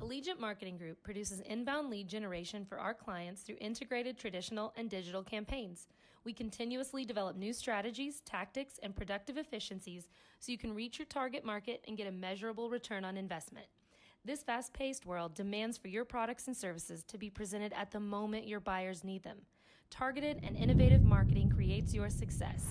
Allegiant Marketing Group produces inbound lead generation for our clients through integrated traditional and digital campaigns. We continuously develop new strategies, tactics, and productive efficiencies so you can reach your target market and get a measurable return on investment. This fast-paced world demands for your products and services to be presented at the moment your buyers need them. Targeted and innovative marketing creates your success.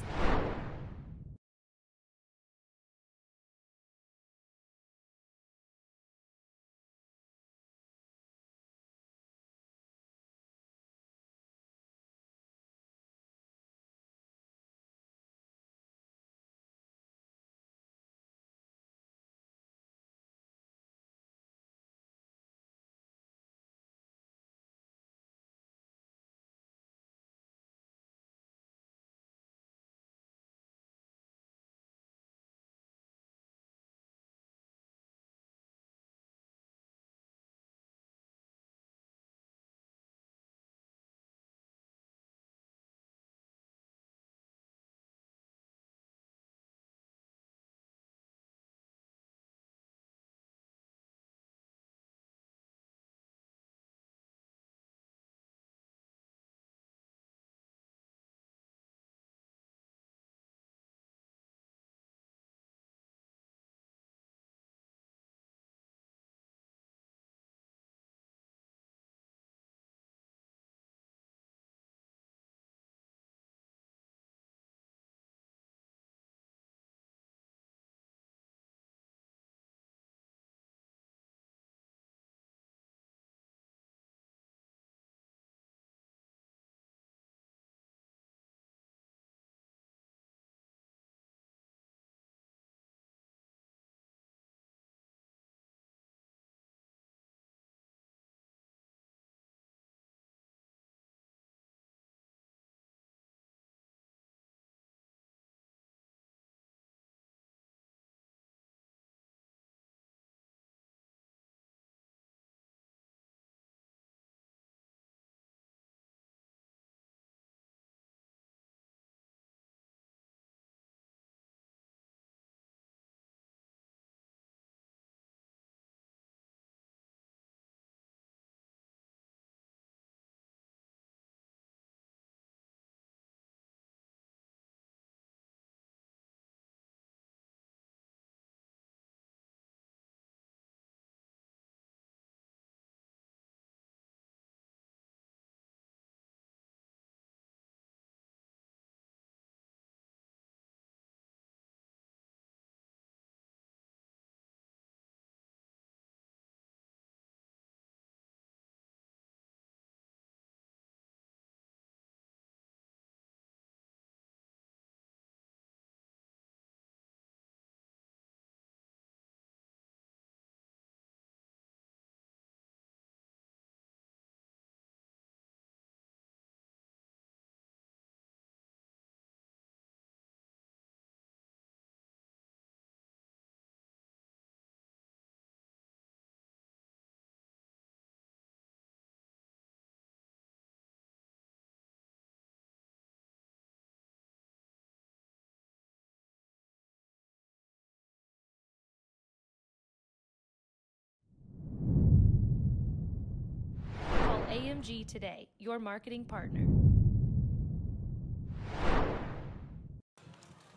Call AMG today, your marketing partner.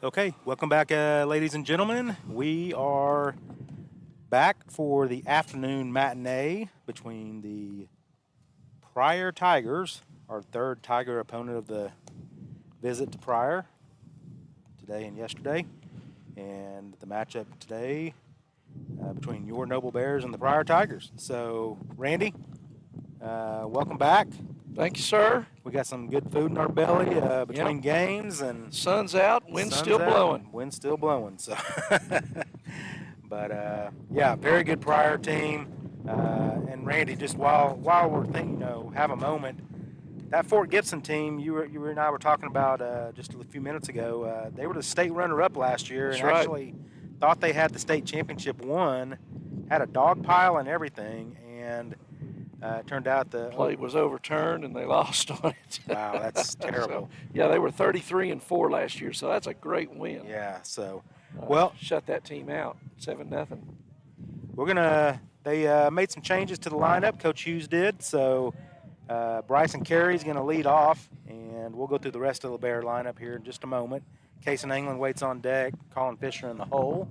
Okay, welcome back, ladies and gentlemen. We are back for the afternoon matinee between the Pryor Tigers, our third Tiger opponent of the visit to Pryor, today and yesterday, and the matchup today between your Noble Bears and the Pryor Tigers. So, Randy, welcome back. Thank you, sir. We got some good food in our belly between games, and sun's out, wind's still blowing. Wind's still blowing. So, but yeah, very good Pryor team. And Randy, just while we're thinking, have a moment. That Fort Gibson team, you and I were talking about just a few minutes ago. They were the state runner-up last year, That's and right. actually thought they had the state championship won. Had a dog pile and everything, and. It turned out the play was overturned and they lost on it. Wow, that's terrible. So, yeah, they were 33-4 last year, so that's a great win. Yeah, so shut that team out 7-0. We're gonna they made some changes to the lineup. Coach Hughes did. So Bryson Carey's going to lead off, and we'll go through the rest of the Bear lineup here in just a moment. Kason England waits on deck. Colin Fisher in the hole.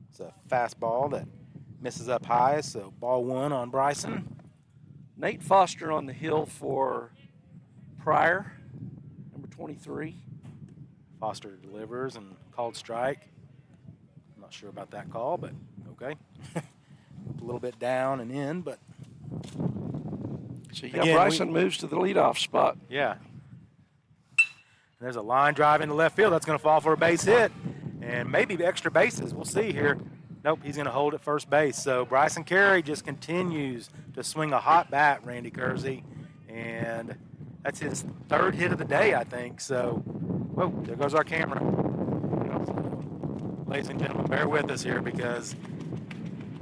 It's a fastball that misses up high, so ball one on Bryson. Nate Foster on the hill for Pryor, number 23. Foster delivers and called strike. I'm not sure about that call, but okay. A little bit down and in, but so yeah, Bryson moves to the leadoff spot. Yeah. There's a line drive into left field. That's going to fall for a base hit. And maybe extra bases. We'll see here. Nope, he's going to hold at first base. So Bryson Carey just continues to swing a hot bat, Randy Kersey. And that's his third hit of the day, I think. So, whoa, there goes our camera. Ladies and gentlemen, bear with us here because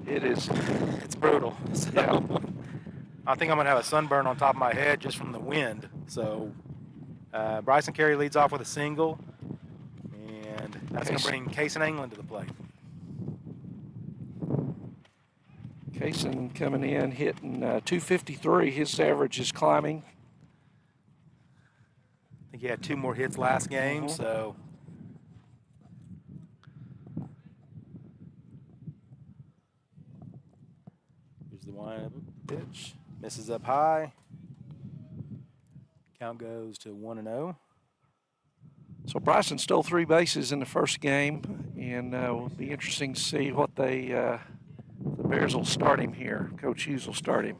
it's brutal. So yeah. I think I'm going to have a sunburn on top of my head just from the wind. So Bryson Carey leads off with a single. And that's going to bring Kason England to the plate. Kason coming in, hitting 253. His average is climbing. I think he had 2 more hits last game, so. Here's the wind-up pitch. Misses up high. Count goes to 1-0. So Bryson stole 3 bases in the first game, and it'll be interesting to see what the Bears will start him here. Coach Hughes will start him.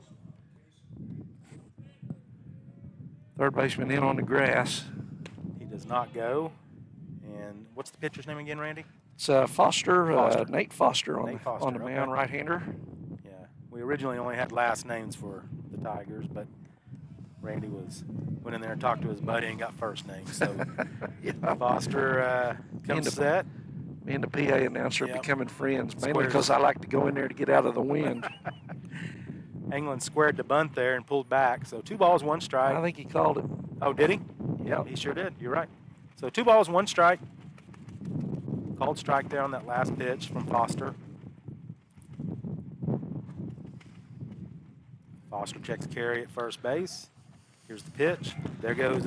Third baseman in on the grass. He does not go. And what's the pitcher's name again, Randy? It's Foster. Nate Foster on the mound, okay. right-hander. Yeah, we originally only had last names for the Tigers, but Randy went in there and talked to his buddy and got first name. So yeah. Foster comes set. Me and the PA announcer are becoming friends, mainly because I like to go in there to get out of the wind. England squared the bunt there and pulled back. So 2 balls, 1 strike. I think he called it. Oh, did he? Yeah, he sure did. You're right. So 2 balls, 1 strike. Called strike there on that last pitch from Foster. Foster checks Carey at first base. Here's the pitch. There goes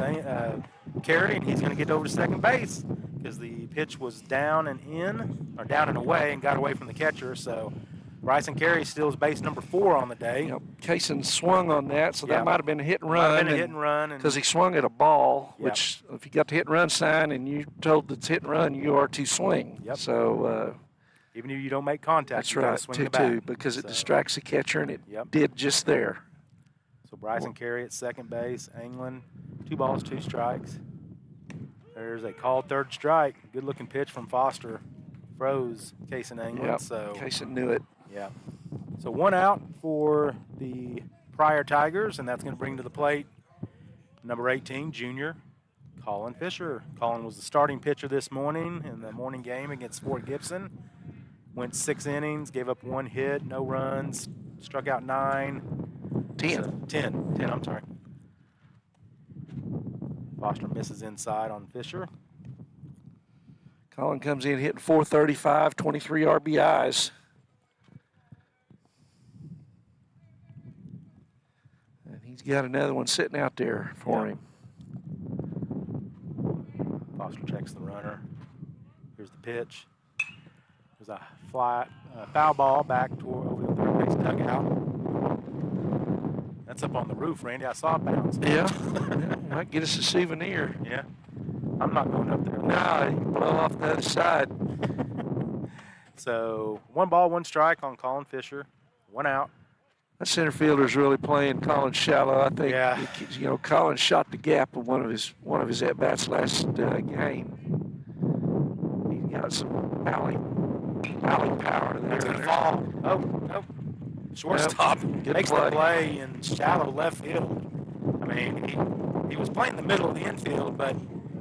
Carey, and he's going to get over to second base because the pitch was down and in, or down and away, and got away from the catcher. So Bryson Carey steals base number 4 on the day. Yep. Kason swung on that, so that might have been a hit and run. Might have been a hit and run. Because he swung at a ball, which if you got the hit and run sign and you told it's hit and run, you are to swing. Yep. So even if you don't make contact, that's you right, swing the bat. because it distracts the catcher, and it did just there. So Bryson Carey at second base. England, 2 balls, 2 strikes. There's a called third strike. Good-looking pitch from Foster. Froze Kason England. Yep. So Kason knew it. Yeah. So 1 out for the Pryor Tigers, and that's going to bring to the plate number 18, junior, Colin Fisher. Colin was the starting pitcher this morning in the morning game against Fort Gibson. Went 6 innings, gave up 1 hit, no runs, struck out 9. 10, I'm sorry. Foster misses inside on Fisher. Colin comes in hitting .435, 23 RBIs. And he's got another one sitting out there for him. Foster checks the runner. Here's the pitch. There's a foul ball back toward over the third base dugout. That's up on the roof, Randy. I saw it bounce. Yeah. Might get us a souvenir. Yeah. I'm not going up there. No, you can blow off the other side. So 1 ball, 1 strike on Colin Fisher. 1 out. That center fielder's really playing Colin shallow. I think. Yeah. Colin shot the gap of one of his at bats last game. He's got some alley power there. It's going to fall. Oh. Shortstop makes the play in shallow left field. I mean, he was playing the middle of the infield, but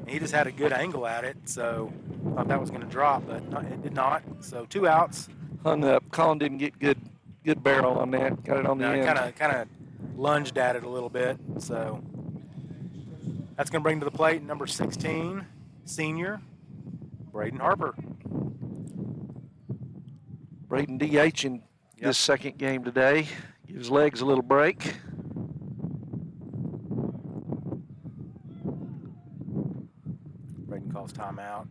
he just had a good angle at it, so I thought that was going to drop, but it did not. So 2 outs. Hung up. Colin didn't get good barrel on that. Got it on the end. Kind of lunged at it a little bit. So that's going to bring to the plate number 16, senior, Braden Harper. Braden DH in this second game today. Give his legs a little break. Braden calls timeout.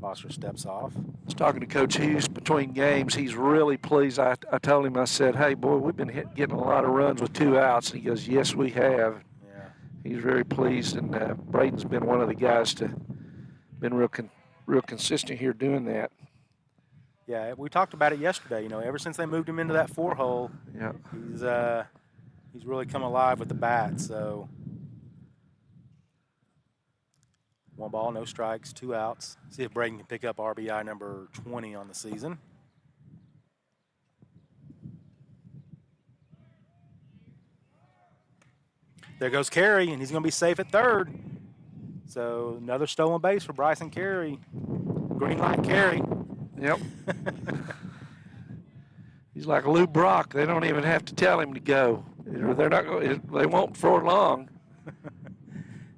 Foster steps off. I was talking to Coach Hughes between games. He's really pleased. I told him, I said, hey, boy, we've been getting a lot of runs with 2 outs. And he goes, yes, we have. Yeah. He's very pleased, and Braden's been one of the guys been real consistent here doing that. Yeah, we talked about it yesterday. You know, ever since they moved him into that 4-hole, he's really come alive with the bat. So 1 ball, no strikes, 2 outs. See if Braden can pick up RBI number 20 on the season. There goes Carey, and he's going to be safe at third. So another stolen base for Bryson Carey. Green light Carey. Yep. He's like Lou Brock. They don't even have to tell him to go. They're not going. They won't for long.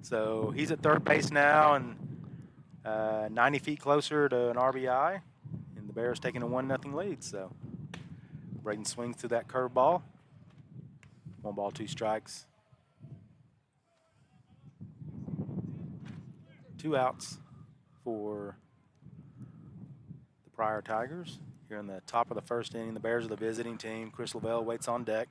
So he's at third base now, and 90 feet closer to an RBI, and the Bears taking a 1-0 lead. So Braden swings through that curveball. 1 ball, 2 strikes. 2 outs for the Pryor Tigers. Here in the top of the first inning, the Bears are the visiting team. Chris Lavelle waits on deck.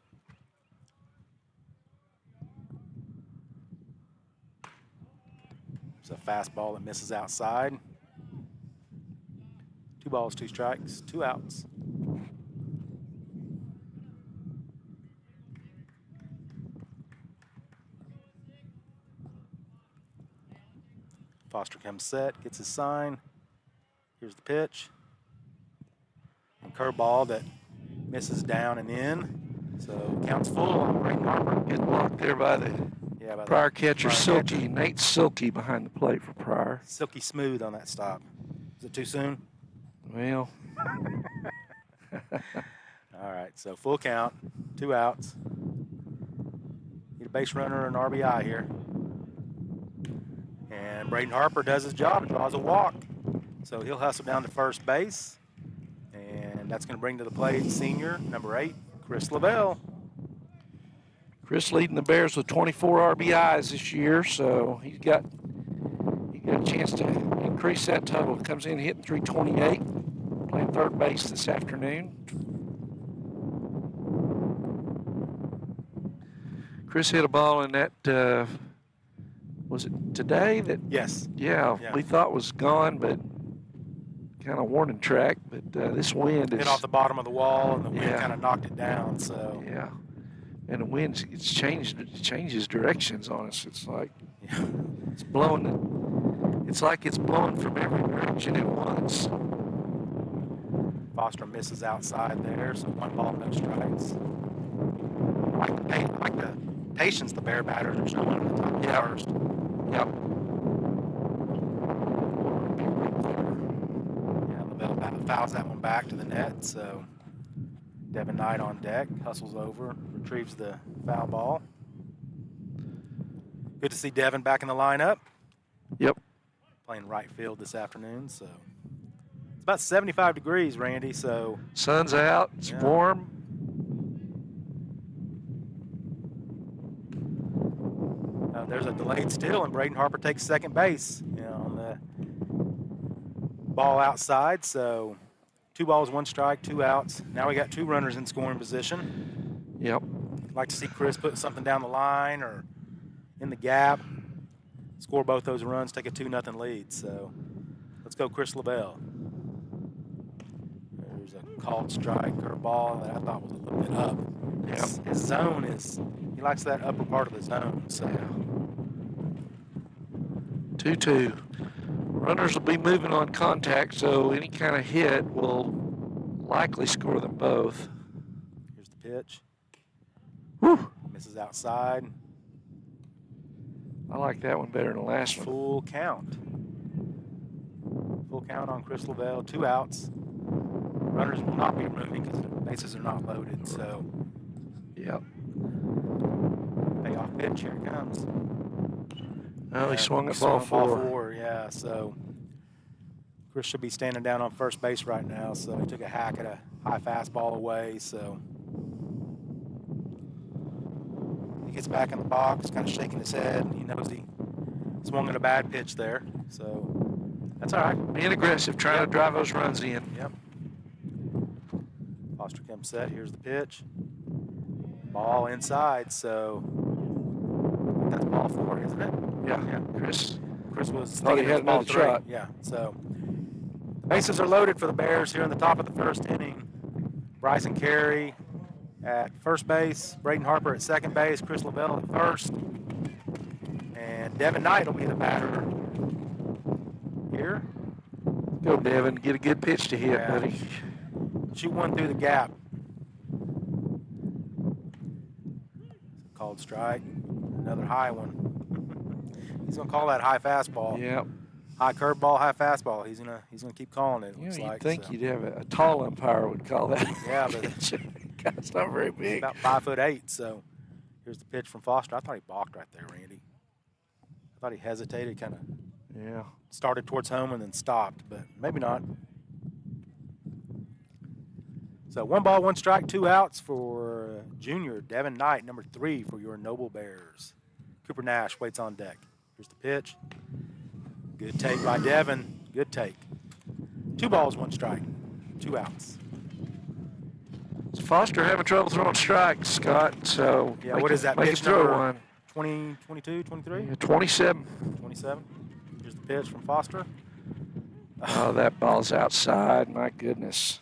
It's a fastball that misses outside. 2 balls, 2 strikes, 2 outs. Foster comes set, gets his sign. Here's the pitch. And curveball that misses down and in. So counts full on Braden Harper. Getting blocked there by the Pryor catcher, Silky. Nate Silky behind the plate for Pryor. Silky smooth on that stop. Is it too soon? Well. All right, so full count, 2 outs. Need a base runner and RBI here. And Braden Harper does his job and draws a walk. So he'll hustle down to first base. And that's going to bring to the plate senior, number 8, Chris Lavelle. Chris leading the Bears with 24 RBIs this year, so he got a chance to increase that total. Comes in hitting .328, playing third base this afternoon. Chris hit a ball in that, was it today? Yes. Yeah, we thought was gone, but kind of warning track. But this wind hit off the bottom of the wall, and the wind Yeah. kind of knocked it down. So Yeah. And the wind, it changes directions on us. It's like it's blowing. It's like it's blowing from every direction at once. Foster misses outside there, so 1 ball, no strikes. I like the patience the Bear batters are showing at the top of the first. Yep. Yeah, Lavelle fouls that one back to the net, so Devin Knight on deck, hustles over, retrieves the foul ball. Good to see Devin back in the lineup. Yep. Playing right field this afternoon, so it's about 75 degrees, Randy, so Sun's out, it's warm. There's a delayed steal, and Braden Harper takes second base, on the ball outside, so 2 balls, 1 strike, 2 outs. Now we got 2 runners in scoring position. Yep. Like to see Chris put something down the line or in the gap, score both those runs, take a 2-0 lead. So let's go Chris Lavelle. There's a called strike or ball that I thought was a little bit up. His zone is, he likes that upper part of the zone. So 2-2. Runners will be moving on contact, so any kind of hit will likely score them both. Here's the pitch. Whew. Misses outside. I like that one better than the last one. Full count. Full count on Chris Lavelle. 2 outs. Runners will not be moving because the bases are not loaded. So, yep. Payoff pitch. Here it comes. Oh, he Yeah, swung at ball swung four. Ball 4, yeah. So Chris should be standing down on first base right now. So he took a hack at a high fastball away. So he gets back in the box, kind of shaking his head. He knows he swung at a bad pitch there. So that's all right. Being aggressive, trying to drive those runs in. Yep. Foster comes set. Here's the pitch. Ball inside. So that's ball 4, isn't it? Yeah. Chris was thought he thinking it had was ball another 3. shot. Yeah. So bases are loaded for the Bears here in the top of the first inning. Bryson Carey at first base, Braden Harper at second base, Chris Lavelle at first, and Devin Knight will be the batter here. Go, Devin. Get a good pitch to hit, Yeah. buddy. Shoot one through the gap. Called strike. Another high one. He's gonna call that high fastball. Yeah. High curveball, high fastball. He's gonna keep calling it. You Looks know, you'd like. think so. you'd have a tall umpire would call that. Yeah, but Guy's not very big. about 5'8". So here's the pitch from Foster. I thought he balked right there, Randy. I thought he hesitated, kind of Yeah. started towards home and then stopped, but maybe not. So 1 ball, 1 strike, 2 outs for junior Devin Knight, number 3 for your Noble Bears. Cooper Nash waits on deck. Here's the pitch. Good take by Devin. Good take. 2 balls, 1 strike, 2 outs. So Foster having trouble throwing strikes, Scott. So Yeah, what is that Make pitch him throw number? one. 20, 22, 23? Yeah, 27. 27. Here's the pitch from Foster. Oh, that ball's outside. My goodness.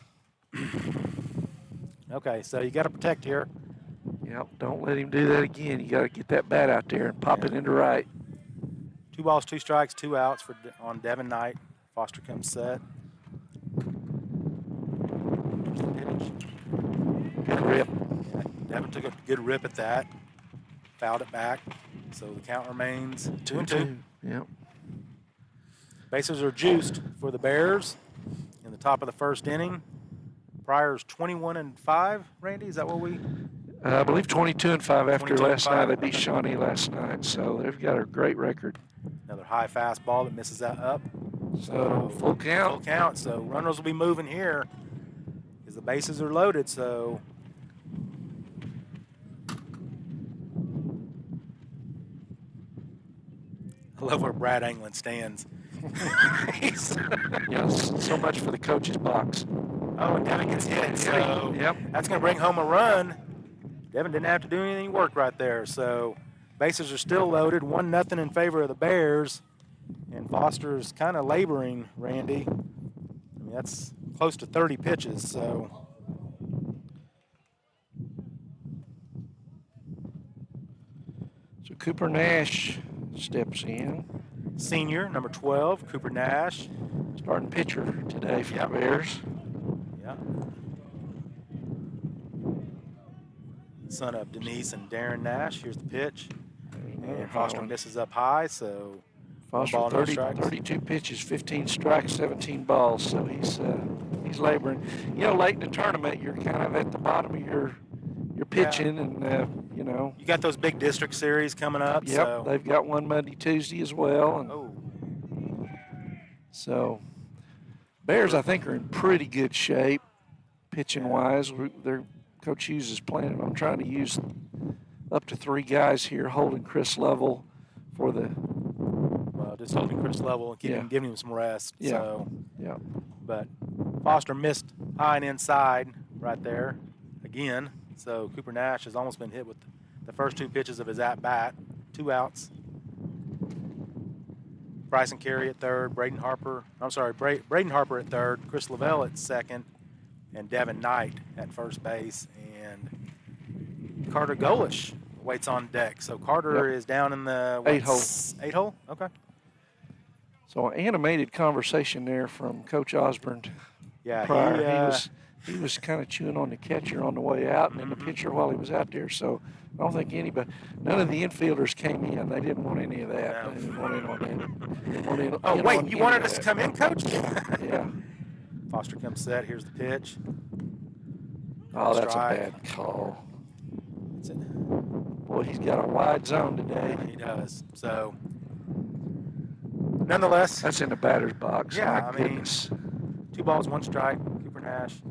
Okay, so you got to protect here. Yep. Don't let him do that again. You got to get that bat out there and pop it into right. 2 balls, 2 strikes, 2 outs on Devin Knight. Foster comes set. Here's the pitch. Good rip. Yeah, Devin took a good rip at that. Fouled it back. So the count remains 2-2. Yep. Bases are juiced for the Bears in the top of the first inning. Pryor's 21-5. Randy, is that what we? I believe 22-5 after 22 and last night. 5. They beat Shawnee last night, so they've got a great record. Another high fastball that misses that up. So full count. Full count. So runners will be moving here because the bases are loaded. So I love where Brad Anglin stands. Yes, so much for the coach's box. Oh, and Devin gets hit. So Yep. that's going to bring home a run. Devin didn't have to do anything work right there. So bases are still loaded. 1-0 in favor of the Bears. And Foster's kind of laboring, Randy. I mean, that's close to 30 pitches. So Cooper Nash steps in. senior, number 12, Cooper Nash. Starting pitcher today for Yep. the Bears. Yeah. Son of Denise and Darren Nash. Here's the pitch. And Foster misses up high, so Foster, ball, no 30, strikes. 32 pitches, 15 strikes, 17 balls. So he's laboring. You know, late in the tournament, you're kind of at the bottom of your pitching, and you know. you got those big district series coming up. Yep, So. they've got one Monday, Tuesday as well, and Oh, so Bears, I think, are in pretty good shape, pitching wise. Their Coach Hughes is planning on trying to use up to 3 guys here, holding Chris level for the. well, just holding Chris level and giving him some rest. Yeah. So, Yeah. but Foster missed high and inside right there again. So Cooper Nash has almost been hit with the first 2 pitches of his at-bat. 2 outs. Bryson Carey at third, Braden Harper at third, Chris Lavelle at second, and Devin Knight at first base. And Carter Golish waits on deck. So Carter is down in the 8 hole. 8 hole? Okay. So an animated conversation there from Coach Osborne. Yeah, Pryor. He was kind of chewing on the catcher on the way out and then the pitcher while he was out there. So I don't think none of the infielders came in. They didn't want any of that. No. They didn't want in on that. They didn't want in, Oh, in wait, on you any wanted of us to that. come in, Coach? Yeah. Foster comes set. Here's the pitch. Oh, that's Strike. a bad call. That's it. Boy, he's got a wide zone today. He does. So nonetheless, That's in the batter's box. Yeah, My I mean, goodness. 2 balls, 1 strike. Cooper Nash.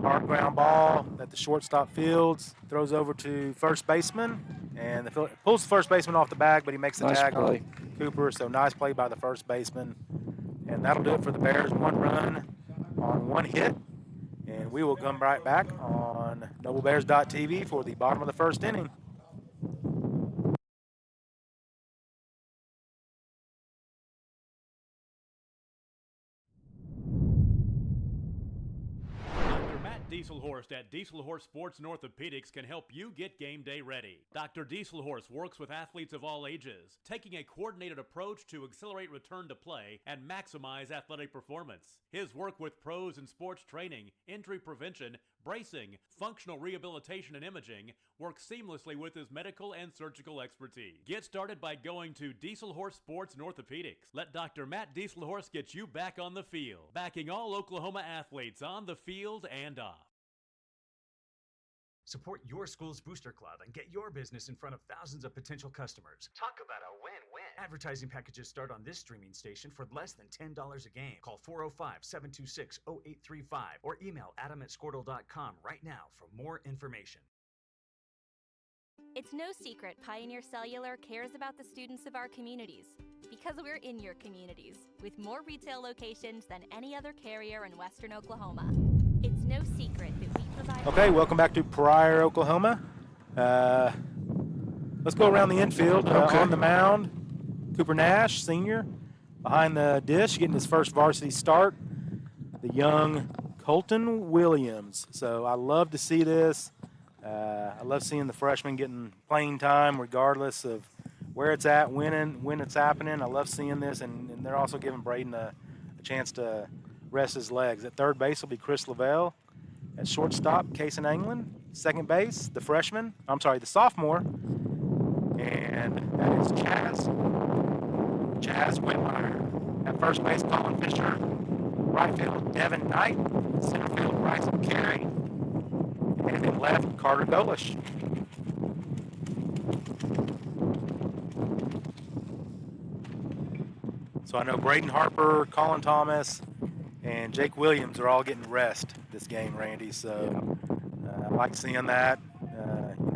Hard ground ball that the shortstop fields, throws over to first baseman, and pulls the first baseman off the bag, but he makes the Nice tag play. on Cooper. So nice play by the first baseman, and that'll do it for the Bears. 1 run on 1 hit, and we will come right back on NobleBears.tv for the bottom of the first inning. Dieselhorst at Dieselhorst Sports and Orthopedics can help you get game day ready. Dr. Dieselhorst works with athletes of all ages, taking a coordinated approach to accelerate return to play and maximize athletic performance. His work with pros in sports training, injury prevention, bracing, functional rehabilitation, and imaging works seamlessly with his medical and surgical expertise. Get started by going to Dieselhorst Sports and Orthopedics. Let Dr. Matt Dieselhorst get you back on the field, backing all Oklahoma athletes on the field and off. Support your school's booster club and get your business in front of thousands of potential customers. Talk about a win-win. Advertising packages start on this streaming station for less than $10 a game. Call 405-726-0835 or email adam@squirtle.com right now for more information. It's no secret Pioneer Cellular cares about the students of our communities because we're in your communities with more retail locations than any other carrier in Western Oklahoma. It's no secret that we provide... Okay, welcome back to Pryor, Oklahoma. Let's go around the infield. On the mound, Cooper Nash, senior. Behind the dish, getting his first varsity start, the young Colton Williams. So I love to see this. I love seeing the freshman getting playing time regardless of where it's at, when it's happening. I love seeing this, and they're also giving Braden a chance to rest his legs. At third base will be Chris Lavelle. At shortstop, Kason Anglin. Second base, the sophomore. And that is Chaz Whitmire. At first base, Colin Fisher. Right field, Devin Knight. Center field, Bryson Carey. And in left, Carter Golish. So I know Braden Harper, Colin Thomas, and Jake Williams are all getting rest this game, Randy. So I like seeing that.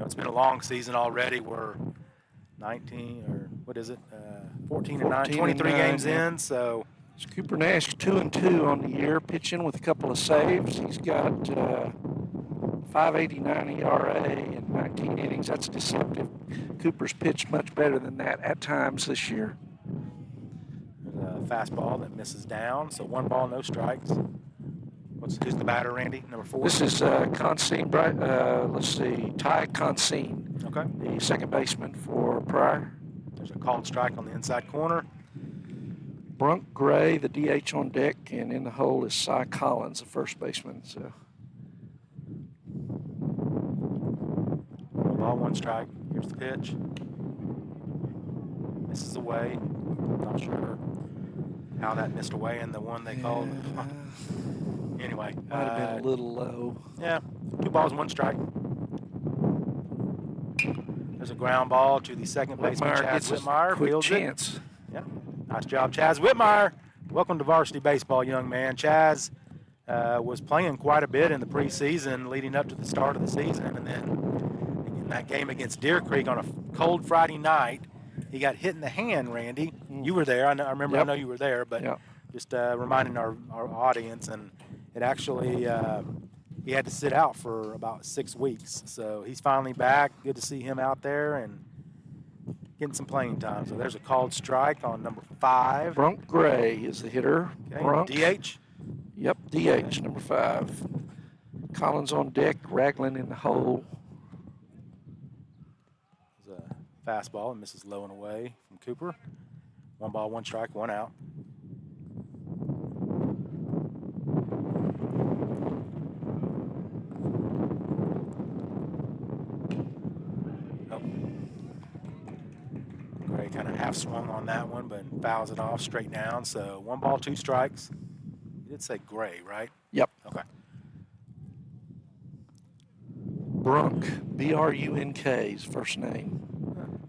It's been a long season already. We're 14 and 9, 23 games in. So it's Cooper Nash 2-2 on the year, pitching with a couple of saves. He's got 5.89 ERA in 19 innings. That's deceptive. Cooper's pitched much better than that at times this year. Fastball that misses down, so 1 ball, no strikes. Who's the batter, Randy? Number 4. This is Consine. Ty Consine. Okay. The second baseman for Pryor. There's a called strike on the inside corner. Brunk Gray, the DH on deck, and in the hole is Cy Collins, the first baseman. So 1 ball, 1 strike. Here's the pitch. Misses away. Not sure how that missed away in the one they called. Anyway. Might have been a little low. Yeah. 2 balls, 1 strike. There's a ground ball to the second baseman, Chaz Whitmire. Quick Fields chance. it. Yeah. Nice job, Chaz Whitmire. Welcome to varsity baseball, young man. Chaz was playing quite a bit in the preseason leading up to the start of the season. And then in that game against Deer Creek on a cold Friday night, he got hit in the hand, Randy. You were there. I remember. Yep. I know you were there, but just reminding our audience. And it actually, he had to sit out for about 6 weeks. So he's finally back. Good to see him out there and getting some playing time. So there's a called strike on number 5. Brunk Gray is the hitter. Okay. Brunk. DH? Yep, DH, number 5. Collins on deck, Ragland in the hole. There's a fastball and misses low and away from Cooper. 1 ball, 1 strike, 1 out. Gray kind of half swung on that one, but fouls it off straight down. So 1 ball, 2 strikes. You did say Gray, right? Yep. Okay. Brunk, B-R-U-N-K is first name.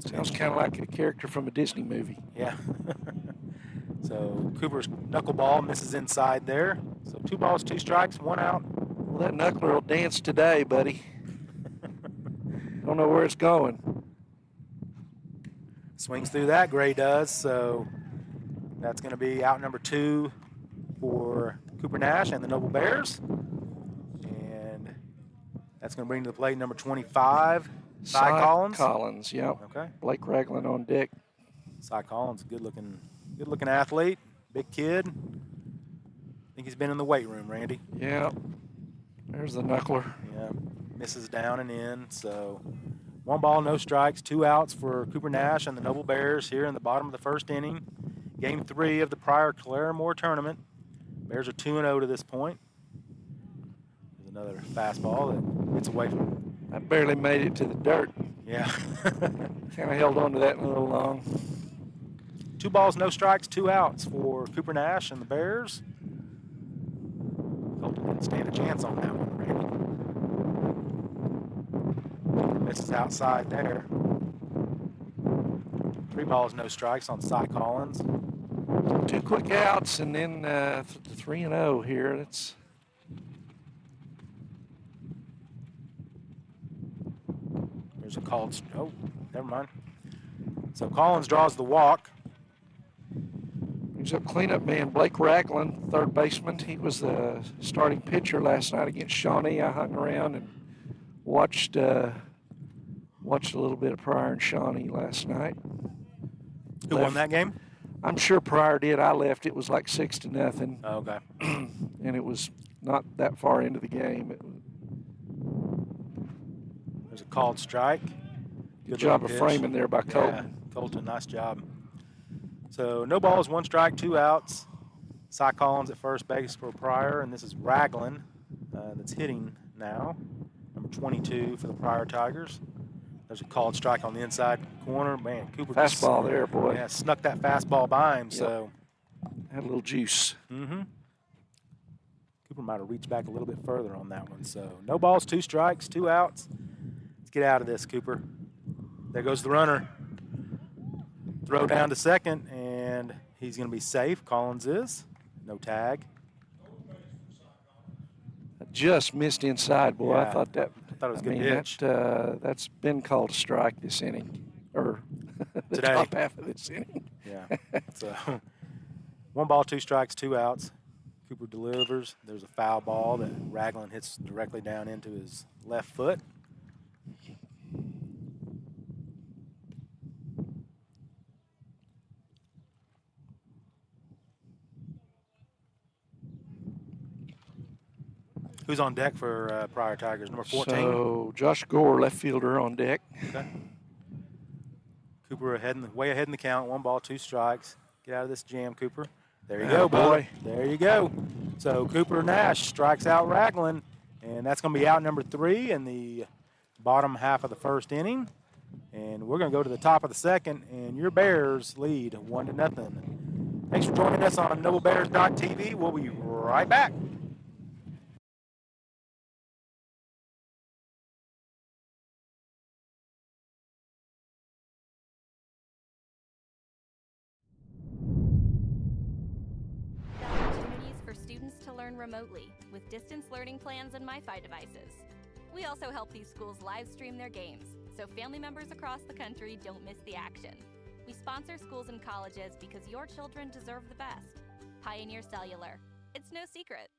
Sounds kind of like a character from a Disney movie. Yeah. So Cooper's knuckleball misses inside there. So 2 balls, 2 strikes, 1 out. Well, that knuckler will dance today, buddy. Don't know where it's going. Swings through that, Gray does. So that's going to be out number 2 for Cooper Nash and the Noble Bears. And that's going to bring to the plate number 25, Cy Collins. Collins, yep. Okay. Blake Ragland on deck. Cy Collins, good looking athlete, big kid. I think he's been in the weight room, Randy. Yeah. There's the knuckler. Yeah, misses down and in. So 1 ball, no strikes, 2 outs for Cooper Nash and the Noble Bears here in the bottom of the first inning. Game 3 of the Pryor Claremore tournament. Bears are 2-0 to this point. There's another fastball that gets away from. I barely made it to the dirt. Yeah. Kind of held on to that a little long. 2 balls, no strikes, 2 outs for Cooper Nash and the Bears. Colton didn't stand a chance on that one, Randy. Misses outside there. 3 balls, no strikes on Cy Collins. 2 quick outs, and then 3-0 here. That's There's a called. Oh, never mind. So Collins draws the walk. He's a cleanup man, Blake Ragland, third baseman. He was the starting pitcher last night against Shawnee. I hung around and watched a little bit of Pryor and Shawnee last night. Who won that game? I'm sure Pryor did. I left. It was like 6-0. Oh, okay. And it was not that far into the game. There's a called strike. Good job of framing there by Colton. Yeah, Colton, nice job. So no balls, 1 strike, 2 outs. Cy Collins at first base for Pryor, and this is Ragland that's hitting now, number 22 for the Pryor Tigers. There's a called strike on the inside corner. Man, Cooper Fastball there, boy. Yeah, snuck that fastball by him. Yep. So had a little juice. Mm-hmm. Cooper might have reached back a little bit further on that one. So no balls, 2 strikes, 2 outs. Let's get out of this, Cooper. There goes the runner. Throw down to second, and he's going to be safe. Collins is. No tag. Just missed inside, boy. Yeah. I thought it was a good pitch. That's been called a strike this inning, or the Today. top half of this inning. Yeah. So 1 ball, 2 strikes, 2 outs. Cooper delivers. There's a foul ball that Ragland hits directly down into his left foot. Who's on deck for Pryor Tigers? Number 14? So Josh Gore, left fielder, on deck. Okay. Cooper way ahead in the count. 1 ball, 2 strikes. Get out of this jam, Cooper. There you go, boy. There you go. So Cooper Nash strikes out Ragland, and that's going to be out number 3 in the bottom half of the first inning. And we're going to go to the top of the second, and your Bears lead 1-0. Thanks for joining us on NobleBears.tv. We'll be right back. To learn remotely with distance learning plans and MiFi devices. We also help these schools live stream their games, so family members across the country don't miss the action. We sponsor schools and colleges because your children deserve the best. Pioneer Cellular. It's no secret.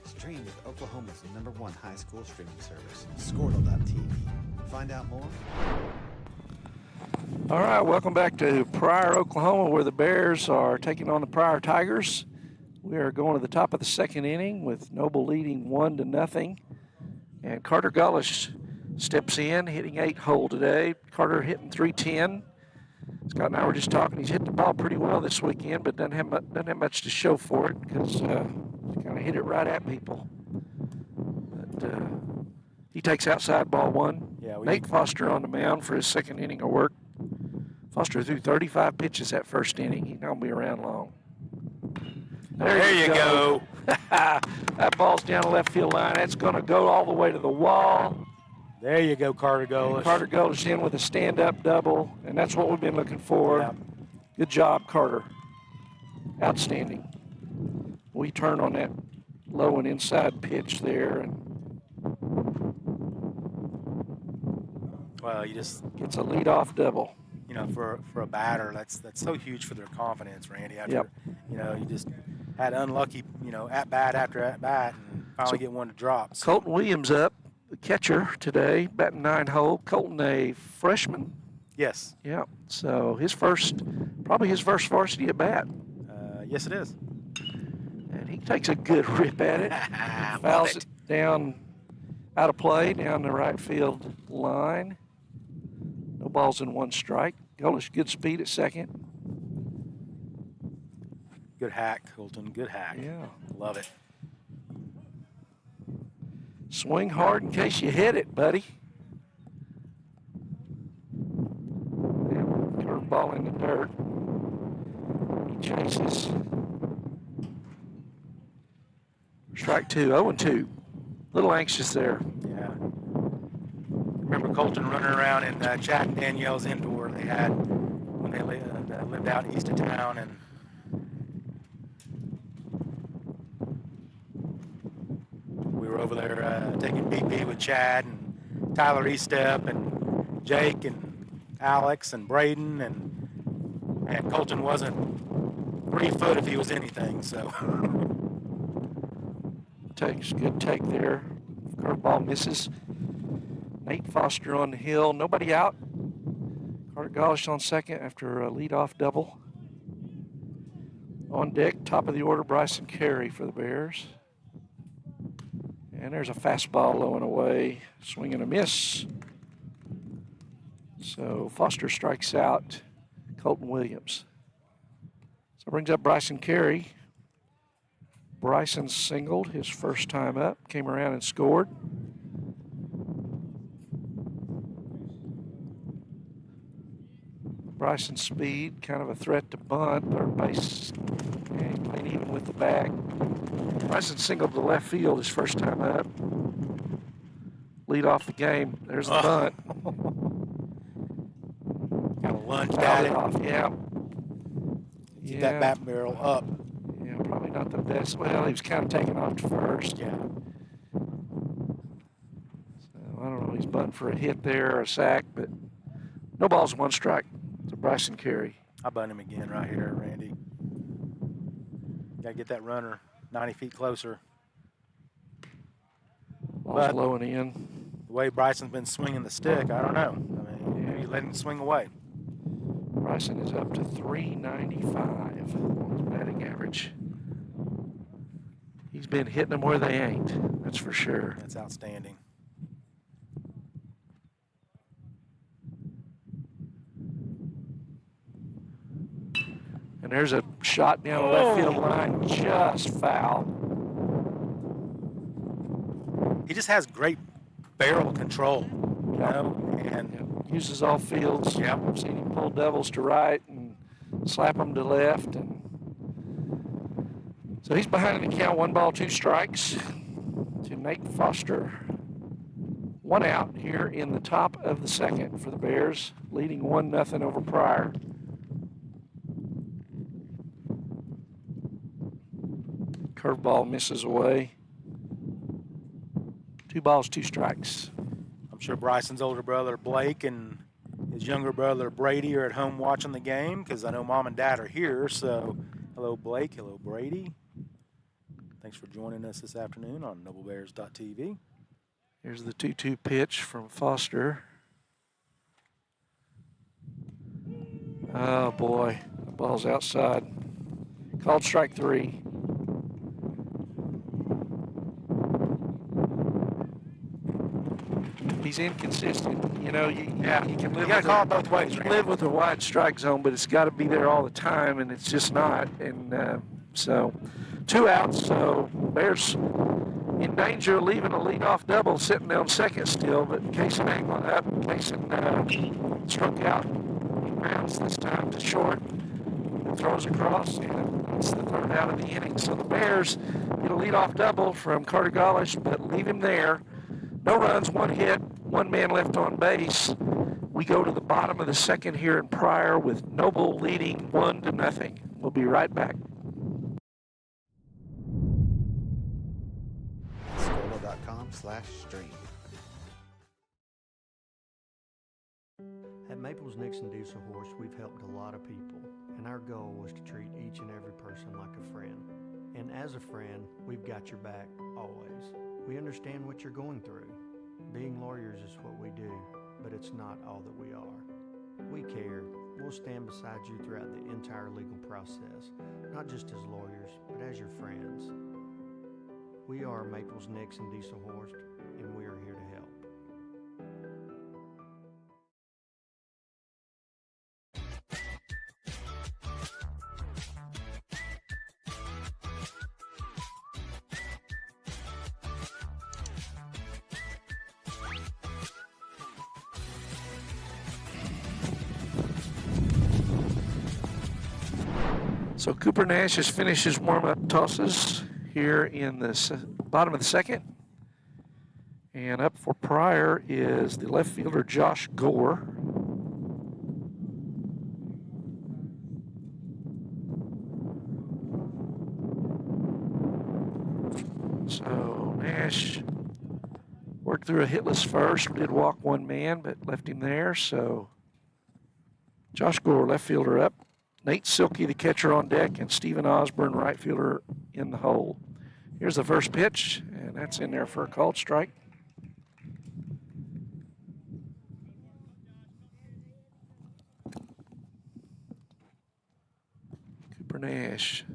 Stream with Oklahoma's #1 high school streaming service, Squirtle.tv. Find out more. All right, welcome back to Pryor, Oklahoma, where the Bears are taking on the Pryor Tigers. We are going to the top of the second inning with Noble leading 1-0. And Carter Gullish steps in, hitting 8-hole today. Carter hitting .310. Scott and I were just talking. He's hit the ball pretty well this weekend, but doesn't have much to show for it because he kind of hit it right at people. But he He takes outside ball one. Yeah, Nate Foster on the mound for his second inning of work. Foster threw 35 pitches that first inning. He's not going to be around long. There you go. That ball's down the left field line. That's going to go all the way to the wall. There you go, Carter Golish. Carter Golish in with a stand-up double, and that's what we've been looking for. Yep. Good job, Carter. Outstanding. We turn on that low and inside pitch there, and Well, you just, gets a leadoff double. you know, for a batter, that's so huge for their confidence, Randy. After, Yep. you know, you just had unlucky, you know, at bat after at bat, and finally get one to drop. So, Colton Williams up, the catcher today, batting 9 hole. Colton, a freshman. yes, Yeah. So probably his first varsity at bat. yes, it is. And he takes a good rip at it. Love Fouls it. it down out of play, down the right field line. No balls in one strike. Golish, good speed at second. Good hack, Colton. Good hack. Yeah. Love it. Swing hard in case you hit it, buddy. Curveball in the dirt. He chases. Strike 2, 0-2. Little anxious there. Yeah. Remember Colton running around in Jack and Danielle's indoor they had when they lived out east of town, and we were over there taking BP with Chad and Tyler Estep and Jake and Alex and Braden, and Colton wasn't 3 foot if he was anything, so. Good take there. Curveball misses. Nate Foster on the hill. Nobody out. Carter Golish on second after a leadoff double. On deck, top of the order, Bryson Carey for the Bears. And there's a fastball low and away. Swing and a miss. So Foster strikes out Colton Williams. So brings up Bryson Carey. Bryson singled his first time up, came around and scored. Bryson's speed, kind of a threat to bunt. Third base, and he played even with the bag. Bryson singled to left field his first time up. Lead off the game. There's the bunt. Kind of lunged Fouled at it it. off, yeah. Keep that bat barrel up. Yeah, probably not the best. Well, he was kind of taking off to first. Yeah. So, I don't know, he's bunting for a hit there or a sack, but no balls, 1 strike to Bryson Carey. I bunt him again right here, Randy. Got to get that runner 90 feet closer. Ball's But- low and in. The way Bryson's been swinging the stick, I don't know. I mean, maybe let him swing away. Bryson is up to 395 on his batting average. He's been hitting them where they ain't, that's for sure. That's outstanding. And there's a shot down the left field line, just foul. He just has great barrel control, you know, and Uses all fields. Yep. I've seen him pull doubles to right and slap them to left. And so he's behind in the count, 1 ball, 2 strikes to Nate Foster. 1 out here in the top of the second for the Bears, leading 1-0 over Pryor. Curveball misses away. 2 balls, 2 strikes. I'm sure Bryson's older brother Blake and his younger brother Brady are at home watching the game because I know Mom and Dad are here. So hello, Blake. Hello, Brady. Thanks for joining us this afternoon on NobleBears.tv. Here's the 2-2 pitch from Foster. Oh, boy. The ball's outside. Called strike 3. He's inconsistent. You know, you can live You got with to call it both ways, you Randy. live with a wide strike zone, but it's got to be there all the time, and it's just not. And so 2 outs. So Bears in danger of leaving a leadoff double sitting on second still, but Kaysen angling up. Kaysen struck out. He rounds this time to short. Throws across, and it's the third out of the inning. So the Bears get a leadoff double from Carter Golish, but leave him there. No runs, 1 hit, 1 man left on base. We go to the bottom of the second here in Pryor with Noble leading 1-0. We'll be right back. Scorlo.com/stream. At Maples Nixon Diesel Horse, we've helped a lot of people, and our goal was to treat each and every person like a friend. And as a friend, we've got your back always. We understand what you're going through. Being lawyers is what we do, but it's not all that we are. We care. We'll stand beside you throughout the entire legal process, not just as lawyers, but as your friends. We are Maples Nixon Diesel Horse, and we are here to help. So Cooper Nash has finished his warm-up tosses here in the bottom of the second. And up for Pryor is the left fielder Josh Gore. So Nash worked through a hitless first. We did walk 1 man, but left him there. So Josh Gore, left fielder, up. Nate Silkey, the catcher, on deck, and Stephen Osborne, right fielder, in the hole. Here's the first pitch, and that's in there for a called strike. Cooper Nash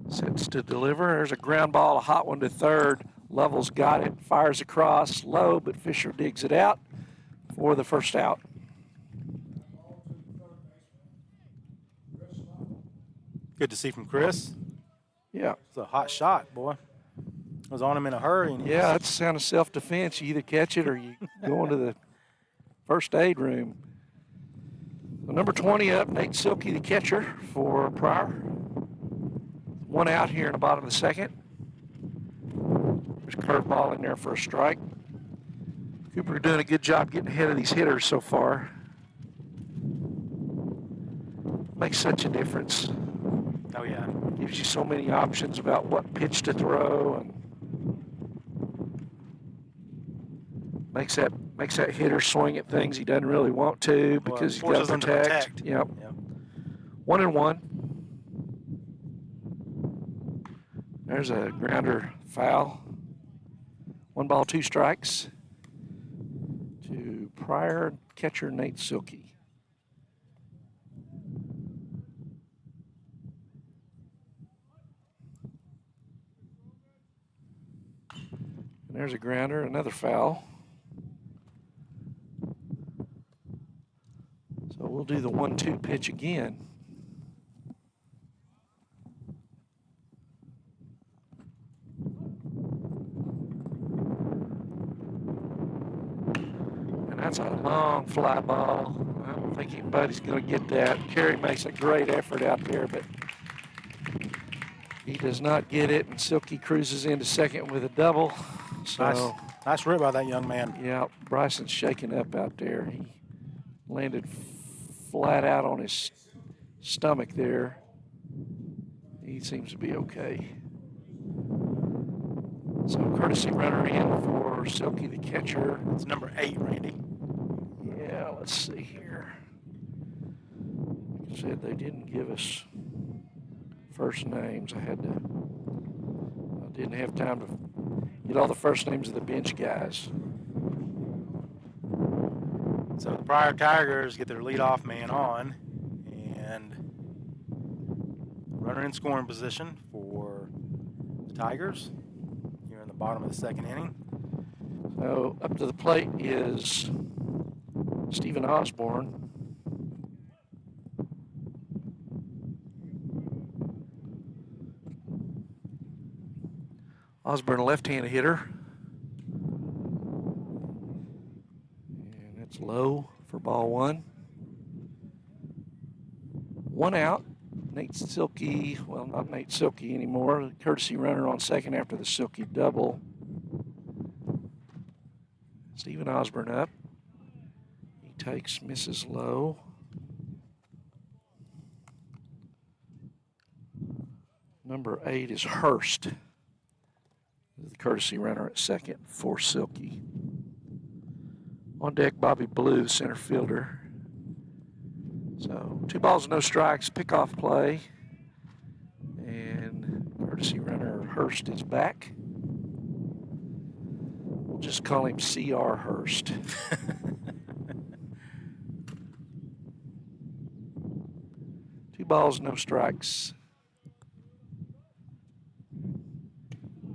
sets to deliver. There's a ground ball, a hot one to third. Lovell's got it, fires across, low, but Fisher digs it out for the first out. Good to see from Chris. Yeah. It's a hot shot, boy. I was on him in a hurry. And Yeah, that's the sound of self-defense. You either catch it or you go into the first aid room. So number 20 up, Nate Silkey, the catcher for Pryor. 1 out here in the bottom of the second. There's a curveball in there for a strike. Cooper doing a good job getting ahead of these hitters so far. Makes such a difference. Oh, yeah. Gives you so many options about what pitch to throw, and makes that hitter swing at things he doesn't really want to because he's got to protect. Yep. 1-1. There's a grounder foul. 1 ball, 2 strikes to Pryor catcher Nate Silkey. There's a grounder, another foul. So we'll do the 1-2 pitch again. And that's a long fly ball. I don't think anybody's going to get that. Kerry makes a great effort out there, but he does not get it, and Silkey cruises into second with a double. So, nice rip by that young man. Yeah, Bryson's shaking up out there. He landed flat out on his stomach there. He seems to be okay. So courtesy runner in for Silkey, the catcher. It's number 8, Randy. Yeah, let's see here. Like I said, they didn't give us first names. I didn't have time to get all the first names of the bench guys. So the Pryor Tigers get their leadoff man on, and runner in scoring position for the Tigers here in the bottom of the second inning. So up to the plate is Stephen Osborne. Osborne, a left-handed hitter. And it's low for ball one. One out. Nate Silkey, well, not Nate Silkey anymore. Courtesy runner on second after the Silkey double. Stephen Osborne up. He takes, misses low. Number 8 is Hurst. The courtesy runner at second for Silkey. On deck, Bobby Blue, the center fielder. So 2 balls, no strikes, pickoff play. And courtesy runner Hurst is back. We'll just call him C.R. Hurst. 2 balls, no strikes.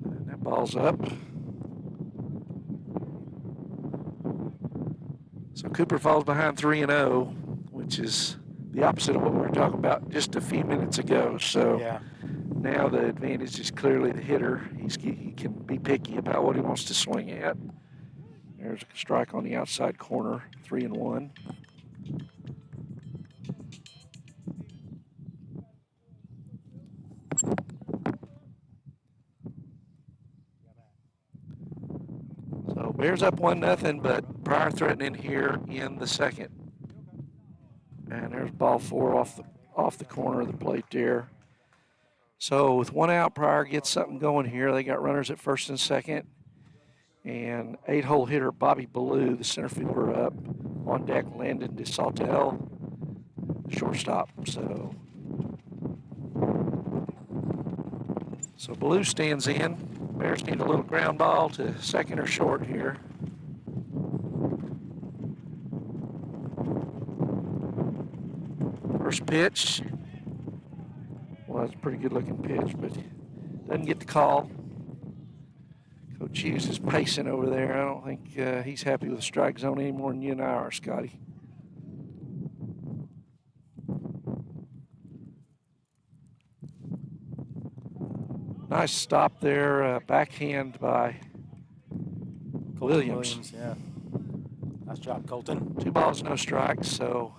And that ball's up. So Cooper falls behind 3-0, which is the opposite of what we were talking about just a few minutes ago. So Yeah. now the advantage is clearly the hitter. He can be picky about what he wants to swing at. There's a strike on the outside corner, 3-1. So Bears up 1-0, but Pryor threatening here in the second. And there's ball 4 off the corner of the plate there. So with 1 out, Pryor gets something going here. They got runners at first and second. And 8-hole hitter Bobby Ballou, the center fielder, up. On deck, Landon DeSaltel, the shortstop. So Ballou stands in. Bears need a little ground ball to second or short here. First pitch. Well, that's a pretty good looking pitch, but doesn't get the call. Coach Hughes is pacing over there. I don't think he's happy with the strike zone any more than you and I are, Scotty. Nice stop there, backhand by Williams. Yeah. Nice job, Colton. 2 balls, no strikes, so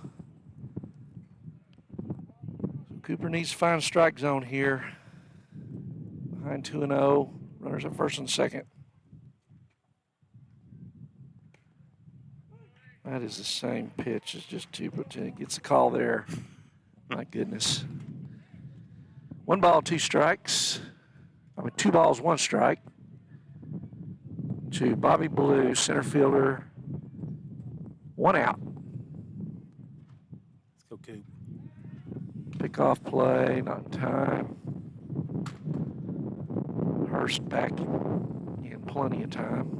Cooper needs to find a strike zone here. Behind 2-0, runners at first and second. That is the same pitch as just 2, but gets the call there. My goodness. 1 ball, 2 strikes. 2 balls, 1 strike. To Bobby Ballou, center fielder. 1 out. Let's go, Coop. Pickoff play, not in time. Hurst back in plenty of time.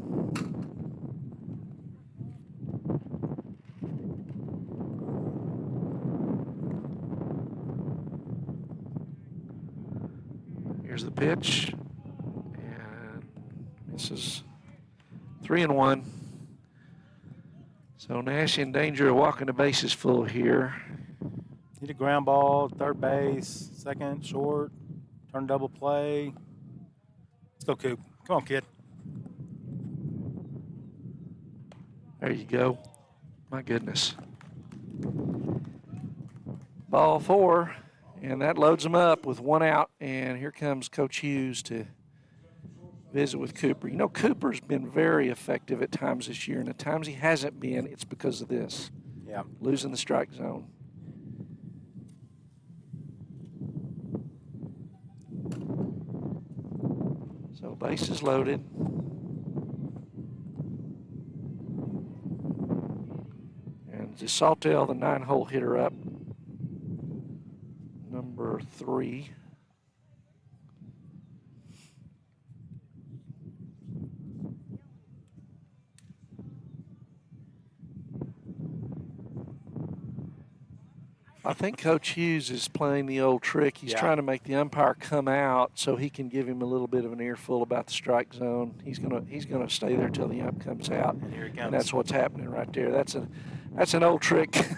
Here's the pitch, and this is 3-1. So Nash in danger of walking the bases full here. Need a ground ball, third base, second, short, turn double play. Let's go, Coop. Come on, kid. There you go. My goodness. Ball 4. And that loads them up with 1 out, and here comes Coach Hughes to visit with Cooper. You know, Cooper's been very effective at times this year, and at times he hasn't been. It's because of this. Yeah. Losing the strike zone. So bases loaded. And DeSaltel, the 9-hole hitter, up. Number 3. I think Coach Hughes is playing the old trick. He's trying to make the umpire come out so he can give him a little bit of an earful about the strike zone. He's gonna stay there till the ump comes out. And here he comes. And that's what's happening right there. That's that's an old trick.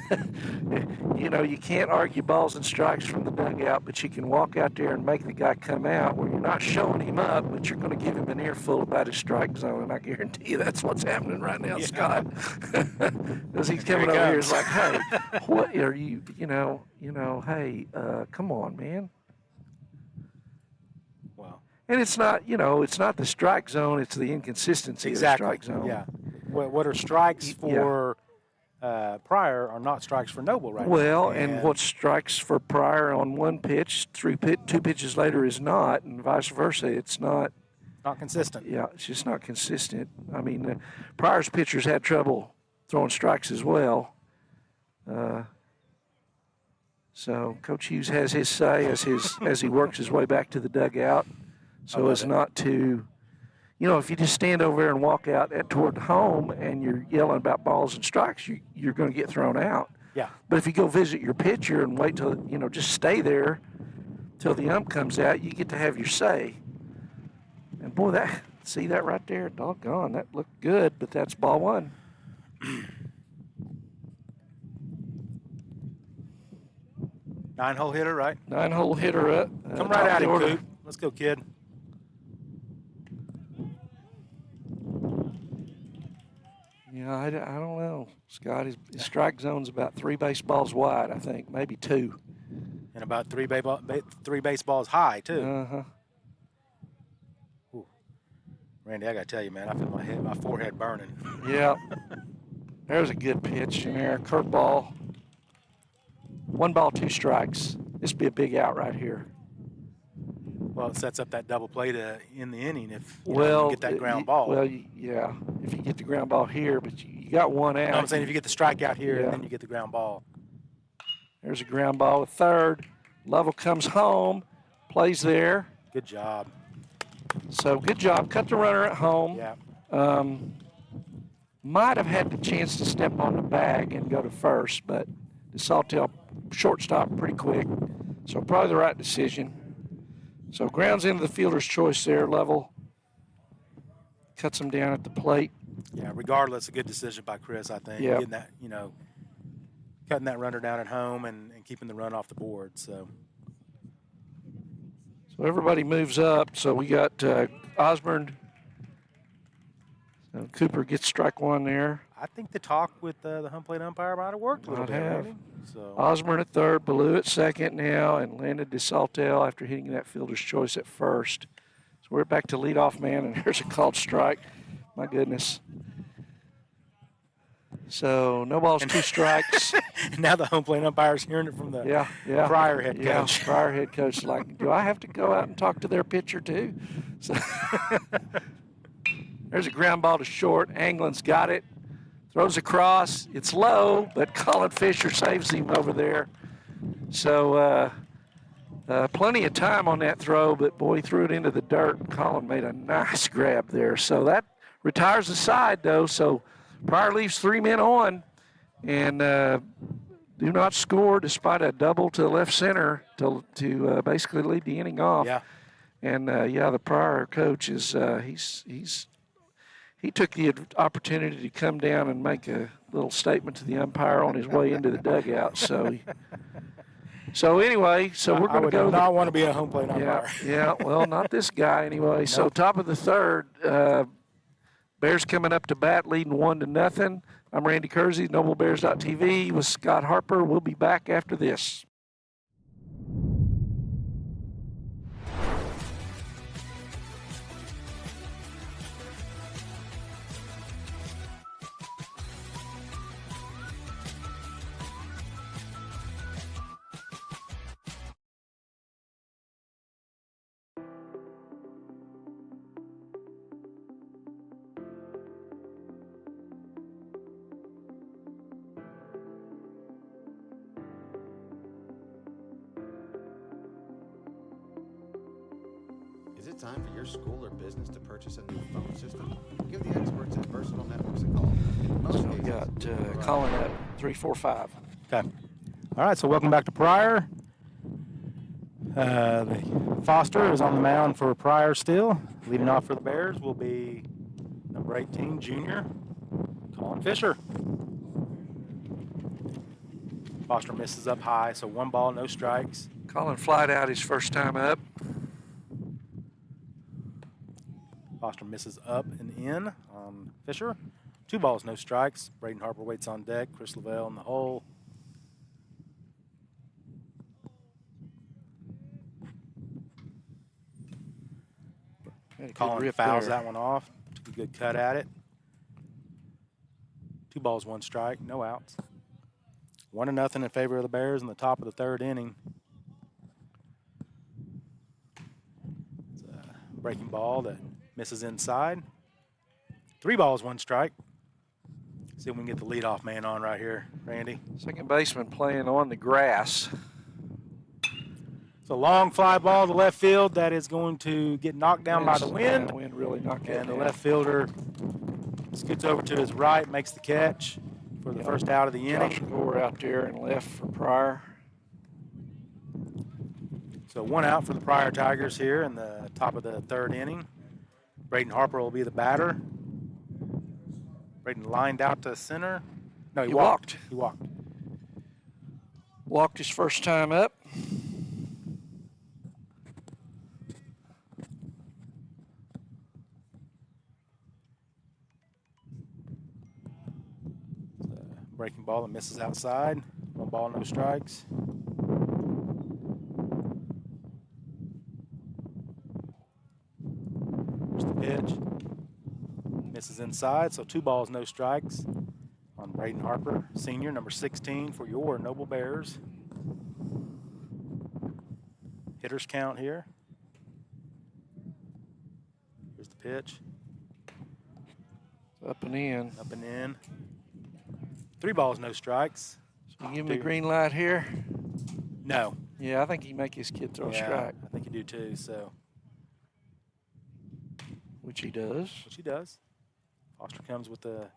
You know, you can't argue balls and strikes from the dugout, but you can walk out there and make the guy come out where you're not showing him up, but you're going to give him an earful about his strike zone, and I guarantee you that's what's happening right now, Scott. As he's coming over here, he's like, hey, what are you, hey, come on, man. Well, and it's not, it's not the strike zone, it's the inconsistency of the strike zone. Yeah. What are strikes for Pryor are not strikes for Noble right now. Well, and what strikes for Pryor on one pitch, two pitches later is not, and vice versa. It's not consistent. Yeah, it's just not consistent. I mean, Pryor's pitchers had trouble throwing strikes as well. So Coach Hughes has his say as he works his way back to the dugout, so as not to. If you just stand over there and walk out toward home and you're yelling about balls and strikes, you're going to get thrown out. Yeah. But if you go visit your pitcher and wait till, just stay there till the ump comes out, you get to have your say. And boy, see that right there? Doggone, that looked good, but that's ball one. 9-hole hitter, right? 9-hole hitter up. Come right at him, Coop. Let's go, kid. Yeah, I don't know, Scott. His strike zone's about 3 baseballs wide, I think, maybe 2. And about 3 baseballs high, too. Uh-huh. Ooh. Randy, I got to tell you, man, I feel my forehead burning. Yeah. There's a good pitch in there, curveball. 1 ball, 2 strikes. This would be a big out right here. Well, it sets up that double play to end the inning if you get that ground ball. Well, yeah, if you get the ground ball here, but you got 1 out. No, I'm saying if you get the strikeout here and then you get the ground ball. There's a ground ball at third. Lovell comes home, plays there. Good job. So good job. Cut the runner at home. Yeah. Might have had the chance to step on the bag and go to first, but the Sawtell shortstop pretty quick. So probably the right decision. So grounds into the fielder's choice there, Lovell. Cuts him down at the plate. Yeah, regardless, a good decision by Chris, I think. Yeah. Getting that, cutting that runner down at home and keeping the run off the board. So everybody moves up. So we got Osborne. So Cooper gets strike 1 there. I think the talk with the home plate umpire might have worked a little bit. Have. So Osborne at third, Ballou at second now, and landed DeSaltel after hitting that fielder's choice at first. So we're back to leadoff man, and there's a called strike. My goodness. So no balls, 2 strikes. And now the home plate umpire's hearing it from the Pryor head coach. Yeah, Pryor head coach is like, do I have to go out and talk to their pitcher too? So there's a ground ball to short. Anglin's got it. Throws across. It's low, but Colin Fisher saves him over there. So plenty of time on that throw, but boy, he threw it into the dirt. Colin made a nice grab there. So that retires the side, though. So Pryor leaves 3 men on and do not score despite a double to left center to basically lead the inning off. Yeah. And, the Pryor coach is he took the opportunity to come down and make a little statement to the umpire on his way into the dugout. So anyway, we're going to go. I would not want to be a home plate umpire. Yeah. Well, not this guy anyway. Nope. So top of the third, Bears coming up to bat, leading 1-0. I'm Randy Kersey, NobleBears.tv with Scott Harper. We'll be back after this. Is it time for your school or business to purchase a new phone system? Give the experts at Versatile Networks a call. So we got Colin at 345. Okay. All right, so welcome back to Pryor. The Foster is on the mound for Pryor still. Leading off for the Bears will be number 18, junior, Colin Fisher. Foster misses up high, so 1 ball, no strikes. Calling flight out his first time up. Foster misses up and in on Fisher. 2 balls, no strikes. Braden Harper waits on deck. Chris Lavelle in the hole. Colin fouls that one off. Took a good cut at it. 2 balls, 1 strike, no outs. 1-0 in favor of the Bears in the top of the 3rd inning. It's a breaking ball that misses inside. 3 balls, 1 strike. See if we can get the leadoff man on right here, Randy. Second baseman playing on the grass. It's a long fly ball to left field that is going to get knocked down by the wind. The wind really knocked it And the down. left fielder scoots over to his right, makes the catch for the first out of the inning. Josh Gore out there and left for Pryor. So 1 out for the Pryor Tigers here in the top of the 3rd inning. Braden Harper will be the batter. Braden lined out to center. No, he walked. He walked. Walked his first time up. Breaking ball that misses outside. 1 ball, no strikes. Here's the pitch. Misses inside, so 2 balls, no strikes on Braden Harper, senior, number 16 for your Noble Bears. Hitters count here. Here's the pitch. Up and in. Up and in. 3 balls, no strikes. So you give him the green light here? No. Yeah, I think he make his kid throw a strike. I think you do too, so. Which he does. Which he does. Foster comes with the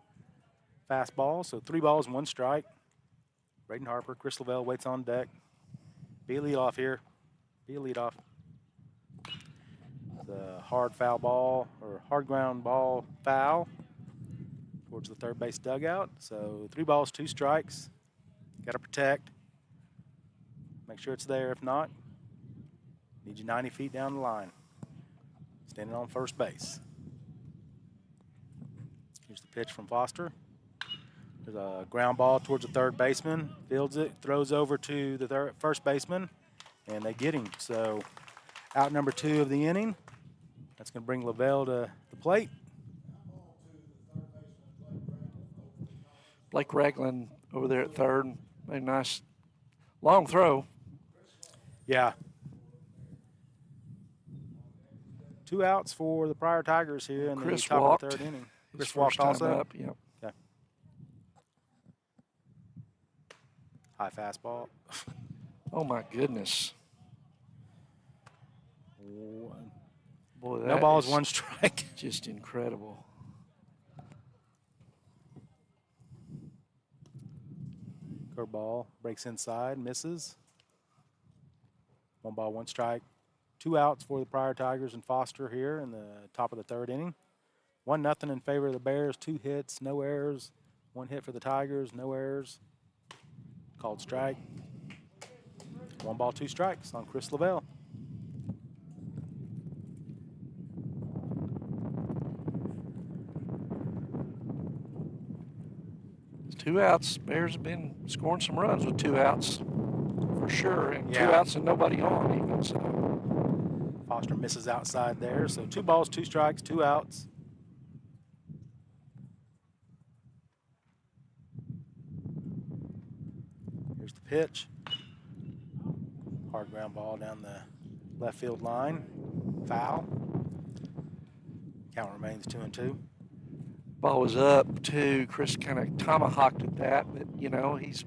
fastball, so 3 balls, 1 strike. Braden Harper, Chris Lavelle waits on deck. Be a leadoff here. Be a leadoff. The hard foul ball, or hard ground ball foul towards the 3rd base dugout. So 3 balls, 2 strikes. Got to protect. Make sure it's there. If not, need you 90 feet down the line. Standing on first base. Here's the pitch from Foster. There's a ground ball towards the 3rd baseman. Fields it, throws over to the first baseman, and they get him. So out number 2 of the inning. That's going to bring Lavelle to the plate. Blake Ragland over there at 3rd. Made a nice long throw. Yeah. 2 outs for the Pryor Tigers here in the top of the 3rd inning. Chris walked also. Up, yep. Okay. High fastball. Oh my goodness. Boy, No balls, 1 strike. Just incredible. Curveball breaks inside, misses. 1 ball, 1 strike. 2 outs for the Pryor Tigers and Foster here in the top of the 3rd inning. 1-0 in favor of the Bears. 2 hits, no errors. 1 hit for the Tigers, no errors. Called strike. 1 ball, 2 strikes on Chris Lavelle. It's 2 outs. Bears have been scoring some runs with 2 outs for sure, and 2 outs and nobody on even. So Foster misses outside there. So 2 balls, 2 strikes, 2 outs. Here's the pitch. Hard ground ball down the left field line. Foul. Count remains 2-2. Ball was up too. Chris kind of tomahawked at that, but you know he's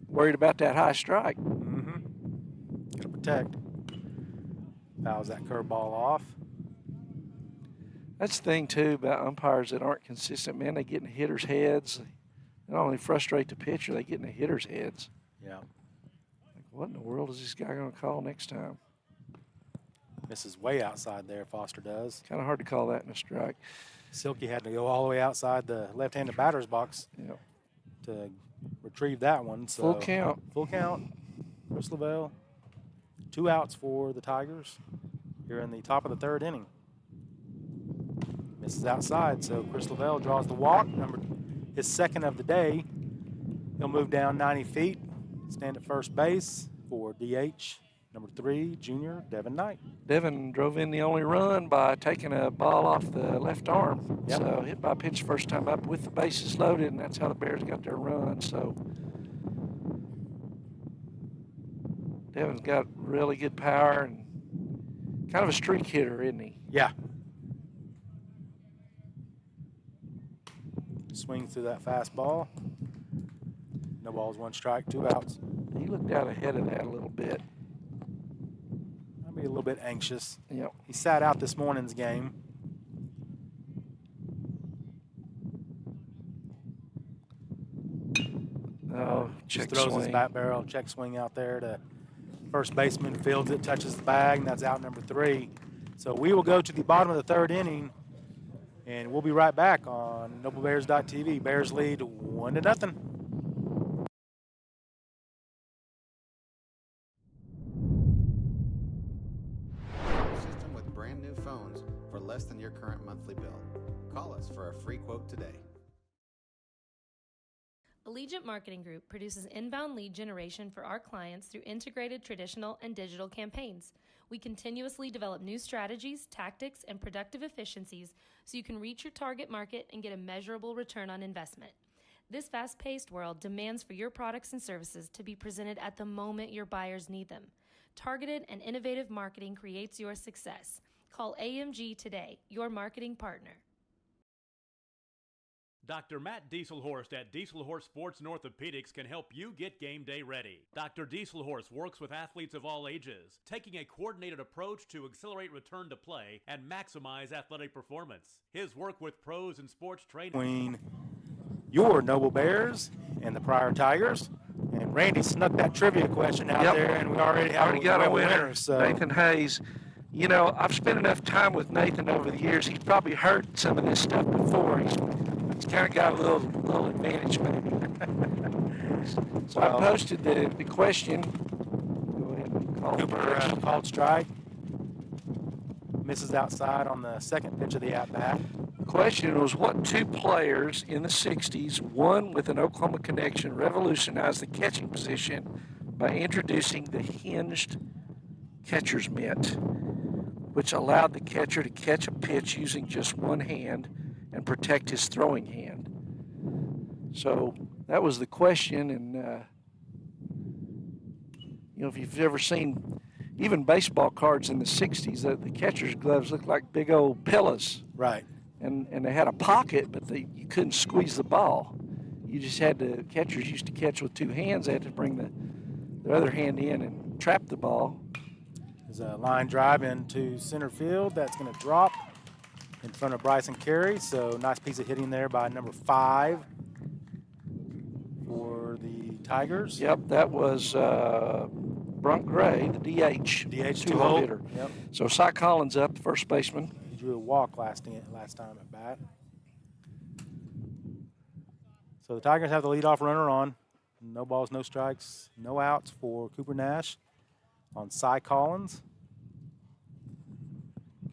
worried about that high strike. Got to protect. Fouls that curveball off. That's the thing too about umpires that aren't consistent. Man, they get in the hitters' heads. They not only frustrate the pitcher, they get in the hitters' heads. Yeah. Like, what in the world is this guy going to call next time? Misses way outside there, Foster does. Kind of hard to call that in a strike. Silky had to go all the way outside the left-handed batter's box Yeah. to retrieved that one. So Full count. Full count. Chris Lavelle. 2 outs for the Tigers here in the top of the 3rd inning. Misses outside, so Chris Lavelle draws the walk, his 2nd of the day. He'll move down 90 feet, stand at first base for DH number 3, junior Devin Knight. Devin drove in the only run by taking a ball off the left arm. Yep. So hit by pitch first time up with the bases loaded, and that's how the Bears got their run. So Devin's got really good power and kind of a streak hitter, isn't he? Yeah. Swing through that fastball. No balls, 1 strike, 2 outs. He looked out ahead of that a little bit. I'd be a little bit anxious. Yep. He sat out this morning's game. Oh, Just check throws swing. his bat barrel, check swing out there to first baseman, fields it, touches the bag, and that's out number 3. So we will go to the bottom of the 3rd inning, and we'll be right back on NobleBears.tv. Bears lead 1-0. System with brand new phones for less than your current monthly bill. Call us for a free quote today. Allegiant Marketing Group produces inbound lead generation for our clients through integrated traditional and digital campaigns. We continuously develop new strategies, tactics, and productive efficiencies so you can reach your target market and get a measurable return on investment. This fast-paced world demands for your products and services to be presented at the moment your buyers need them. Targeted and innovative marketing creates your success. Call AMG today, your marketing partner. Dr. Matt Dieselhorst at Dieselhorst Sports and Orthopedics can help you get game day ready. Dr. Dieselhorst works with athletes of all ages, taking a coordinated approach to accelerate return to play and maximize athletic performance. His work with pros and sports training Between your Noble Bears and the Pryor Tigers. And Randy snuck that trivia question out there, and we already got a winner. So. Nathan Hayes. You know, I've spent enough time with Nathan over the years. He's probably heard some of this stuff before. He's kind of got a little advantage maybe. So I posted the question. Go ahead and call Cooper called strike. Misses outside on the 2nd pitch of the at-bat. The question was, what 2 players in the 60s, one with an Oklahoma connection, revolutionized the catching position by introducing the hinged catcher's mitt, which allowed the catcher to catch a pitch using just one hand and protect his throwing hand. So that was the question, and you know, if you've ever seen even baseball cards in the 60s, the catcher's gloves looked like big old pillows. Right. And they had a pocket, but you couldn't squeeze the ball. You just had to, catchers used to catch with 2 hands. They had to bring the other hand in and trap the ball. There's a line drive into center field. That's going to drop in front of Bryson Carey. So nice piece of hitting there by number 5 for the Tigers. Yep, that was Brunk Gray, the DH. DH 2-hole hitter. Yep. So Cy Collins up, first baseman. He drew a walk last time at bat. So the Tigers have the leadoff runner on. No balls, no strikes, no outs for Cooper Nash on Cy Collins.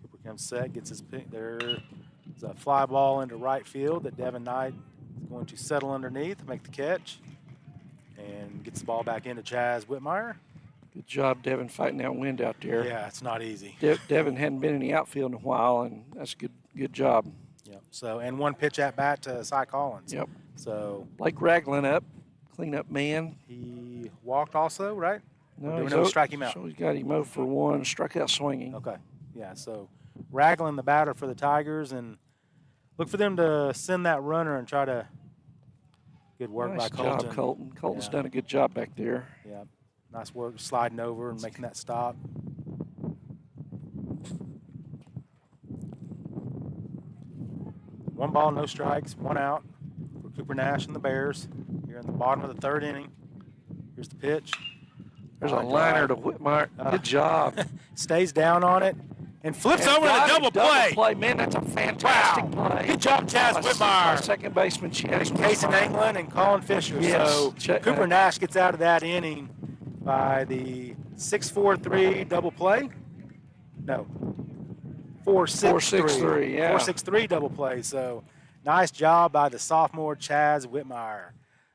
Cooper comes set, gets his pick. There's a fly ball into right field that Devin Knight is going to settle underneath, make the catch, and gets the ball back into Chaz Whitmire. Good job, Devin, fighting that wind out there. Yeah, it's not easy. Devin hadn't been in the outfield in a while, and that's a good job. Yep. So, and 1 pitch at bat to Cy Collins. Yep. So Blake Ragland up, cleanup man. he walked also, right? No, Do we know strike him out? So he's got him over for 1, struck out swinging. Okay. Yeah, so Ragland the batter for the Tigers, and look for them to send that runner and try to good work Nice by Colton. job, Colton. Colton's Yeah. done a good job back there. Yeah. Nice work sliding over and making that stop. One ball, no strikes, 1 out for Cooper Nash and the Bears here in the bottom of the 3rd inning. Here's the pitch. There's a Line liner to drive. Whitmire. Good job. Stays down on it And flips And over got the it. double play. Man, that's a fantastic play. Good job, Chaz By Whitmire. second baseman Chaz Casey Whitmire. England and Colin Fisher. Yes. So Cooper Nash gets out of that inning by the 6-4-3 double play. No, 4-6-3. 4-6-3, yeah. 4-6-3 double play. So nice job by the sophomore Chaz Whitmire.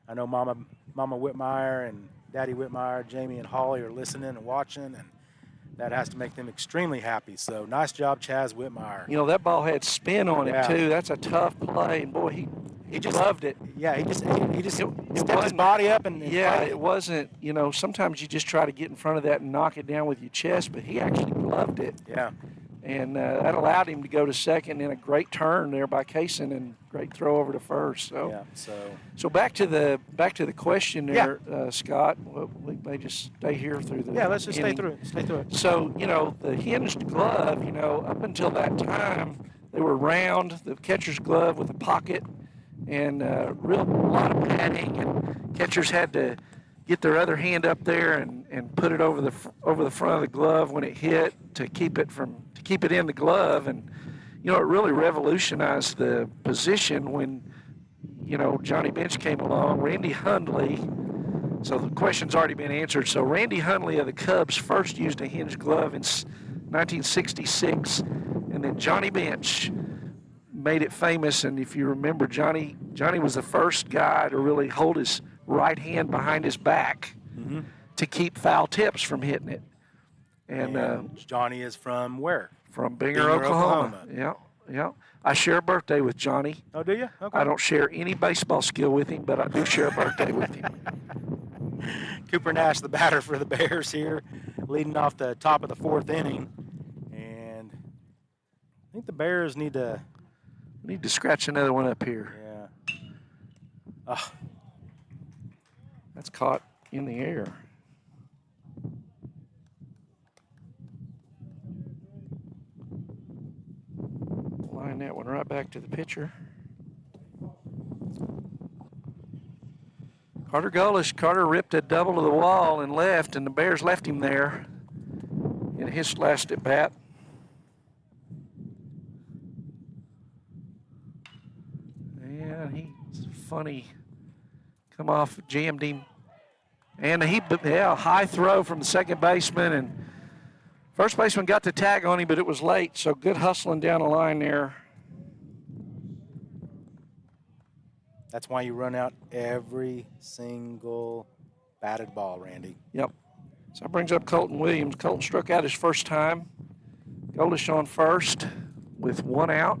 I know Mama Whitmire and Daddy Whitmire, Jamie and Holly are listening and watching, and that has to make them extremely happy. So nice job, Chaz Whitmire. You know, that ball had spin on Yeah. it, too. That's a tough play. And, boy, he just loved it. Yeah, he just stepped his wasn't- body up and Yeah, played it wasn't, you know, sometimes you just try to get in front of that and knock it down with your chest, but he actually loved it. Yeah. And that allowed him to go to second in a great turn there by Kaysen and great throw over to first. So, Yeah. so back to the question there, Scott. Well, we may just stay here through the Yeah, let's just stay inning. through it. Stay through it. So, you know, the hinged glove, you know, up until that time, they were round, the catcher's glove with a pocket and a lot of padding, and catchers had to get their other hand up there and put it over the front of the glove when it hit to keep it in the glove. And, you know, it really revolutionized the position when, you know, Johnny Bench came along. Randy Hundley, so the question's already been answered. So Randy Hundley of the Cubs first used a hinged glove in 1966, and then Johnny Bench made it famous. And if you remember, Johnny was the first guy to really hold his right hand behind his back to keep foul tips from hitting it. And Johnny is from where? From Binger, Oklahoma. Yeah. I share a birthday with Johnny. Oh, do you? Okay. I don't share any baseball skill with him, but I do share a birthday with him. Cooper Nash, the batter for the Bears here, leading off the top of the fourth inning. And I think the Bears need to scratch another one up here. Yeah. That's caught in the air. Line that one right back to the pitcher. Carter ripped a double to the wall and left, and the Bears left him there in his last at bat. Yeah, he's funny. Come off, jammed him. And high throw from the second baseman, and first baseman got the tag on him, but it was late, so good hustling down the line there. That's why you run out every single batted ball, Randy. Yep. So that brings up Colton Williams. Colton struck out his first time. Golish on first with one out.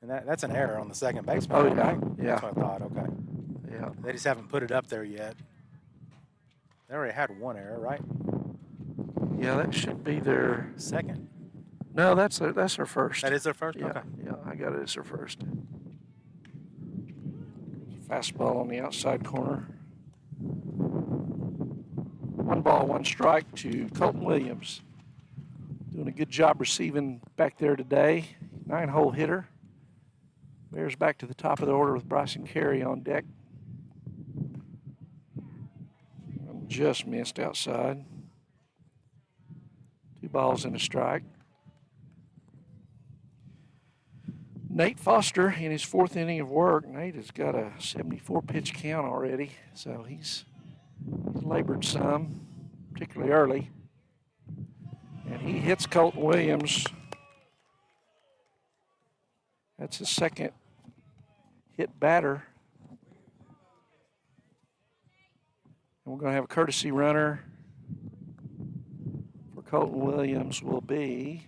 And that's an error on the second baseman. Oh, right? yeah. That's what I thought. Okay. Yeah. They just haven't put it up there yet. They already had one error, right? Yeah, that should be their second. No, that's their first. That is their first? Yeah, Okay. yeah, I got it as their first. Fastball on the outside corner. 1 ball, 1 strike to Colton Williams. Doing a good job receiving back there today. 9-hole hitter. Bears back to the top of the order with Bryson Carey on deck. Just missed outside. 2 balls and a strike. Nate Foster in his 4th inning of work. Nate has got a 74 pitch count already, so he's labored some, particularly early. And he hits Colton Williams. That's his second hit batter. And we're going to have a courtesy runner for Colton Williams will be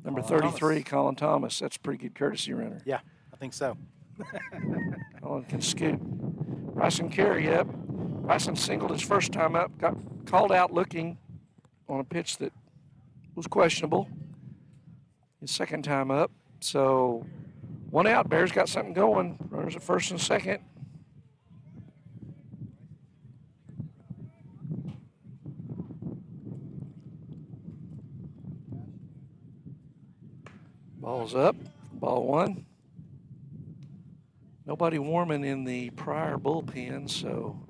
number 33, Colin Thomas. That's a pretty good courtesy runner. Yeah, I think so. Colin can scoot. Bryson Carey up. Bryson singled his first time up, got called out looking on a pitch that was questionable. His second time up. So 1 out. Bears got something going. Runners at first and second. Ball's up. Ball 1. Nobody warming in the Pryor bullpen, so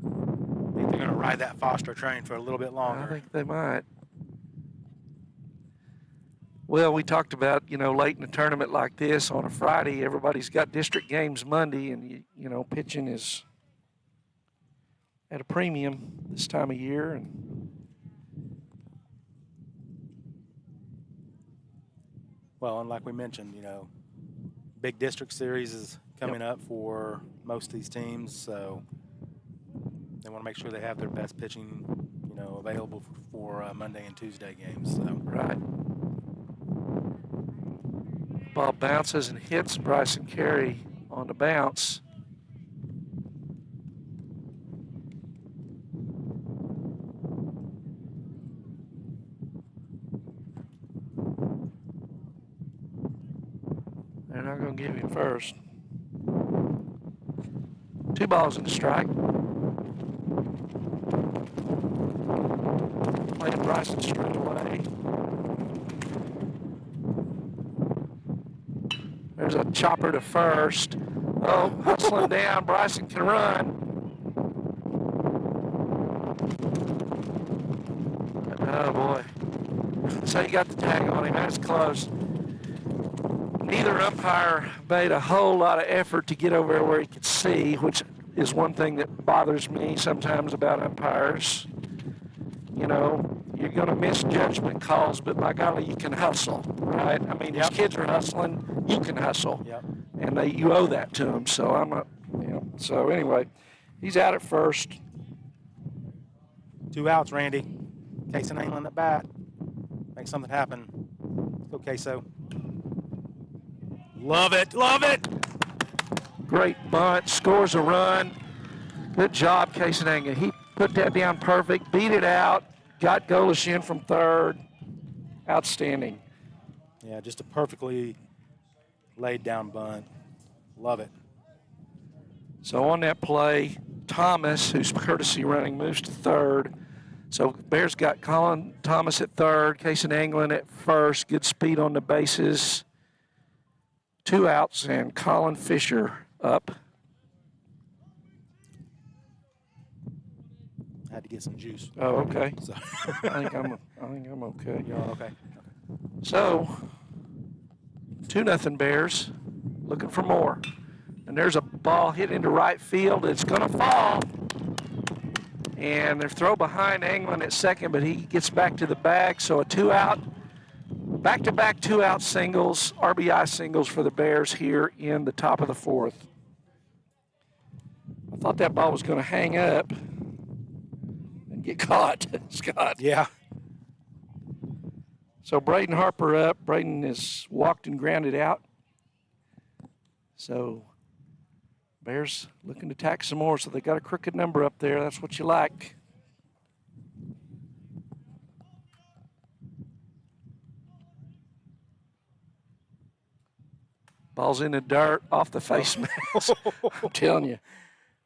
I think they're going to ride that Foster train for a little bit longer. I think they might. Well, we talked about, late in a tournament like this on a Friday, everybody's got district games Monday, and, pitching is at a premium this time of year. And well, and like we mentioned, big district series is coming up for most of these teams, so they want to make sure they have their best pitching, available for Monday and Tuesday games. So. Right. Ball bounces and hits Bryson Carey on the bounce. They're not going to give him first. 2 balls and a strike. Playing Bryson straight away. There's a chopper to first. Oh, hustling down. Bryson can run. Oh, boy. So he got the tag on him. That's close. Neither umpire made a whole lot of effort to get over there where he could see, which is one thing that bothers me sometimes about umpires. You're going to miss judgment calls, but by golly, you can hustle, right? I mean, these kids are hustling. You can hustle. Yep. And you owe that to them. So I'm not, So anyway, he's out at first. 2 outs, Randy. Queso England at bat. Make something happen. Let's go, Queso. Love it. Love it. Great bunt. Scores a run. Good job, Queso. He put that down perfect. Beat it out. Got Golish in from third. Outstanding. Yeah, just a perfectly laid down bunt. Love it. So on that play, Thomas, who's courtesy running, moves to third. So Bears got Colin Thomas at third, Casey Anglin at first. Good speed on the bases. 2 outs, and Colin Fisher up. Had to get some juice. Oh, okay. So. I think I'm okay. You're okay. So 2-0 Bears, looking for more. And there's a ball hit into right field. It's going to fall. And they're throw behind Anglin at second, but he gets back to the bag. So a 2-out, back-to-back 2-out singles, RBI singles for the Bears here in the top of the 4th. I thought that ball was going to hang up and get caught, Scott. Yeah. So Braden Harper up. Braden is walked and grounded out. So Bears looking to tack some more. So they got a crooked number up there. That's what you like. Ball's in the dirt, off the face mask. I'm telling you.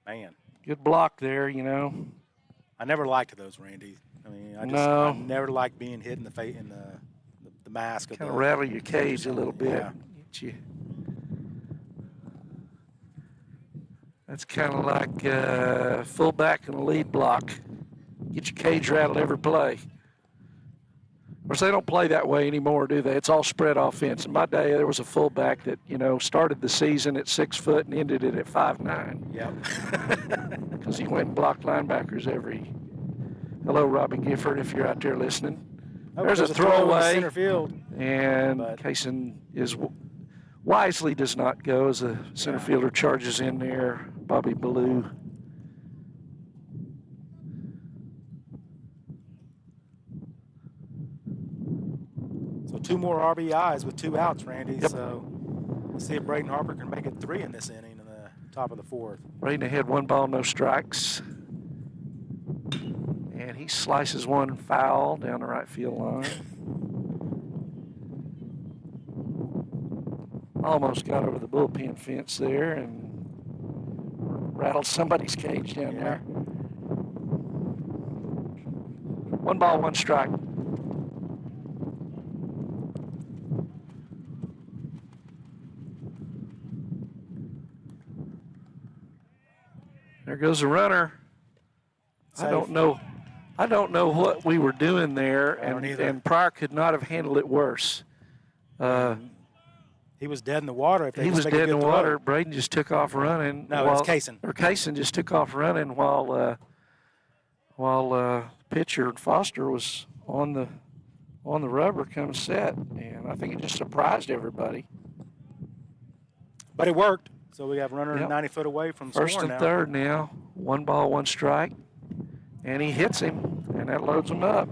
Man. Good block there, I never liked those, Randy. I mean, I never liked being hit in the face, in the mask. Kind of rattle your cage a little bit. Yeah. Get you. That's kind of like fullback and a lead block. Get your cage rattled every play. Of course, they don't play that way anymore, do they? It's all spread offense. In my day, there was a fullback that, started the season at 6 foot and ended it at 5'9". Yep. Because he went and blocked linebackers every. Hello, Robbie Gifford, if you're out there listening. There's a throwaway. Center field. And Kaysen wisely does not go as the center fielder charges in there. Bobby Ballou. So 2 more RBIs with 2 outs, Randy. Yep. So let's see if Braden Harper can make it 3 in this inning in the top of the 4th. Braden ahead, 1 ball, no strikes. And he slices one foul down the right field line. Almost got over the bullpen fence there and rattled somebody's cage down there. 1 ball, 1 strike. goes the runner. Safe. I don't know what we were doing there, I don't either. and Pryor could not have handled it worse. He was dead in the water. If they He just was make a dead in good the throw. water. Braden just took off running. No, it was Kaysen. Or Kaysen just took off running while pitcher Foster was on the rubber coming set, and I think it just surprised everybody. But it worked. So we have a runner Yep. 90 foot away from First scoring and now. third now. 1 ball, 1 strike. And he hits him, and that loads him up.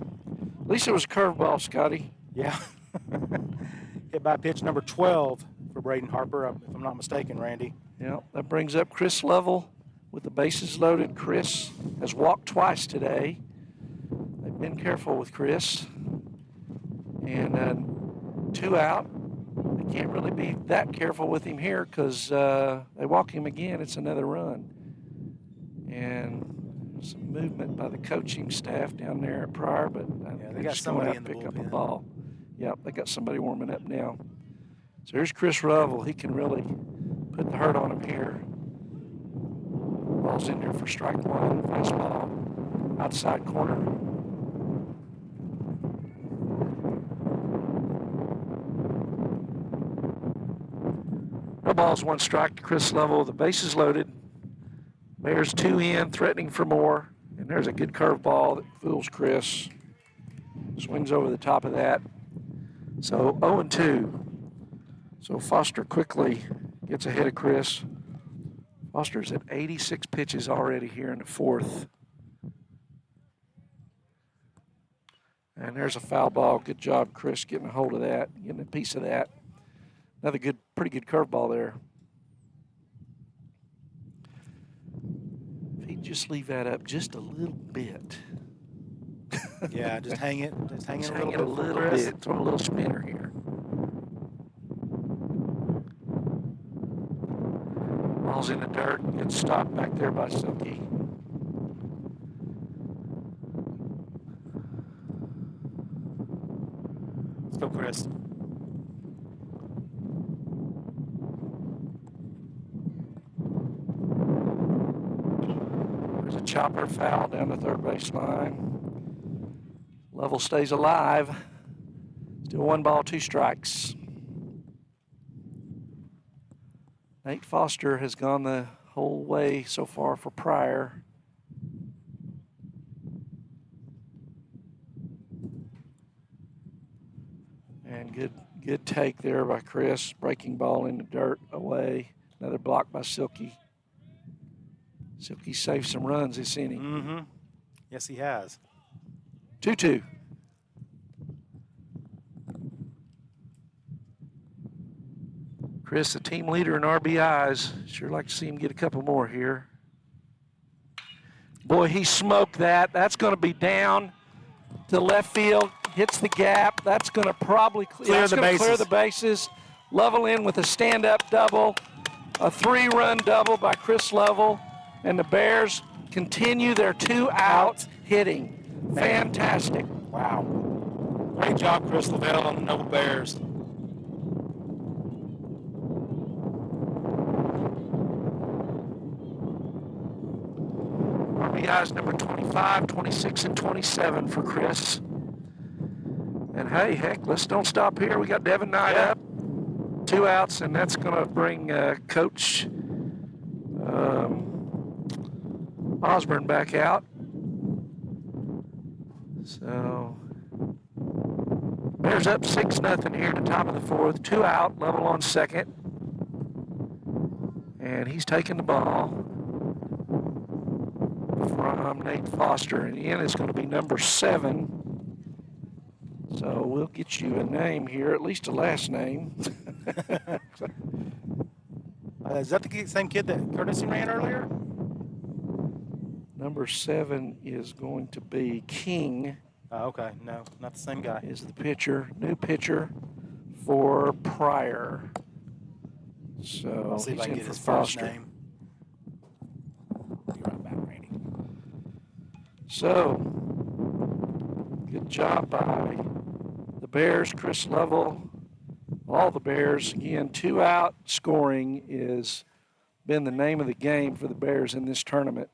At least it was a curveball, Scotty. Yeah. Hit by pitch number 12 for Braden Harper, if I'm not mistaken, Randy. Yeah, that brings up Chris Level with the bases loaded. Chris has walked twice today. They've been careful with Chris. And 2 out. They can't really be that careful with him here because they walk him again, it's another run. And some movement by the coaching staff down there at Pryor, but they got somebody in the pick up the bullpen. ball. Yep, they got somebody warming up now. So here's Chris Revel. He can really put the hurt on him here. Ball's in there for strike 1. Fastball, outside corner. No balls, 1 strike to Chris Level. The bases loaded. Bears 2 in, threatening for more. And there's a good curveball that fools Chris. Swings over the top of that. So 0-2. So Foster quickly gets ahead of Chris. Foster's at 86 pitches already here in the 4th. And there's a foul ball. Good job, Chris, getting a hold of that, getting a piece of that. Another pretty good curveball there. If he'd just leave that up just a little bit. Yeah, just hang it. Just hang it Just a hang little it bit. a for little Chris. bit. Throw a little spinner here. Ball's in the dirt. Gets stopped back there by Silky. Let's go, Chris. There's a chopper foul down the third base line. Level stays alive. Still 1 ball, 2 strikes. Nate Foster has gone the whole way so far for Pryor. And good take there by Chris. Breaking ball in the dirt away. Another block by Silky. Silky saved some runs this inning. Mm-hmm. Yes, he has. 2-2. Chris, the team leader in RBIs. Sure like to see him get a couple more here. Boy, he smoked that. That's going to be down to left field. Hits the gap. That's going to probably clear the bases. Level in with a stand-up double. A 3-run double by Chris Level. And the Bears continue their 2-out hitting. Fantastic. Wow. Great job, Chris Lavelle and the Noble Bears. RBIs number 25, 26, and 27 for Chris. And hey, heck, let's don't stop here. We got Devin Knight up. 2 outs, and that's going to bring Coach Osborne back out. So Bears up 6-0 here at the top of the 4th. 2 out, level on second. And he's taking the ball from Nate Foster. And in is going to be number 7. So we'll get you a name here, at least a last name. Is that the same kid that Curtis ran earlier? Number 7 is going to be King. Oh, okay. No, not the same guy. Is the pitcher, new pitcher for Pryor. So I'll see if he's I can in get for his first Foster. name. Be right back, Randy. So, good job by the Bears, Chris Level, all the Bears. Again, 2 out scoring is been the name of the game for the Bears in this tournament.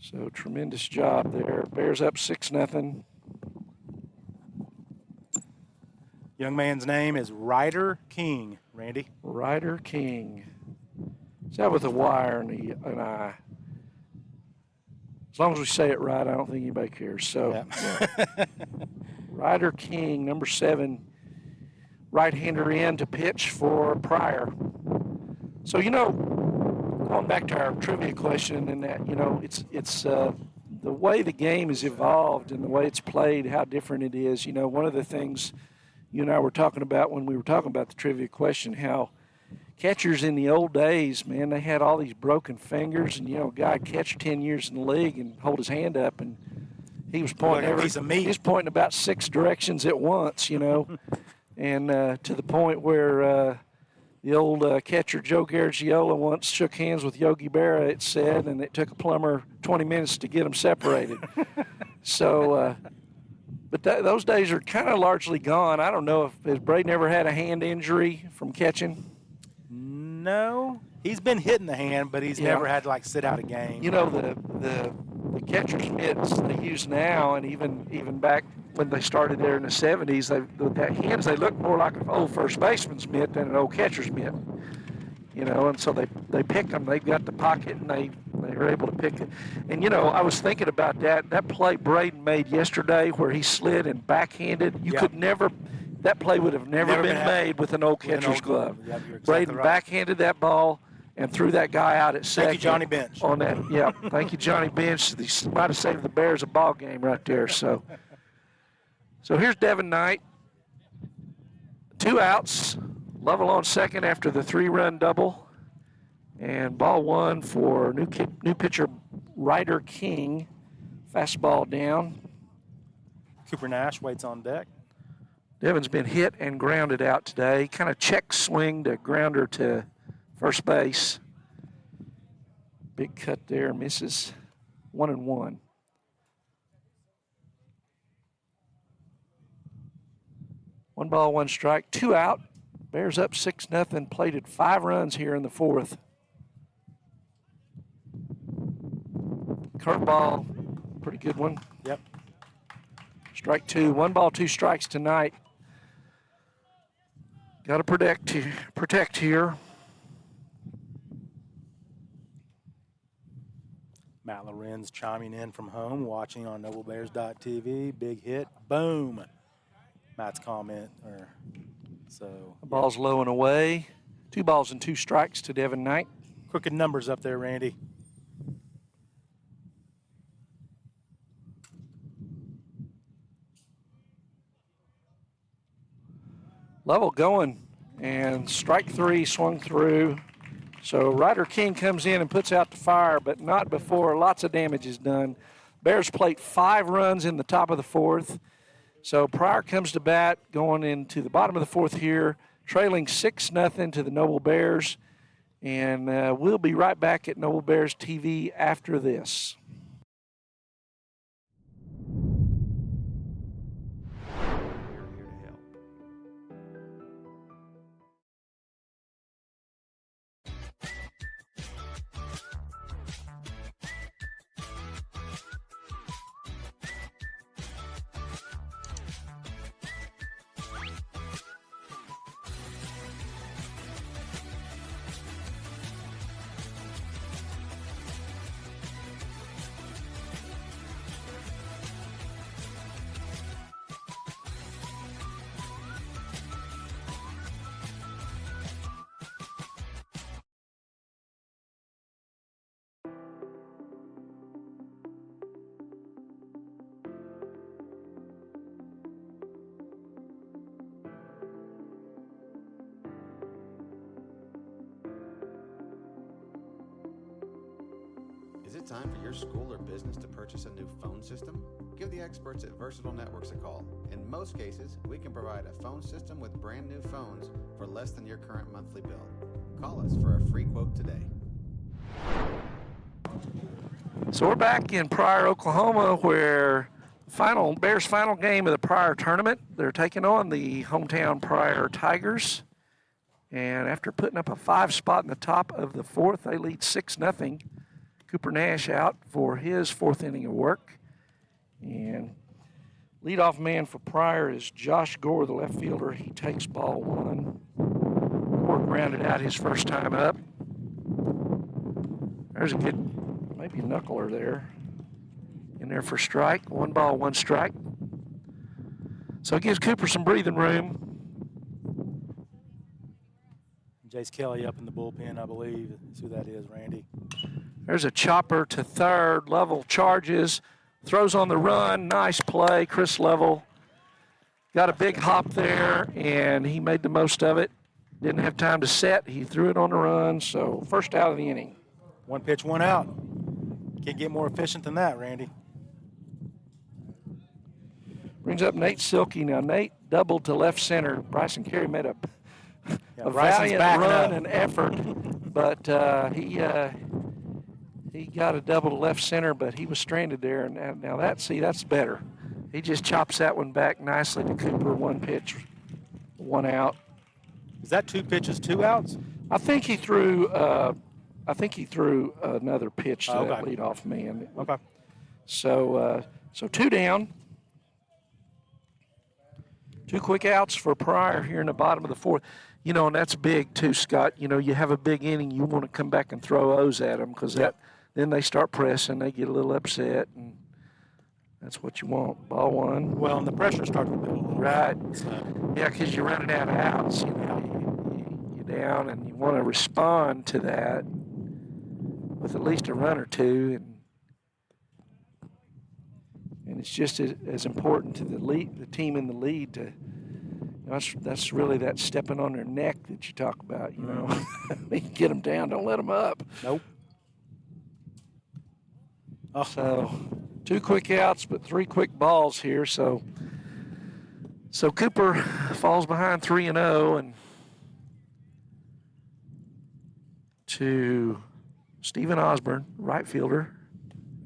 So tremendous job there. Bears up 6-0. Young man's name is Ryder King, Randy. Ryder King. Is that with a Y and an I? As long as we say it right, I don't think anybody cares. So, yeah. Ryder King, number 7, right-hander in to pitch for Pryor. So, going back to our trivia question, and that, it's the way the game has evolved and the way it's played, how different it is. One of the things you and I were talking about when we were talking about the trivia question, how catchers in the old days, man, they had all these broken fingers, and a guy would catch 10 years in the league and hold his hand up, and he was pointing he was pointing about 6 directions at once, and to the point where the old catcher Joe Garagiola once shook hands with Yogi Berra, it said, and it took a plumber 20 minutes to get them separated. So, but those days are kind of largely gone. I don't know if has Braden ever had a hand injury from catching. No, he's been hitting the hand, but he's never had to sit out a game. The catcher's mitts they use now, and even back when they started there in the 70s, that hands, they look more like an old first baseman's mitt than an old catcher's mitt. And so they pick them. They've got the pocket, and they are able to pick it. And I was thinking about that play Braden made yesterday where he slid and backhanded. You could never. That play would have never been made with an old catcher's glove. Yep, you're exactly Braden right. Backhanded that ball and threw that guy out at second. Thank you, Johnny Bench. On that, yeah. Thank you, Johnny Bench. He might have saved the Bears a ball game right there. So here's Devin Knight. 2 outs. Lovell on second after the 3-run double. And ball 1 for new pitcher Ryder King. Fastball down. Cooper Nash waits on deck. Devin's been hit and grounded out today. Kind of check swing to grounder to first base. Big cut there, misses. 1-1. One ball, 1 strike, 2 out. Bears up 6-0, plated 5 runs here in the 4th. Curveball, pretty good one. Yep. Strike 2, 1 ball, 2 strikes tonight. Got to protect here. Matt Lorenz chiming in from home, watching on NobleBears.tv. Big hit, boom. Matt's comment. The ball's low and away. 2 balls and 2 strikes to Devin Knight. Crooked numbers up there, Randy. Lovell going, and strike 3 swung through. So Ryder King comes in and puts out the fire, but not before lots of damage is done. Bears plate 5 runs in the top of the 4th. So Pryor comes to bat going into the bottom of the 4th here, trailing 6-0 to the Noble Bears. And we'll be right back at Noble Bears TV after this. Is it time for your school or business to purchase a new phone system? Give the experts at Versatile Networks a call. In most cases, we can provide a phone system with brand new phones for less than your current monthly bill. Call us for a free quote today. So we're back in Pryor, Oklahoma, where Bears' final game of the Pryor tournament. They're taking on the hometown Pryor Tigers. And after putting up a 5 spot in the top of the 4th, they lead 6-0. Cooper Nash out for his 4th inning of work. And leadoff man for Pryor is Josh Gore, the left fielder. He takes ball 1. Gore grounded out his first time up. There's a good, maybe a knuckler there. In there for strike. 1 ball, 1 strike. So it gives Cooper some breathing room. Jace Kelly up in the bullpen, I believe. That's who that is, Randy. There's a chopper to third. Lovell charges, throws on the run. Nice play. Chris Lovell got a big hop there, and he made the most of it. Didn't have time to set. He threw it on the run, so first out of the inning. 1 pitch, 1 out. Can't get more efficient than that, Randy. Brings up Nate Silkey. Now, Nate doubled to left center. Bryson Carey made a Bryson's valiant backing run up. and effort, but he got a double to left center, but he was stranded there. And now that's better. He just chops that one back nicely to Cooper. 1 pitch, 1 out. Is that 2 pitches, 2 outs? I think he threw another pitch to that Okay. leadoff man. Okay. So 2 down. 2 quick outs for Pryor here in the bottom of the 4th. You know, and that's big too, Scott. You know, you have a big inning, you want to come back and throw O's at them because then they start pressing, they get a little upset, and that's what you want. Ball 1. Well, and the pressure starts to build a little bit. Right. So, Yeah, because you're running out of outs. You know, you're down, and you want to respond to that with at least a run or 2, and it's just as important to the team in the lead to. That's really that stepping on their neck that you talk about, you know. I mean, get them down, don't let them up. Nope. Oh. So 2 quick outs, but 3 quick balls here. So Cooper falls behind 3-0, and to Stephen Osborne, right fielder.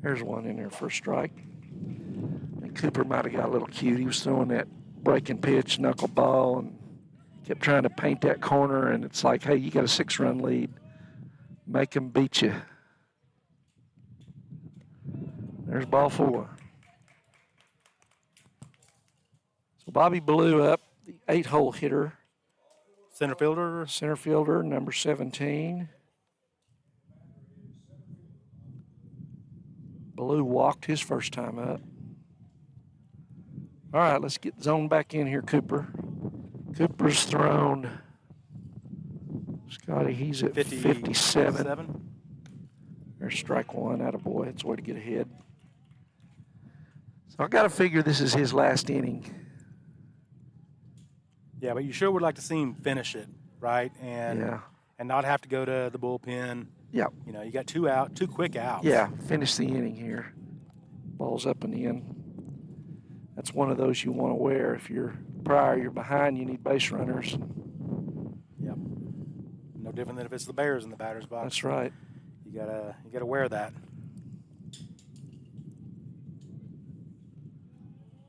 There's one in there for a strike. And Cooper might have got a little cute. He was throwing that breaking pitch, knuckleball, and kept trying to paint that corner, and it's like, hey, you got a 6-run lead. Make him beat you. There's ball 4. So Bobby Ballou up, the 8-hole hitter. Center fielder. Center fielder, number 17. Ballou walked his first time up. All right, let's get zone back in here, Cooper. Cooper's thrown. Scotty, he's at 57. There's strike 1. Attaboy. That's a way to get ahead. So I got to figure this is his last inning. Yeah, but you sure would like to see him finish it, right? And not have to go to the bullpen. Yeah. You know, you got 2 quick outs. Yeah, finish the inning here. Ball's up and in. That's one of those you want to wear. If you're Pryor, you're behind, you need base runners. Yep. No different than if it's the Bears in the batter's box. That's right. You gotta wear that.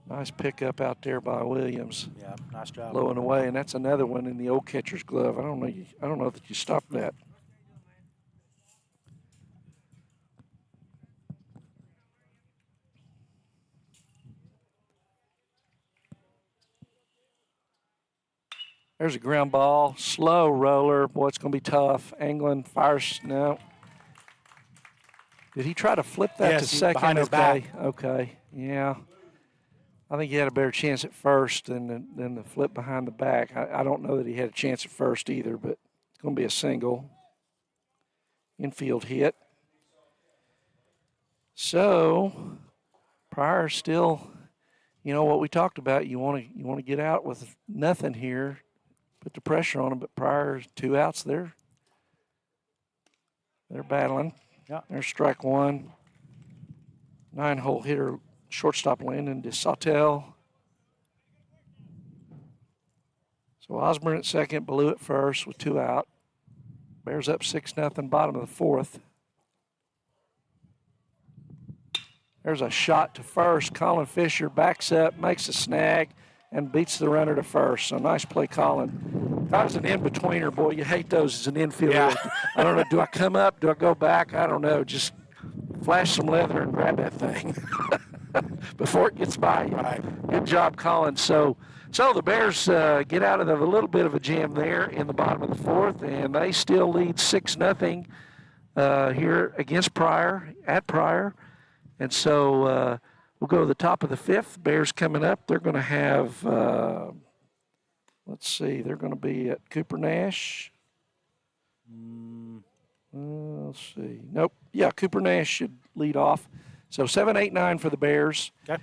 Nice pickup out there by Williams. Yeah, nice job. Low and away, and that's another one in the old catcher's glove. I don't know that you stopped that. There's a ground ball, slow roller. Boy, it's going to be tough. Angling, fires, no. Did he try to flip that to second? Behind his back. Okay, yeah. I think he had a better chance at first than the flip behind the back. I don't know that he had a chance at first either, but it's going to be a single. Infield hit. So, Pryor still, you know what we talked about. You want to get out with nothing here. Put the pressure on them, but Pryor's 2 outs there. They're battling. Yeah. There's strike 1. 9-hole hitter, shortstop Landon DeSautel. So Osborne at second, Ballou at first with 2 out. Bears up 6-0, bottom of the 4th. There's a shot to first. Colin Fisher backs up, makes a snag, and beats the runner to first. So nice play, Colin. If I was an in-betweener, boy, you hate those as an infielder. Yeah. I don't know, do I come up? Do I go back? I don't know. Just flash some leather and grab that thing before it gets by you. Right. Good job, Colin. So the Bears get out of a little bit of a jam there in the bottom of the fourth, and they still lead 6-0 here against Pryor, at Pryor. And so we'll go to the top of the fifth. Bears coming up. They're going to have, let's see, they're going to be at Cooper Nash. Let's see. Nope. Yeah, Cooper Nash should lead off. So 7, 8, 9 for the Bears. Okay.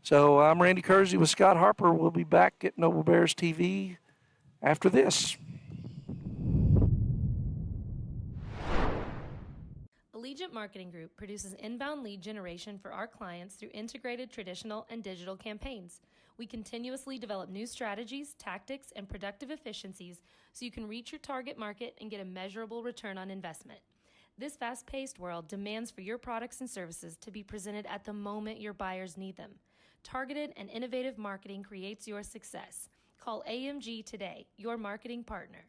So I'm Randy Kersey with Scott Harper. We'll be back at Noble Bears TV after this. Allegiant Marketing Group produces inbound lead generation for our clients through integrated traditional and digital campaigns. We continuously develop new strategies, tactics, and productive efficiencies so you can reach your target market and get a measurable return on investment. This fast-paced world demands for your products and services to be presented at the moment your buyers need them. Targeted and innovative marketing creates your success. Call AMG today, your marketing partner.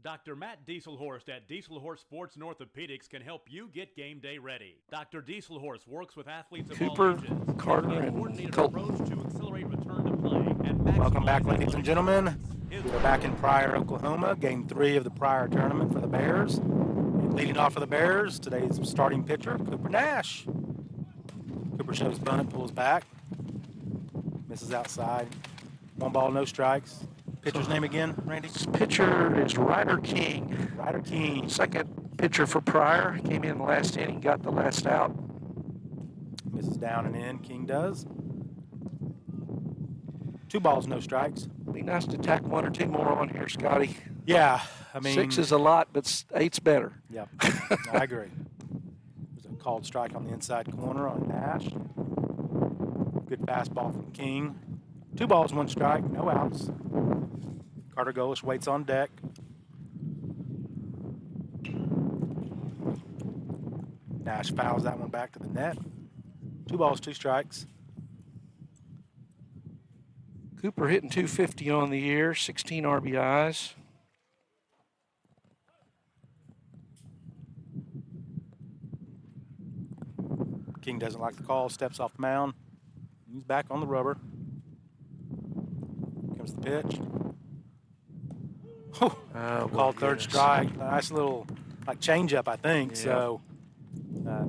Dr. Matt Dieselhorst at Dieselhorst Sports and Orthopedics can help you get game day ready. Dr. Dieselhorst works with athletes of Cooper, all ages. Carter, Taking a and coordinated Colton. approach to accelerate return to play and Welcome back, maximize ladies and gentlemen. We're back in Pryor, Oklahoma, game 3 of the Pryor tournament for the Bears. And leading off for the Bears, today's starting pitcher, Cooper Nash. Cooper shows bunt, pulls back, misses outside. 1 ball, no strikes. Pitcher's name again, Randy? This pitcher is Ryder King. Ryder King. Second pitcher for Pryor. Came in the last inning, got the last out. Misses down and in, King does. 2 balls, no strikes. Be nice to tack 1 or 2 more on here, Scotty. Yeah, I mean. 6 is a lot, but 8's better. Yeah, I agree. There's a called strike on the inside corner on Nash. Good fastball from King. 2 balls, 1 strike, no outs. Carter Golish waits on deck. Nash fouls that one back to the net. 2 balls, 2 strikes. Cooper hitting .250 on the year, 16 RBIs. King doesn't like the call, steps off the mound. He's back on the rubber. Comes the pitch. Called third strike. Nice little changeup, I think. Yeah. So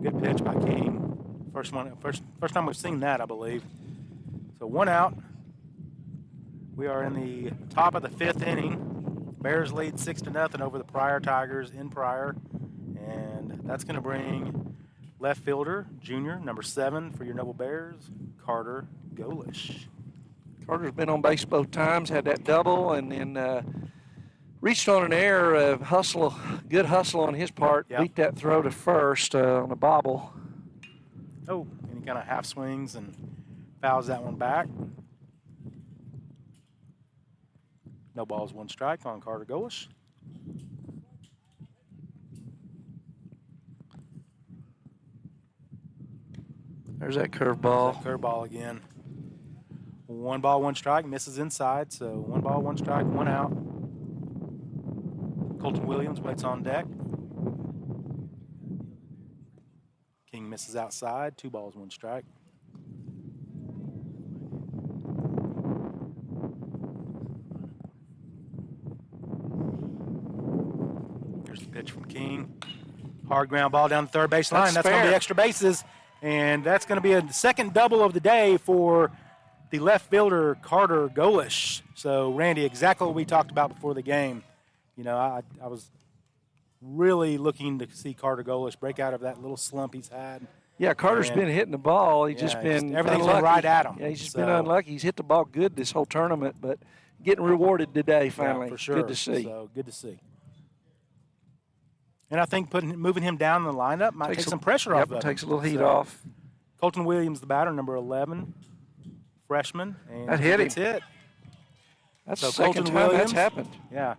good pitch by King. First time we've seen that, I believe. So 1 out. We are in the top of the 5th inning. Bears lead 6-0 over the Pryor Tigers in Pryor, and that's going to bring left fielder, junior, number 7 for your Noble Bears, Carter Golish. Carter's been on base both times, had that double, and then reached on an error, good hustle on his part, yep. Beat that throw to first on a bobble. Oh, and he kind of half swings and fouls that one back. No balls, 1 strike on Carter Golish. There's that curveball. Curveball again. 1 ball, 1 strike, misses inside, so 1 ball, 1 strike, 1 out. Colton Williams waits on deck. King misses outside, 2 balls, 1 strike. Here's the pitch from King. Hard ground ball down the third base line. That's going to be extra bases. And that's going to be a second double of the day for the left fielder, Carter Golish. So, Randy, exactly what we talked about before the game. You know, I was really looking to see Carter Golish break out of that little slump he's had. Yeah, Carter's been hitting the ball. He's just been everything's unlucky. Been right at him. Yeah, he's just been unlucky. He's hit the ball good this whole tournament, but getting rewarded today finally. Yeah, for sure. Good to see. So, good to see. And I think moving him down in the lineup might take some pressure off of him. Takes a little heat off. Colton Williams, the batter, number 11, freshman. And that hit him. Hit. That's the second time that's happened. Yeah.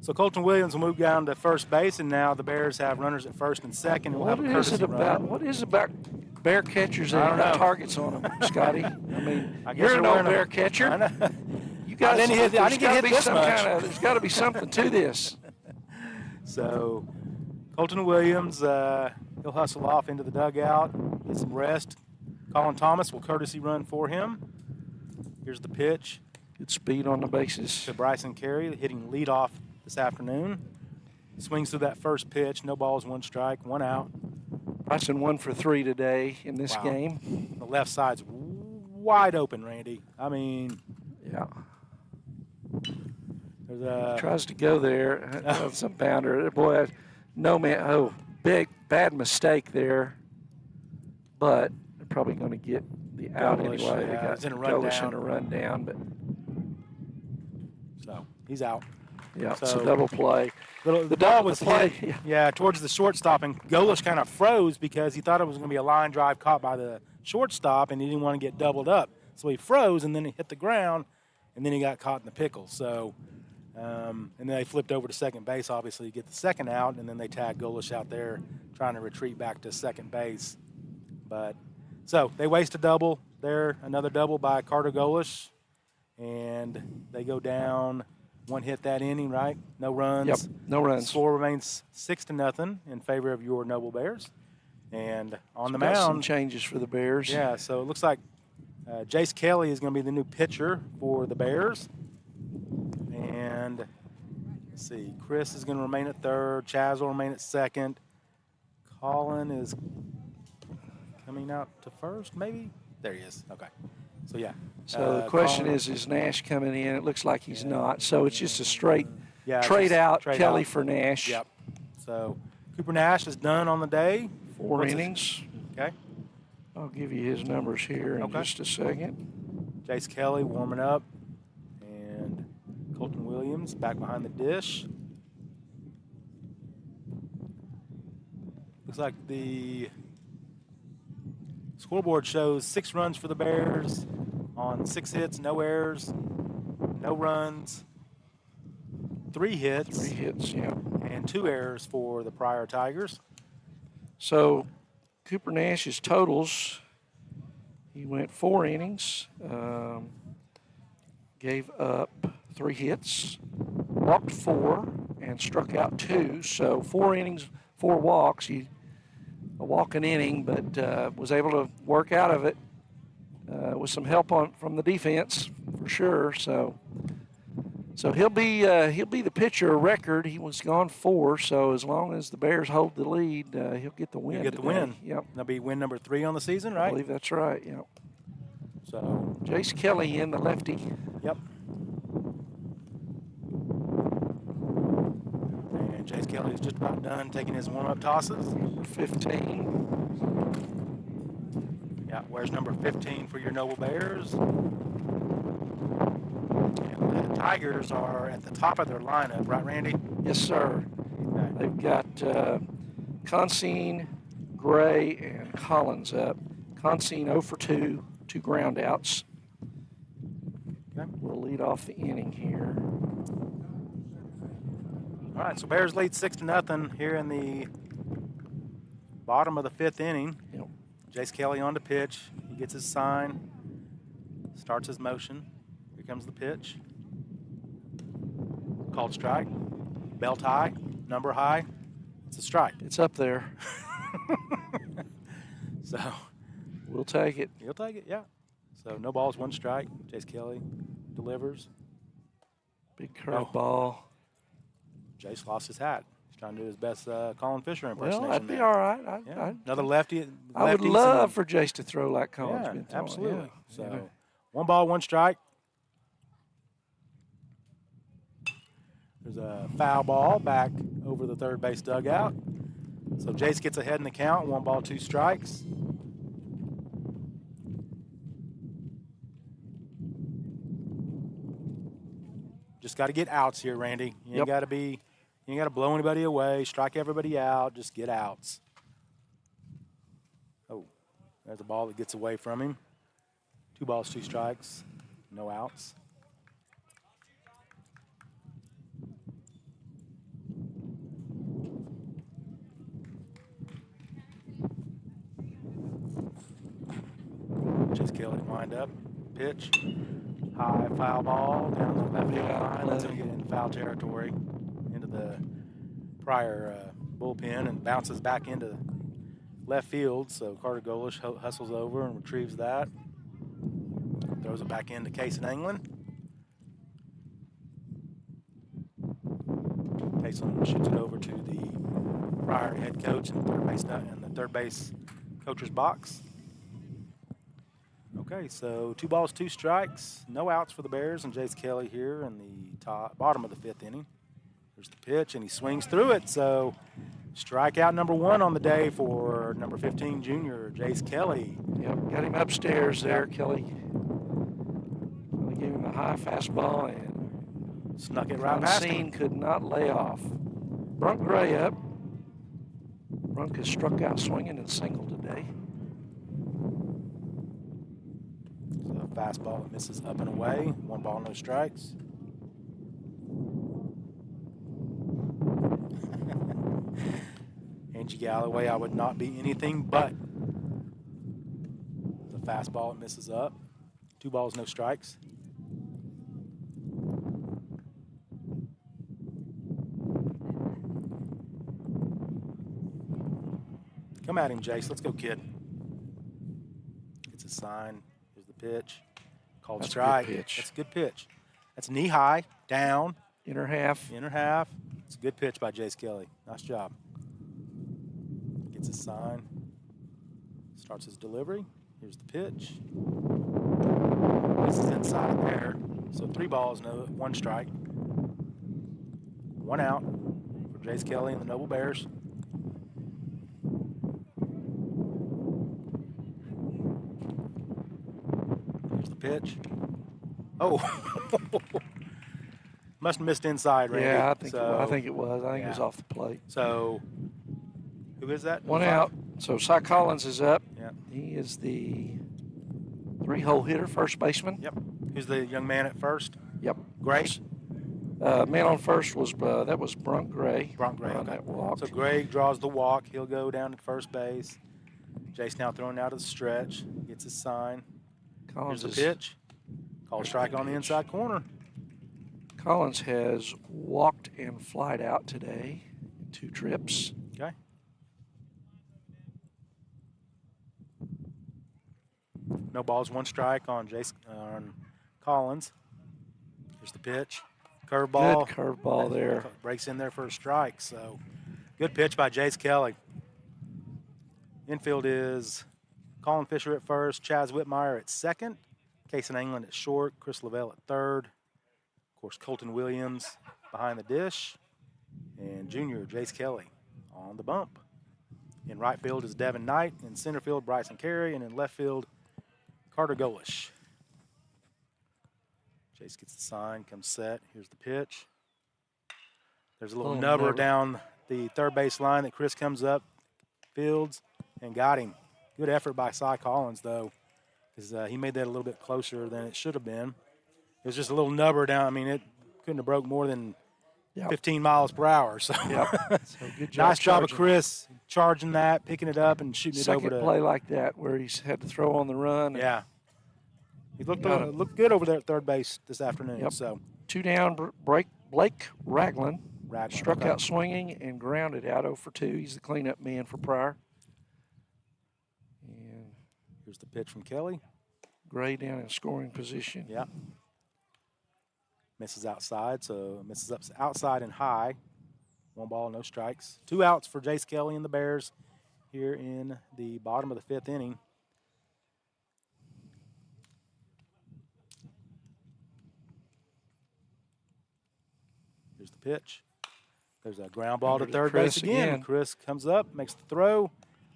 So Colton Williams will move down to first base, and now the Bears have runners at first and second. What is it about Bear catchers that have targets on them, Scotty? I mean, you're no Bear catcher. I know. You guys, I didn't get hit this much. There's got to be something to this. So Colton Williams, he'll hustle off into the dugout, get some rest. Colin Thomas will courtesy run for him. Here's the pitch. Good speed on the bases. To Bryson Carey, hitting leadoff this afternoon. Swings through that first pitch. No balls, 1 strike, 1 out. Bryson 1 for 3 today in this Wow. game. The left side's wide open, Randy. I mean, Yeah. there's a Tries to go there. That's a bounder. Boy, no man. Oh, bad mistake there. But they're probably going to get the out Golish, anyway. They yeah, got it's in a run Golish down. in a run down, but so he's out. yeah, it's So- a double play. The ball was play, hit, yeah, towards the shortstop, and Golish kind of froze because he thought it was going to be a line drive caught by the shortstop, and he didn't want to get doubled up. So he froze, and then he hit the ground, and then he got caught in the pickle. So, and then they flipped over to second base, obviously, to get the second out, and then they tagged Golish out there trying to retreat back to second base. But so they waste a double there, another double by Carter Golish, and they go down. 1 hit that inning, right? No runs. Yep, no runs. Score remains 6-0 in favor of your Noble Bears. And on the Got some mound, changes for the Bears. yeah, so it looks like Jace Kelly is going to be the new pitcher for the Bears. And let's see, Chris is going to remain at third. Chaz will remain at second. Colin is coming out to first, maybe? There he is. Okay. So, yeah. So the question Colin- is Nash coming in? It looks like he's not. So it's just a straight Yeah, it's trade just out, trade Kelly out. for Nash. Yep. So Cooper Nash is done on the day. 4 What's his- innings. Okay. I'll give you his numbers here in Okay. just a second. Jace Kelly warming up. And Colton Williams back behind the dish. Looks like the scoreboard shows 6 runs for the Bears on 6 hits, no errors, no runs, 3 hits, 3 hits, yeah. and 2 errors for the Pryor Tigers. So Cooper Nash's totals, he went 4 innings, gave up 3 hits, walked 4, and struck out 2. So 4 innings, 4 walks. He a walk an inning, but was able to work out of it with some help from the defense for sure. So he'll be the pitcher of record. He was gone 4, so as long as the Bears hold the lead, he'll get the win. You get the today. win. Yep, That'll be win number 3 on the season, I right? believe that's right. Yep. So, Jace Kelly in, the lefty. yep. And Jace Kelly is just about done taking his warm-up tosses. 15. Yeah, where's number 15 for your Noble Bears? And the Tigers are at the top of their lineup, right, Randy? Yes, sir. Okay. They've got Consine, Gray, and Collins up. Consine 0 for 2, 2 ground outs. Okay. We'll lead off the inning here. All right, so Bears lead 6-0 here in the bottom of the 5th inning. Yep. Jace Kelly on to pitch. He gets his sign, starts his motion. Here comes the pitch. Called strike. Belt high, number high. It's a strike. It's up there. So We'll take it. he'll take it, yeah. So no balls, 1 strike. Jace Kelly delivers. Big curveball. Jace lost his hat. He's trying to do his best Colin Fisher Well, impersonation. that'd be there. all right. Yeah. Another lefty. I would lefties love and- for Jace to throw like Colin's Yeah, been throwing. absolutely. Yeah. So Yeah. 1 ball, 1 strike. There's a foul ball back over the third base dugout. So Jace gets ahead in the count. 1 ball, 2 strikes. Just got to get outs here, Randy. You ain't Yep. got to blow anybody away, strike everybody out. Just get outs. Oh, there's a ball that gets away from him. 2 balls, 2 strikes, no outs. Just Kelly wind up, pitch, high foul ball down the left field line. That's going to get into foul territory, into the Pryor bullpen and bounces back into left field. So Carter Golish hustles over and retrieves that. Throws it back into Kason England. Kason shoots it over to the Pryor head coach in the third base coacher's box. Okay, so 2 balls, 2 strikes, no outs for the Bears, and Jace Kelly here in the bottom of the 5th inning. There's the pitch, and he swings through it. So strikeout number 1 on the day for number 15 junior, Jace Kelly. Yep, got him upstairs there, Kelly. They gave him a high fastball and snuck it right past him. Could not lay off. Brunk Gray up. Brunk has struck out swinging and single today. So fastball that misses up and away. 1 ball, no strikes. Angie Galloway, I would not be anything but. The fastball, it misses up. 2 balls, no strikes. Come at him, Jace. Let's go, kid. It's a sign. Here's the pitch. Called That's strike. A good pitch. That's a good pitch. That's knee high, down. Inner half. Inner half. It's a good pitch by Jace Kelly. Nice job. Gets a sign. Starts his delivery. Here's the pitch. This is inside there. So 3 balls, 1 strike. 1 out for Jace Kelly and the Noble Bears. Here's the pitch. Oh. Must have missed inside, Randy. Yeah, I think it was. I think it was off the plate. So, who is that? 1 out. So Cy Collins is up. Yeah. He is the 3-hole hitter, first baseman. Yep. Who's the young man at first? Yep. Gray? Man on first was Brunk Gray. Brunk Gray, okay. That walk. So Gray draws the walk. He'll go down to first base. Jace now throwing out of the stretch. Gets his sign. Collins Here's the pitch. Called strike on the inside corner. Collins has walked and flied out today in 2 trips. Okay. No balls, 1 strike on Collins. Here's the pitch. Curveball. Good curveball there. Breaks in there for a strike. So good pitch by Jace Kelly. Infield is Colin Fisher at first, Chaz Whitmire at second, Kason England at short, Chris Lavelle at third. Of course, Colton Williams behind the dish, and junior Jace Kelly on the bump. In right field is Devin Knight. In center field, Bryson Carey. And in left field, Carter Golish. Jace gets the sign, comes set. Here's the pitch. There's a little nubber down the third base line that Chris comes up, fields, and got him. Good effort by Cy Collins, though, because he made that a little bit closer than it should have been. It was just a little nubber down. I mean, it couldn't have broke more than 15 miles per hour. So, so good job. Nice job of Chris charging that, picking it up, and shooting it over to. Second play like that where he's had to throw on the run. Yeah. He looked good over there at third base this afternoon. Yep. So 2 down, Blake Ragland struck okay. out swinging and grounded out 0 for 2. He's the cleanup man for Pryor. And here's the pitch from Kelly. Gray down in scoring position. Yeah. Misses outside, so misses up outside and high. 1 ball, no strikes. 2 outs for Jace Kelly and the Bears here in the bottom of the 5th inning. Here's the pitch. There's a ground ball to third base again. Chris comes up, makes the throw.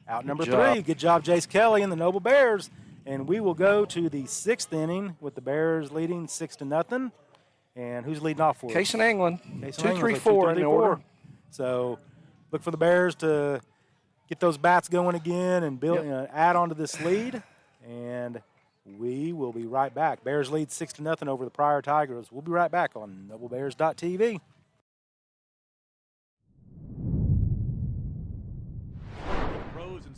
Out number 3. Good job, Jace Kelly and the Noble Bears. And we will go to the 6th inning with the Bears leading 6-0. And who's leading off for us? Kason England. 2-3-4 in the order. So look for the Bears to get those bats going again and build, add on to this lead. And we will be right back. Bears lead 6-0 over the Pryor Tigers. We'll be right back on NobleBears.tv.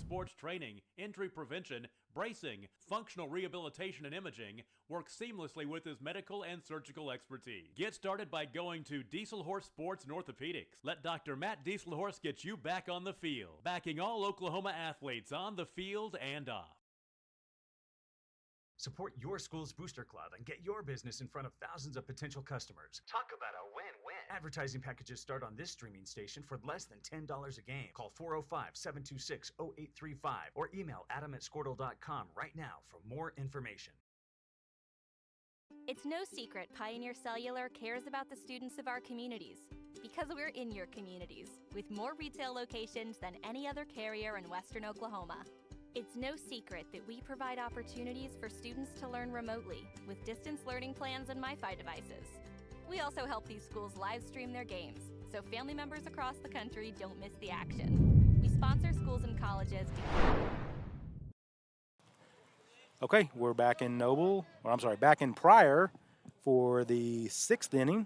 sports training, injury prevention, bracing, functional rehabilitation, and imaging work seamlessly with his medical and surgical expertise. Get started by going to Diesel Horse Sports and Orthopedics. Let Dr. Matt Dieselhorse get you back on the field, backing all Oklahoma athletes on the field and off. Support your school's booster club and get your business in front of thousands of potential customers. Talk about a win-win. Advertising packages start on this streaming station for less than $10 a game. Call 405-726-0835 or email adam@squirtle.com right now for more information. It's no secret Pioneer Cellular cares about the students of our communities because we're in your communities with more retail locations than any other carrier in Western Oklahoma. It's no secret that we provide opportunities for students to learn remotely with distance learning plans and MiFi devices. We also help these schools live stream their games so family members across the country don't miss the action. We sponsor schools and colleges. Okay, we're back in back in Pryor for the 6th inning.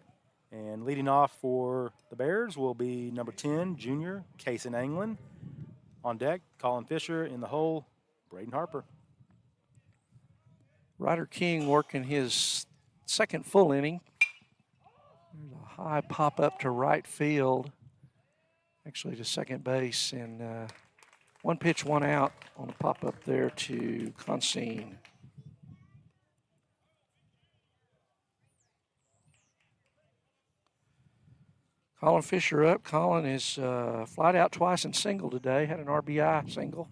And leading off for the Bears will be number 10, junior, Kason Anglin. On deck, Colin Fisher. In the hole, Braden Harper. Ryder King working his second full inning. There's a high pop up to right field, actually to second base, and one pitch, one out on a pop up there to Consine. Colin Fisher up. Colin is flied out twice and single today. Had an RBI single.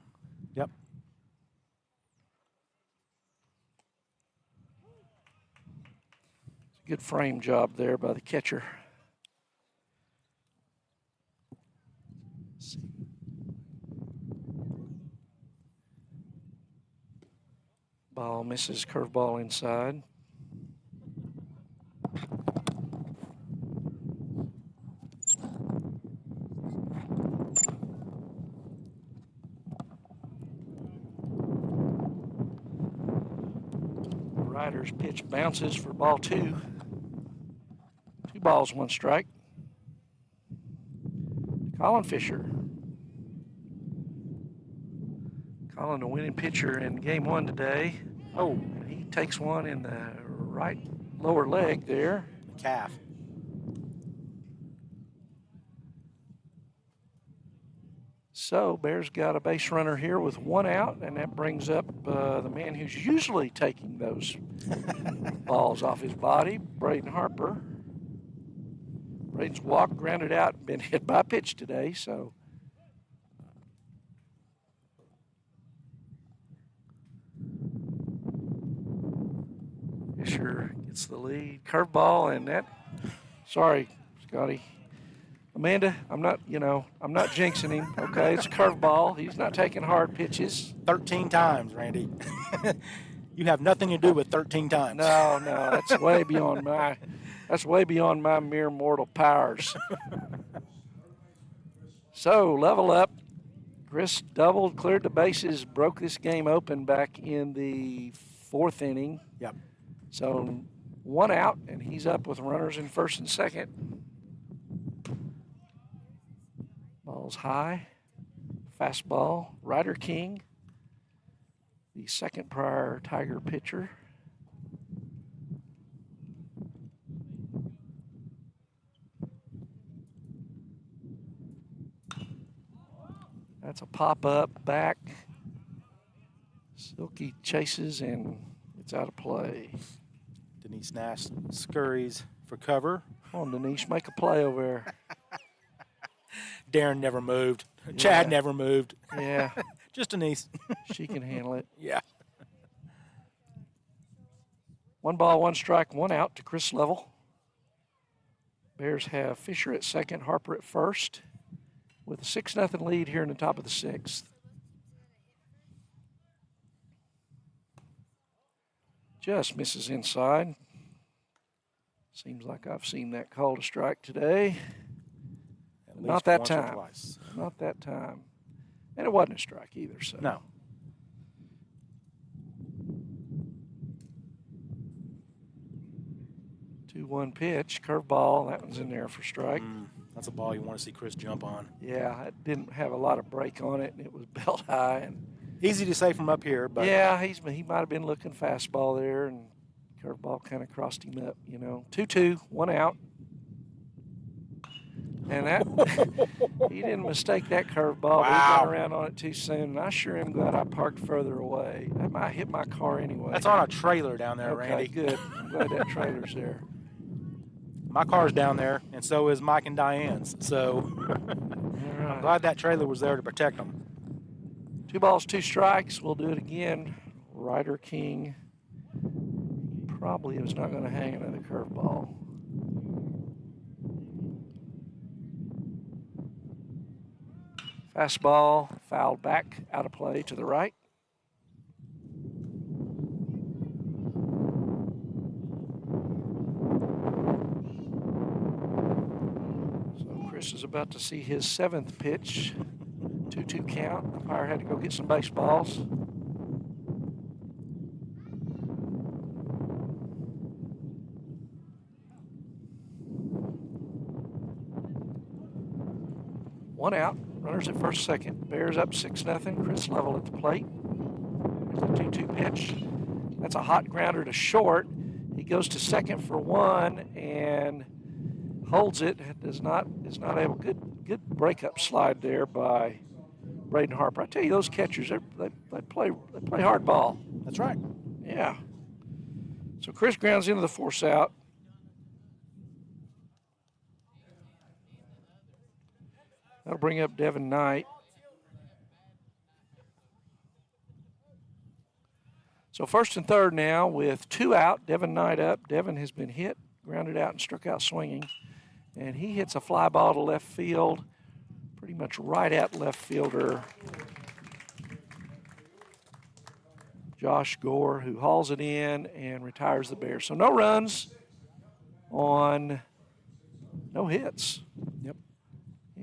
Yep. Good frame job there by the catcher. Let's see. Ball misses, curveball inside. Ryder's pitch bounces for ball 2. 2 balls, 1 strike. Colin Fisher. Colin, the winning pitcher in game 1 today. Oh, he takes one in the right lower leg there. Calf. So Bears got a base runner here with 1 out, and that brings up the man who's usually taking those balls off his body, Braden Harper. Braden's walked, grounded out, been hit by a pitch today, so. Fisher gets the lead. Curveball, and that, sorry, Scotty. Amanda, I'm not jinxing him, okay? It's a curveball. He's not taking hard pitches. 13 times, Randy. You have nothing to do with 13 times. No, that's way beyond my mere mortal powers. So, level up. Chris doubled, cleared the bases, broke this game open back in the 4th inning. Yep. So, 1 out, and he's up with runners in first and second. Ball's high. Fastball. Ryder King, the second Pryor Tiger pitcher. That's a pop-up back. Silky chases, and it's out of play. Denise Nash scurries for cover. Come on, Denise, make a play over there. Darren never moved. Yeah. Chad never moved. Yeah. Just Denise. She can handle it. Yeah. 1 ball, 1 strike, 1 out to Chris Level. Bears have Fisher at second, Harper at first, with a 6-0 lead here in the top of the 6th. Just misses inside. Seems like I've seen that called a strike today. Not that time. Not that time. And it wasn't a strike either. So. No. Two 2-1 pitch, curveball. That one's in there for strike. That's a ball you want to see Chris jump on. Yeah, it didn't have a lot of break on it, and it was belt high. And easy to say from up here, but yeah, he might have been looking fastball there, and curveball kind of crossed him up. 2-2, 1 out. And that he didn't mistake that curveball. Wow. But he got around on it too soon. And I sure am glad I parked further away. That might hit my car anyway. That's on a trailer down there, okay, Randy. Good. I'm glad that trailer's there. My car's down there, and so is Mike and Diane's. So right. I'm glad that trailer was there to protect them. 2 balls, 2 strikes. We'll do it again. Ryder King probably was not going to hang another curveball. Fastball fouled back out of play to the right. So Chris is about to see his 7th pitch. 2-2 count. Umpire had to go get some baseballs. One out. Runners at first, second. Bears up 6-0. Chris level at the plate. There's a 2-2 pitch. That's a hot grounder to short. He goes to second for 1 and holds it. Is not able. Good breakup slide there by Braden Harper. I tell you, those catchers, they play hard ball. That's right. Yeah. So Chris grounds into the force out. That'll bring up Devin Knight. So first and third now with 2 out. Devin Knight up. Devin has been hit, grounded out, and struck out swinging. And he hits a fly ball to left field, pretty much right at left fielder Josh Gore, who hauls it in and retires the Bears. So no runs on no hits. Yep.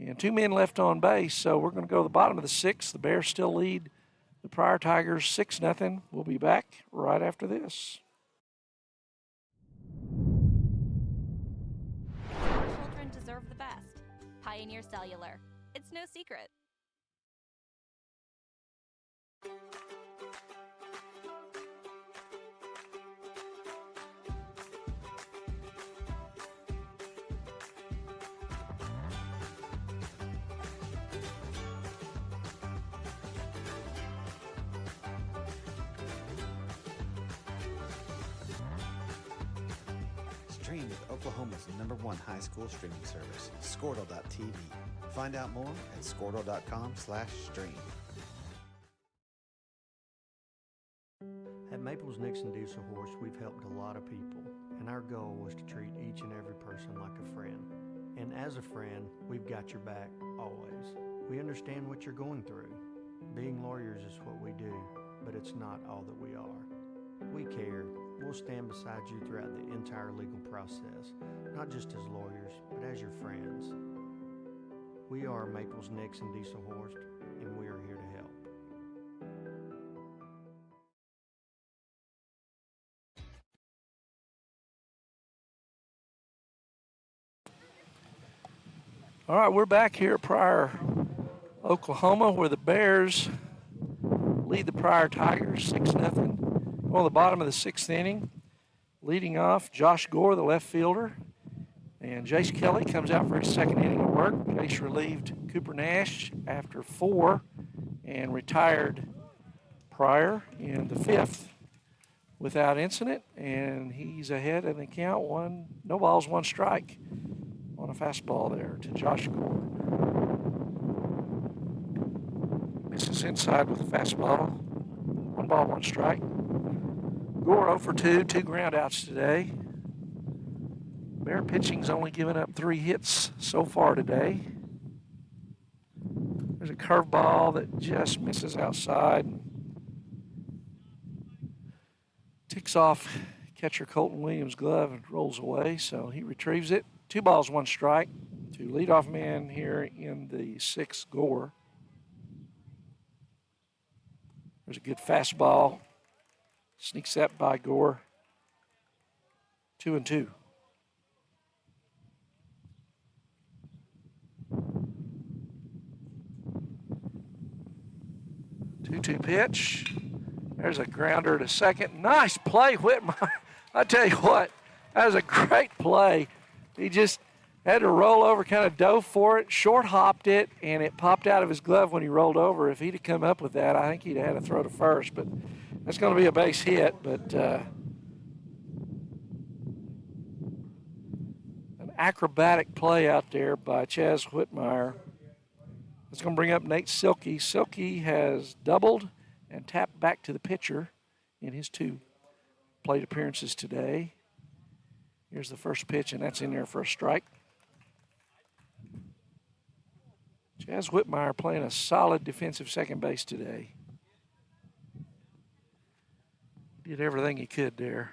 And 2 men left on base, so we're going to go to the bottom of the 6th. The Bears still lead the Pryor Tigers 6-0. We'll be back right after this. Our children deserve the best. Pioneer Cellular. It's no secret. Stream with Oklahoma's #1 high school streaming service, Squirtle.tv. Find out more at squirtle.com/stream. At Maples Nixon Diesel Horse, we've helped a lot of people, and our goal was to treat each and every person like a friend. And as a friend, we've got your back always. We understand what you're going through. Being lawyers is what we do, but it's not all that we are. We care. We'll stand beside you throughout the entire legal process, not just as lawyers, but as your friends. We are Maples Nixon Diesel Horse, and we are here to help. All right, we're back here at Pryor, Oklahoma, where the Bears lead the Pryor Tigers 6-0. On the bottom of the 6th inning, leading off Josh Gore, the left fielder, and Jace Kelly comes out for his 2nd inning of work. Jace relieved Cooper Nash after 4 and retired Pryor in the 5th without incident, and he's ahead in the count. No balls, 1 strike on a fastball there to Josh Gore. Misses inside with a fastball. 1 ball, 1 strike. Gore 0 for 2, 2 groundouts today. Bear pitching's only given up 3 hits so far today. There's a curveball that just misses outside. Ticks off catcher Colton Williams' glove and rolls away, so he retrieves it. 2 balls, 1 strike to leadoff man here in the 6th, Gore. There's a good fastball. Sneaks that by Gore. 2-2. pitch. There's a grounder to second. Nice play, Whitmire. I tell you what, that was a great play. He just had to roll over, kind of dove for it, short hopped it, and it popped out of his glove when he rolled over. If he'd have come up with that, I think he'd have had a throw to first, but that's going to be a base hit. But an acrobatic play out there by Chaz Whitmire. It's going to bring up Nate Silky. Silky has doubled and tapped back to the pitcher in his 2 plate appearances today. Here's the first pitch, and that's in there for a strike. Chaz Whitmire playing a solid defensive second base today. Did everything he could there.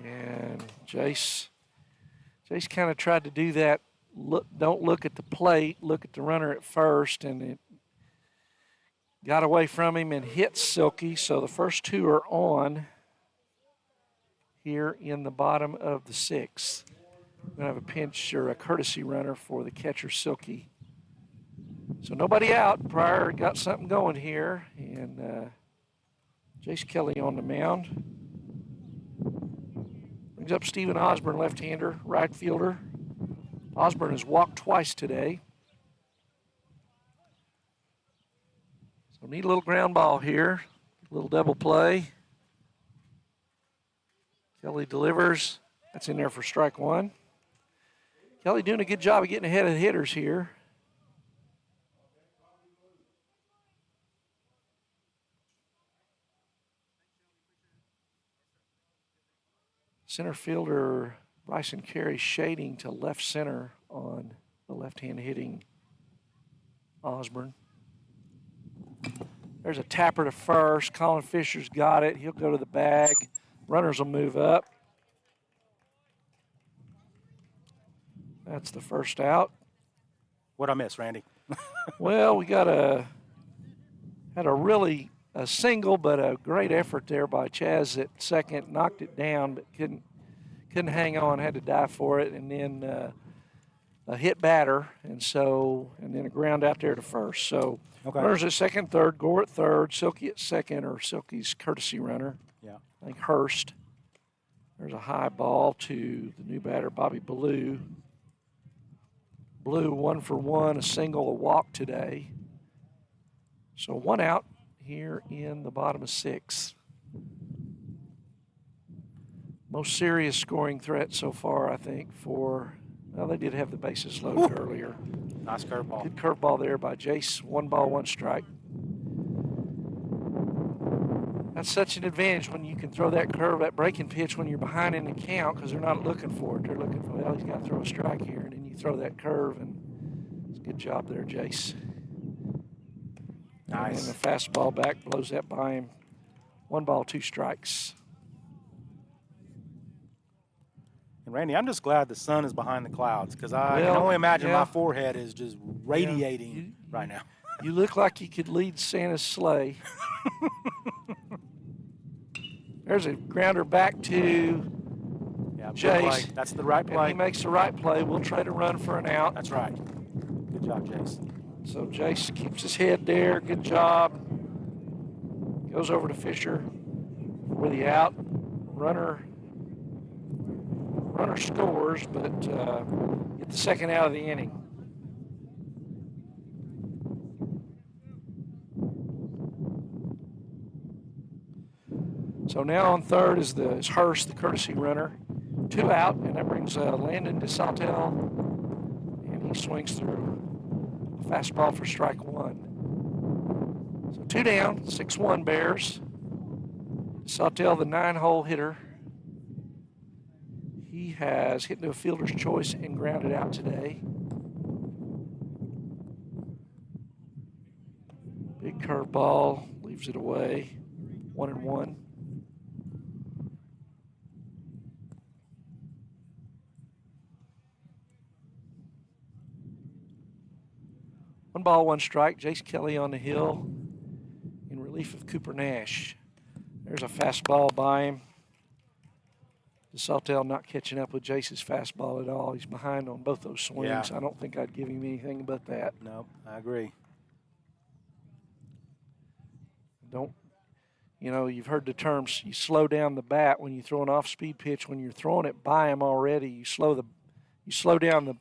And Jace kind of tried to do that. Don't look at the plate, look at the runner at first, and it got away from him and hit Silky. So the first 2 are on here in the bottom of the 6th. We're going to have a pinch or a courtesy runner for the catcher, Silky. So nobody out. Pryor got something going here, and Jace Kelly on the mound. Brings up Stephen Osborne, left-hander, right fielder. Osborne has walked twice today. So need a little ground ball here, a little double play. Kelly delivers. That's in there for strike 1. Kelly doing a good job of getting ahead of the hitters here. Center fielder Bryson Carey shading to left center on the left-hand hitting Osborne. There's a tapper to first. Colin Fisher's got it. He'll go to the bag. Runners will move up. That's the first out. What'd I miss, Randy? Well, we got a single, but a great effort there by Chaz at second. Knocked it down, but couldn't hang on. Had to dive for it, and then a hit batter, and then a ground out there to first. So runners at second, third, Gore at third, Silky at second, or Silky's courtesy runner. Yeah. I think Hurst. There's a high ball to the new batter, Bobby Blue. Blue 1 for 1, a single, a walk today. So 1 out here in the bottom of 6. Most serious scoring threat so far, I think, they did have the bases loaded earlier. Nice curveball. Good curveball there by Jace. 1 ball, 1 strike. That's such an advantage when you can throw that curve, that breaking pitch when you're behind in the count, because they're not looking for it. They're looking for, well, he's got to throw a strike here, and then you throw that curve, and it's a good job there, Jace. Nice. And the fastball back blows that by him. 1 ball, 2 strikes. And Randy, I'm just glad the sun is behind the clouds, because I can only imagine my forehead is just radiating right now. You look like you could lead Santa's sleigh. There's a grounder back to Jace. That's the right play. And he makes the right play. We'll try to run for an out. That's right. Good job, Jace. So Jace keeps his head there. Good job. Goes over to Fisher for the out. Runner scores, but get the second out of the inning. So now on third is Hurst, the courtesy runner. 2 out, and that brings Landon DeSautel, and he swings through a fastball for strike 1. So 2 down, 6-1 Bears. DeSautel, the 9-hole hitter. He has hit into a fielder's choice and grounded out today. Big curveball, leaves it away. 1-1. One ball, 1 strike. Jace Kelly on the hill in relief of Cooper Nash. There's a fastball by him. the Sawtell not catching up with Jace's fastball at all. He's behind on both those swings. Yeah. I don't think I'd give him anything but that. No, I agree. Don't, you know, you've heard the term, you slow down the bat when you throw an off-speed pitch. When you're throwing it by him already, you slow down the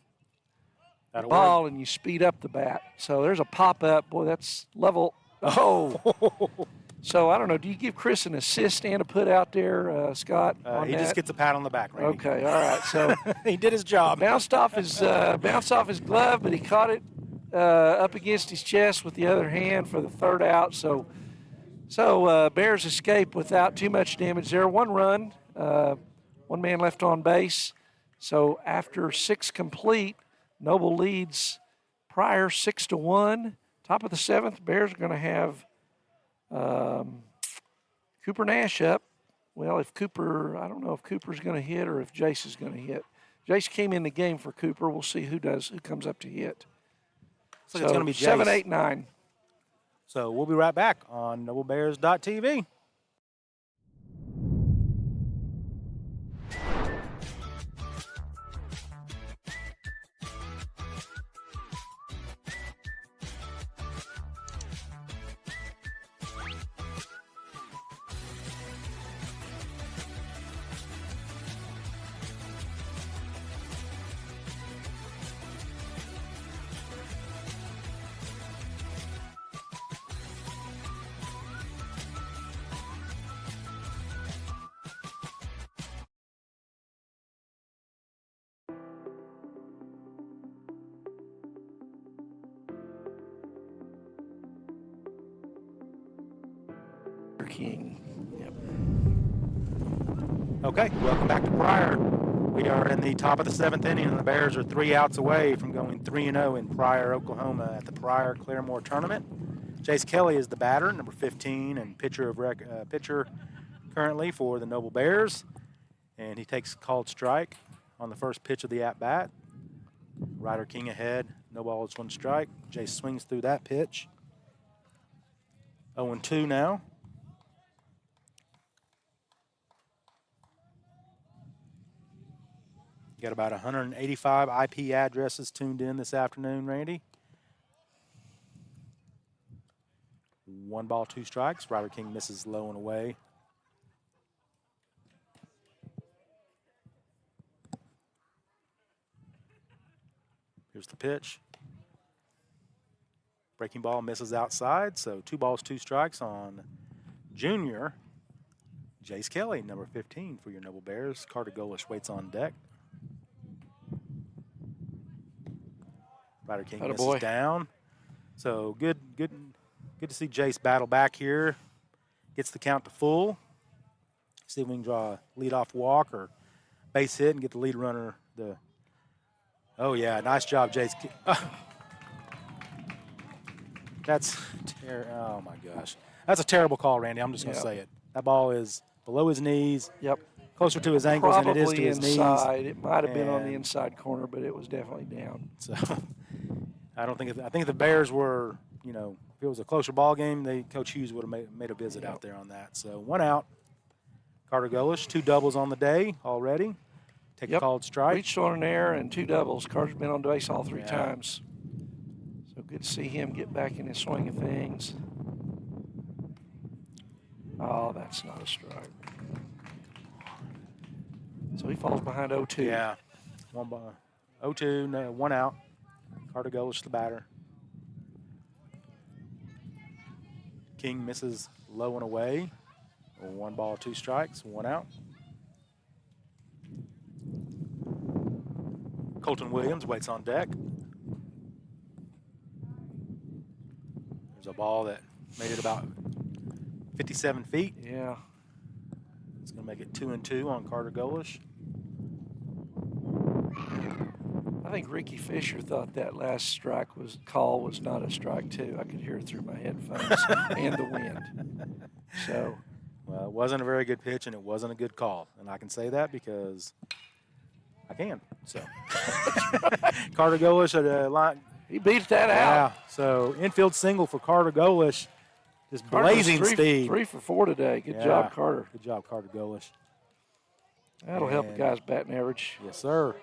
That'll ball work. and you speed up the bat. So there's a pop-up. Boy, that's level. Oh. So, I don't know. Do you give Chris an assist and a put out there, Scott? He just gets a pat on the back, Randy. Okay, all right. So he did his job. bounced off his glove, but he caught it up against his chest with the other hand for the third out. So Bears escape without too much damage there. 1 run, 1 man left on base. So after 6 complete, Noble leads Pryor 6-1. Top of the 7th, Bears are going to have Cooper Nash up. Well, if Cooper, I don't know if Cooper's going to hit or if Jace is going to hit. Jace came in the game for Cooper. We'll see who comes up to hit. So it's going to be Jace. 7, 8, 9. So we'll be right back on NobleBears.tv. King. Yep. Okay, welcome back to Pryor. We are in the top of the 7th inning, and the Bears are 3 outs away from going 3-0 in Pryor, Oklahoma at the Pryor Claremore Tournament. Jace Kelly is the batter, number 15, and pitcher currently for the Noble Bears. And he takes a called strike on the first pitch of the at-bat. Ryder King ahead, no balls, 1 strike. Jace swings through that pitch. 0-2 now. You got about 185 IP addresses tuned in this afternoon, Randy. 1 ball, 2 strikes. Ryder King misses low and away. Here's the pitch. Breaking ball misses outside, so 2 balls, 2 strikes on junior Jace Kelly, number 15 for your Noble Bears. Carter Golish waits on deck. Ryder King misses down. So good to see Jace battle back here. Gets the count to full. See if we can draw a leadoff walk or base hit and get the lead runner the. Oh yeah, nice job, Jace. Oh my gosh, that's a terrible call, Randy. I'm just going to say it. That ball is below his knees. Yep. Closer to his ankles than it is to his inside. knees. It might have been on the inside corner, but it was definitely down. So I think if the Bears were, if it was a closer ball game, Coach Hughes would have made a visit out there on that. So 1 out. Carter Golish, 2 doubles on the day already. Take a called strike. Reached on an error and 2 doubles. Carter's been on base all 3 times. So good to see him get back in his swing of things. Oh, that's not a strike. So he falls behind 0-2. Yeah. 0-2, no, 1 out. Carter Golish, the batter. King misses low and away. 1 ball, 2 strikes, 1 out. Colton Williams waits on deck. There's a ball that made it about 57 feet. Yeah. It's going to make it 2-2 on Carter Golish. I think Ricky Fisher thought that last call was not a strike too. I could hear it through my headphones and the wind. So, well, it wasn't a very good pitch and it wasn't a good call, and I can say that because I can. So, Carter Golish at a line. He beat that out. Yeah. So infield single for Carter Golish, just blazing speed. 3 for 4 today. Good job, Carter. Good job, Carter Golish. That'll help a guy's batting average. Yes, sir.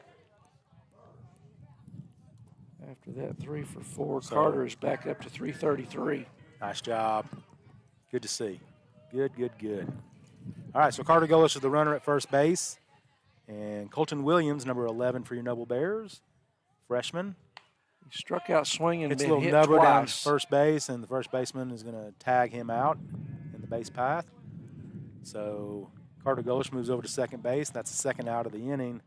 After that 3 for 4, So- Carter is back up to 333. Nice job. Good to see. Good, good, good. All right, so Carter Golish is the runner at first base. And Colton Williams, number 11 for your Noble Bears, freshman. He struck out swinging and Hits a been little hit nubber down twice. first base, and the first baseman is going to tag him out in the base path. So Carter Golish moves over to second base. That's the second out of the inning.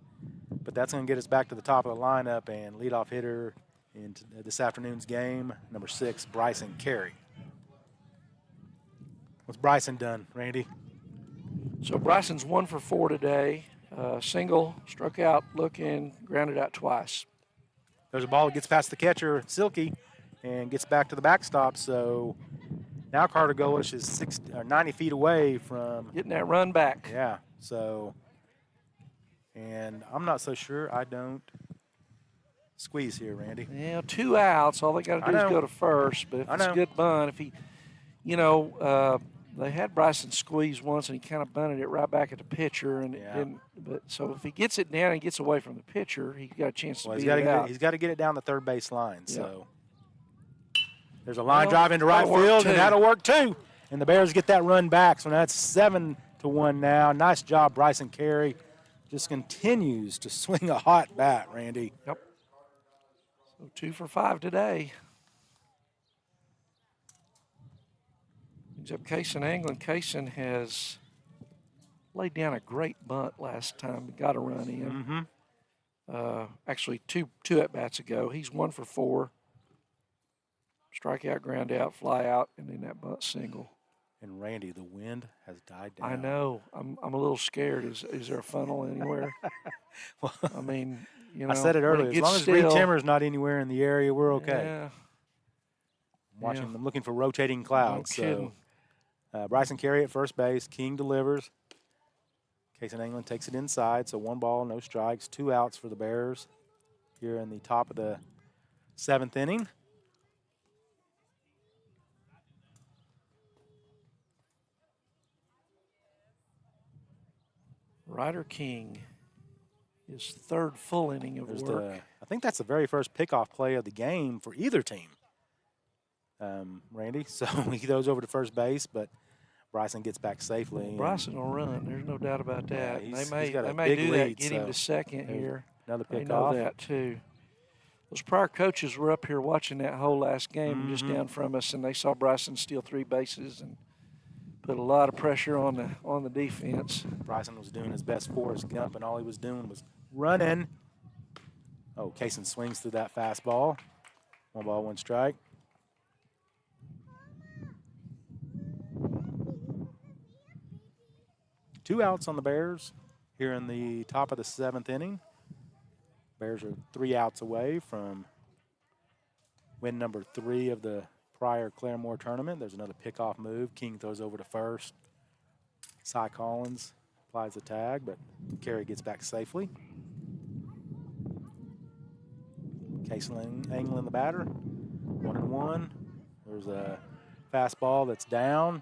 But that's going to get us back to the top of the lineup, and leadoff hitter in this afternoon's game, number 6, Bryson Carey. What's Bryson done, Randy? So Bryson's 1 for 4 today. Single, struck out, looking, grounded out twice. There's a ball that gets past the catcher, Silky, and gets back to the backstop. So now Carter Golish is 90 feet away from getting that run back. Yeah. So, and I'm not so sure. I don't squeeze here, Randy. Yeah, 2 outs. All they got to do is go to first. But if it's a good bunt, if he, they had Bryson squeeze once, and he kind of bunted it right back at the pitcher, and it didn't. But so if he gets it down and gets away from the pitcher, he's got a chance to beat it out. He's got to get it down the third base line. Yeah. So there's a line drive into right field, and that'll work too. And the Bears get that run back. So now it's 7-1 now. Nice job, Bryson Carey. Just continues to swing a hot bat, Randy. Yep. So 2 for 5 today. Brings up Kaysen Anglin. Kaysen has laid down a great bunt last time. Got a run in. Actually, two at-bats ago. He's 1 for 4. Strikeout, ground out, fly out, and then that bunt single. And Randy, the wind has died down. I know. I'm a little scared. Is there a funnel anywhere? Well, I mean, I said it earlier. As long as Reed Timmer's not anywhere in the area, we're okay. Yeah. I'm looking for rotating clouds. No so Bryson Carey at first base. King delivers. Kaysen Anglin takes it inside. So 1 ball, no strikes, 2 outs for the Bears here in the top of the 7th inning. Ryder King, his 3rd full inning of work. I think that's the very first pickoff play of the game for either team, Randy. So he throws over to first base, but Bryson gets back safely. Bryson will run. There's no doubt about that. Yeah, they may do that, get him to second here. Another pickoff. They know that, too. Those Pryor coaches were up here watching that whole last game just down from us, and they saw Bryson steal 3 bases and put a lot of pressure on the defense. Bryson was doing his best Forrest Gump, and all he was doing was running. Oh, Kaysen swings through that fastball. 1 ball, 1 strike. Two outs on the Bears here in the top of the 7th inning. Bears are 3 outs away from win number 3 of the Pryor Claremore tournament. There's another pickoff move. King throws over to first. Cy Collins applies the tag, but Carey gets back safely. Kaysen Anglin, the batter. 1-1. There's a fastball that's down,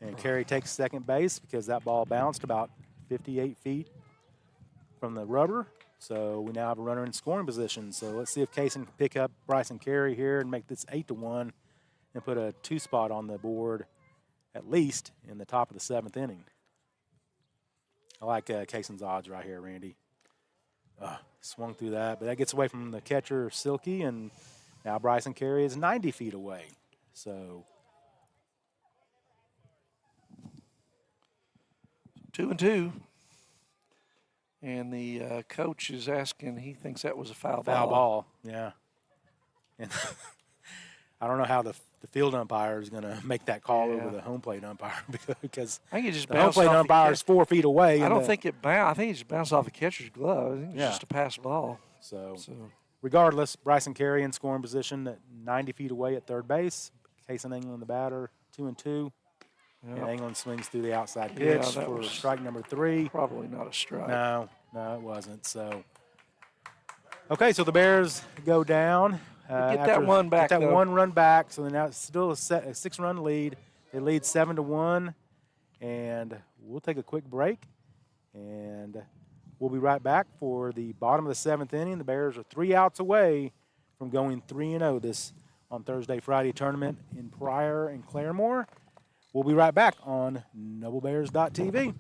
and Carey takes second base because that ball bounced about 58 feet from the rubber. So we now have a runner in scoring position. So let's see if Kaysen can pick up Bryson Carey here and make this 8-1 and put a 2 spot on the board at least in the top of the 7th inning. I like Kaysen's odds right here, Randy. Swung through that, but that gets away from the catcher, Silky, and now Bryson Carey is 90 feet away. So 2-2. And the coach is asking, he thinks that was a foul ball. Foul ball, yeah. And I don't know how the field umpire is going to make that call over the home plate umpire because I think it just the home plate umpire is 4 feet away. I don't think it bounced. I think it just bounced off the catcher's glove. I think it's just a pass ball. So regardless, Bryson Carey in scoring position at 90 feet away at third base. Kaysen Anglin, the batter, 2-2. Yep. And Anglin swings through the outside pitch for strike number 3. Probably not a strike. No, it wasn't. So, okay, so the Bears go down. Get that one back. Get that 1 run back. So now it's still a 6-run lead. They lead 7-1, and we'll take a quick break. And we'll be right back for the bottom of the 7th inning. The Bears are 3 outs away from going 3-0 this on Thursday, Friday tournament in Pryor and Claremore. We'll be right back on NobleBears.tv.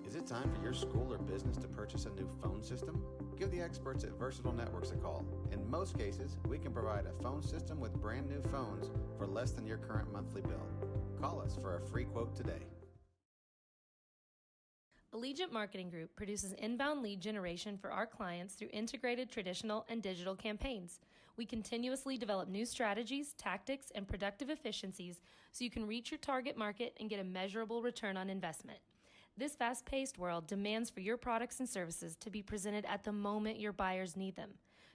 Is it time for your school or business to purchase a new phone system? Give the experts at Versatile Networks a call. In most cases, we can provide a phone system with brand new phones for less than your current monthly bill. Call us for a free quote today. Allegiant Marketing Group produces inbound lead generation for our clients through integrated traditional and digital campaigns. We continuously develop new strategies, tactics, and productive efficiencies so you can reach your target market and get a measurable return on investment. This fast-paced world demands for your products and services to be presented at the moment your buyers need them.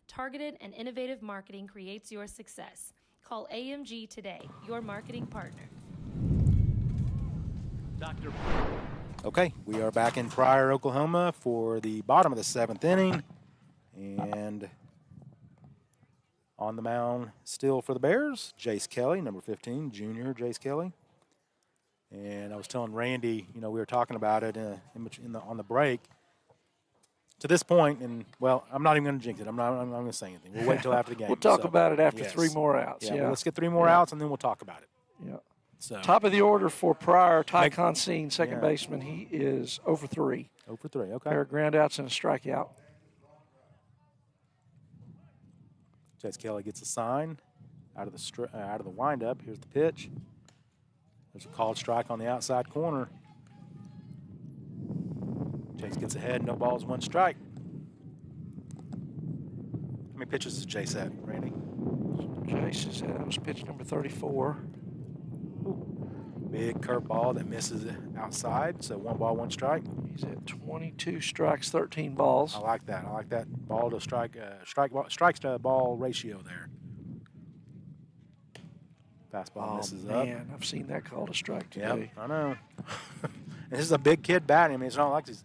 Targeted and innovative marketing creates your success. Call AMG today, your marketing partner. Dr. Okay, we are back in Pryor, Oklahoma for the bottom of the 7th inning. And on the mound still for the Bears, Jace Kelly, number 15, junior Jace Kelly. And I was telling Randy, we were talking about it on the break. To this point, and well, I'm not even going to jinx it. I'm going to say anything. We'll wait until after the game. We'll talk about it after 3 more outs. Yeah, well, let's get 3 more outs, and then we'll talk about it. Yeah. So Top of the order for Pryor, Ty Consine, second baseman. He is 0 for 3. 0 for 3, okay. Pair of groundouts and a strikeout. Jace Kelly gets a sign out of the windup. Here's the pitch. There's a called strike on the outside corner. Jace gets ahead, no balls, 1 strike. How many pitches is Jace at, Randy? Jace is at, that was pitch number 34. Big curveball that misses outside, so 1 ball, 1 strike. He's at 22 strikes, 13 balls. I like that. I like that ball to strikes to ball ratio there. Fastball misses up. Man, I've seen that called a strike today. Yep, I know. This is a big kid batting. I mean, it's not like he's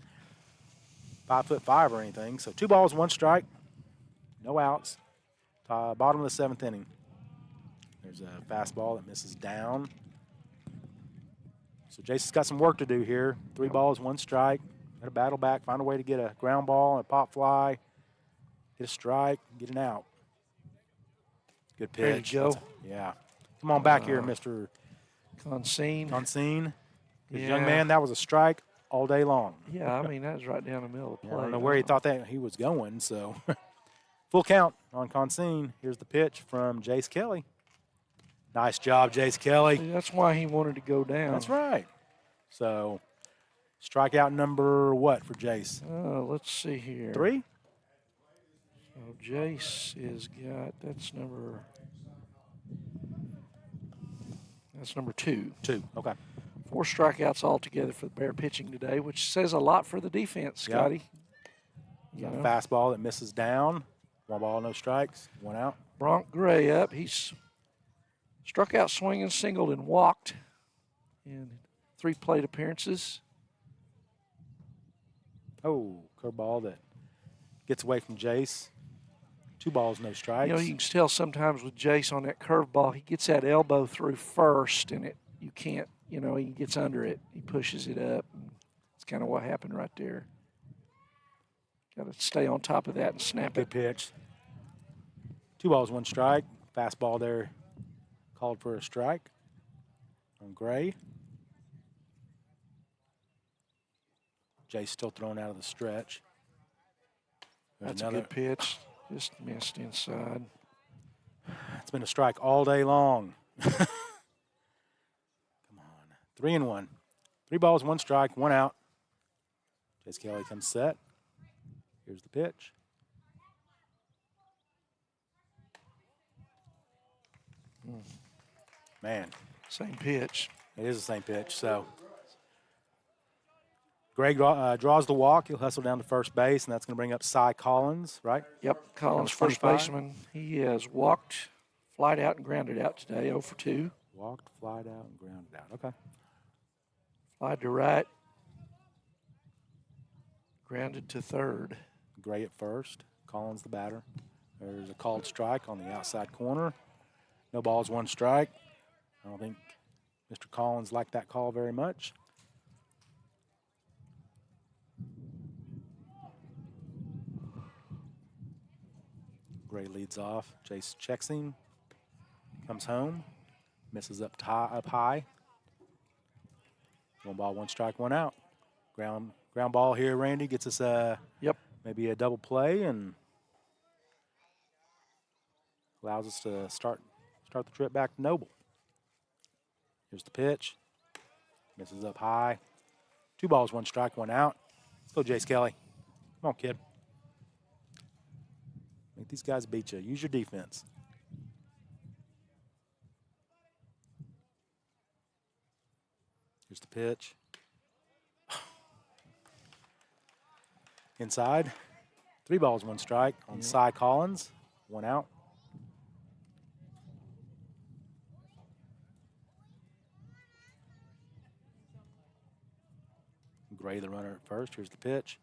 5'5" or anything. So 2 balls, 1 strike, no outs. Bottom of the 7th inning. There's a fastball that misses down. So Jason's got some work to do here. 3 balls, 1 strike. Got to battle back, find a way to get a ground ball and a pop fly, get a strike, get an out. Good pitch. There you go. Yeah. Come on back here, Mr. Consine. Consine. Yeah. Young man, that was a strike all day long. Yeah, I mean, that was right down the middle of the play. I don't know where he thought that he was going, so. Full count on Consine. Here's the pitch from Jace Kelly. Nice job, Jace Kelly. See, that's why he wanted to go down. That's right. So, strikeout number what for Jace? Let's see here. 3? So Jace is that's number 2. 2, okay. 4 strikeouts altogether for the Bear pitching today, which says a lot for the defense, Scotty. Yep. Fastball that misses down. 1 ball, no strikes, 1 out. Bronk Gray up. He's struck out swinging, singled, and walked in 3 plate appearances. Oh, curveball that gets away from Jace. 2 balls, no strikes. You can tell sometimes with Jace on that curveball, he gets that elbow through first, and you can't, he gets under it. He pushes it up. It's kind of what happened right there. Got to stay on top of that and snap Good it. pitch. 2 balls, 1 strike. Fastball there called for a strike on Gray. Jace still thrown out of the stretch. That's a good pitch. Just missed inside. It's been a strike all day long. Come on. 3-1. 3 balls, 1 strike, 1 out. Jace Kelly comes set. Here's the pitch. Man. Same pitch. It is the same pitch. So Greg draws the walk. He'll hustle down to first base, and that's going to bring up Cy Collins, right? Yep, Collins, first 25. baseman. He has walked, flied out, and grounded out today, 0 for 2. Walked, flied out, and grounded out. Okay. Flied to right, grounded to third. Gray at first. Collins the batter. There's a called strike on the outside corner. No balls, 1 strike. I don't think Mr. Collins liked that call very much. Gray leads off. Jace checks him. Comes home. Misses up high. 1 ball, 1 strike, 1 out. Ground ball here, Randy. Gets us maybe a double play and allows us to start the trip back to Noble. Here's the pitch. Misses up high. 2 balls, 1 strike, 1 out. Let's go, Jace Kelly. Come on, kid. Make these guys beat you. Use your defense. Here's the pitch. Inside. 3 balls, 1 strike on Cy Collins. 1 out. Gray, the runner at first. Here's the pitch.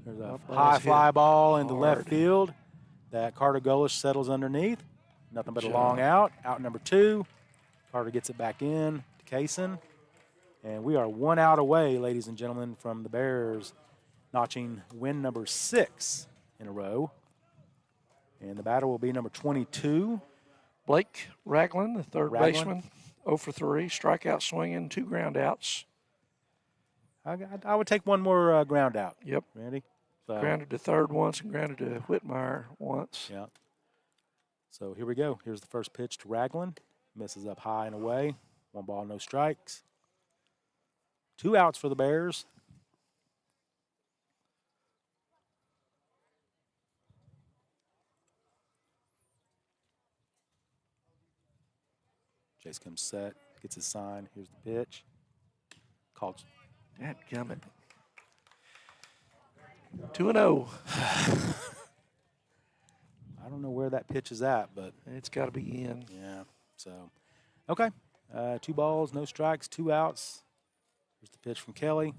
There's a high fly ball into left field that Carter Golish settles underneath. Nothing but a long out. Out number 2. Carter gets it back in to Kaysen. And we are 1 out away, ladies and gentlemen, from the Bears notching win number 6 in a row. And the batter will be number 22. Blake Ragland, the third baseman, 0 for 3, strikeout swinging, 2 ground outs. I would take 1 more ground out. Yep. Randy. So, grounded to third once and grounded to Whitmire once. Yeah. So here we go. Here's the first pitch to Ragland. Misses up high and away. 1 ball, no strikes. 2 outs for the Bears. Jace comes set, gets his sign. Here's the pitch. Called. Dadgummit. 2-0. I don't know where that pitch is at, but it's got to be in. Yeah. So, okay. 2 balls, no strikes, 2 outs. Here's the pitch from Kelly.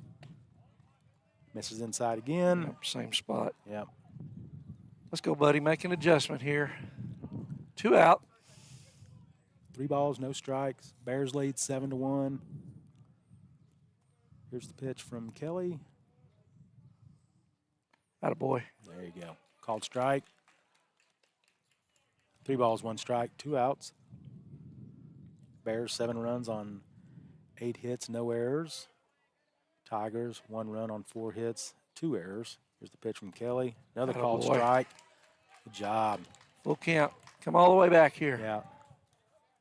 Misses inside again. Yep, same spot. Yep. Let's go, buddy. Make an adjustment here. 2 out. 3 balls, no strikes. Bears lead 7-1. Here's the pitch from Kelly. Attaboy. There you go. Called strike. 3 balls, 1 strike, 2 outs. Bears 7 runs on 8 hits, no errors. Tigers 1 run on 4 hits, 2 errors. Here's the pitch from Kelly. Another called strike. Good job. Full count. Come all the way back here. Yeah.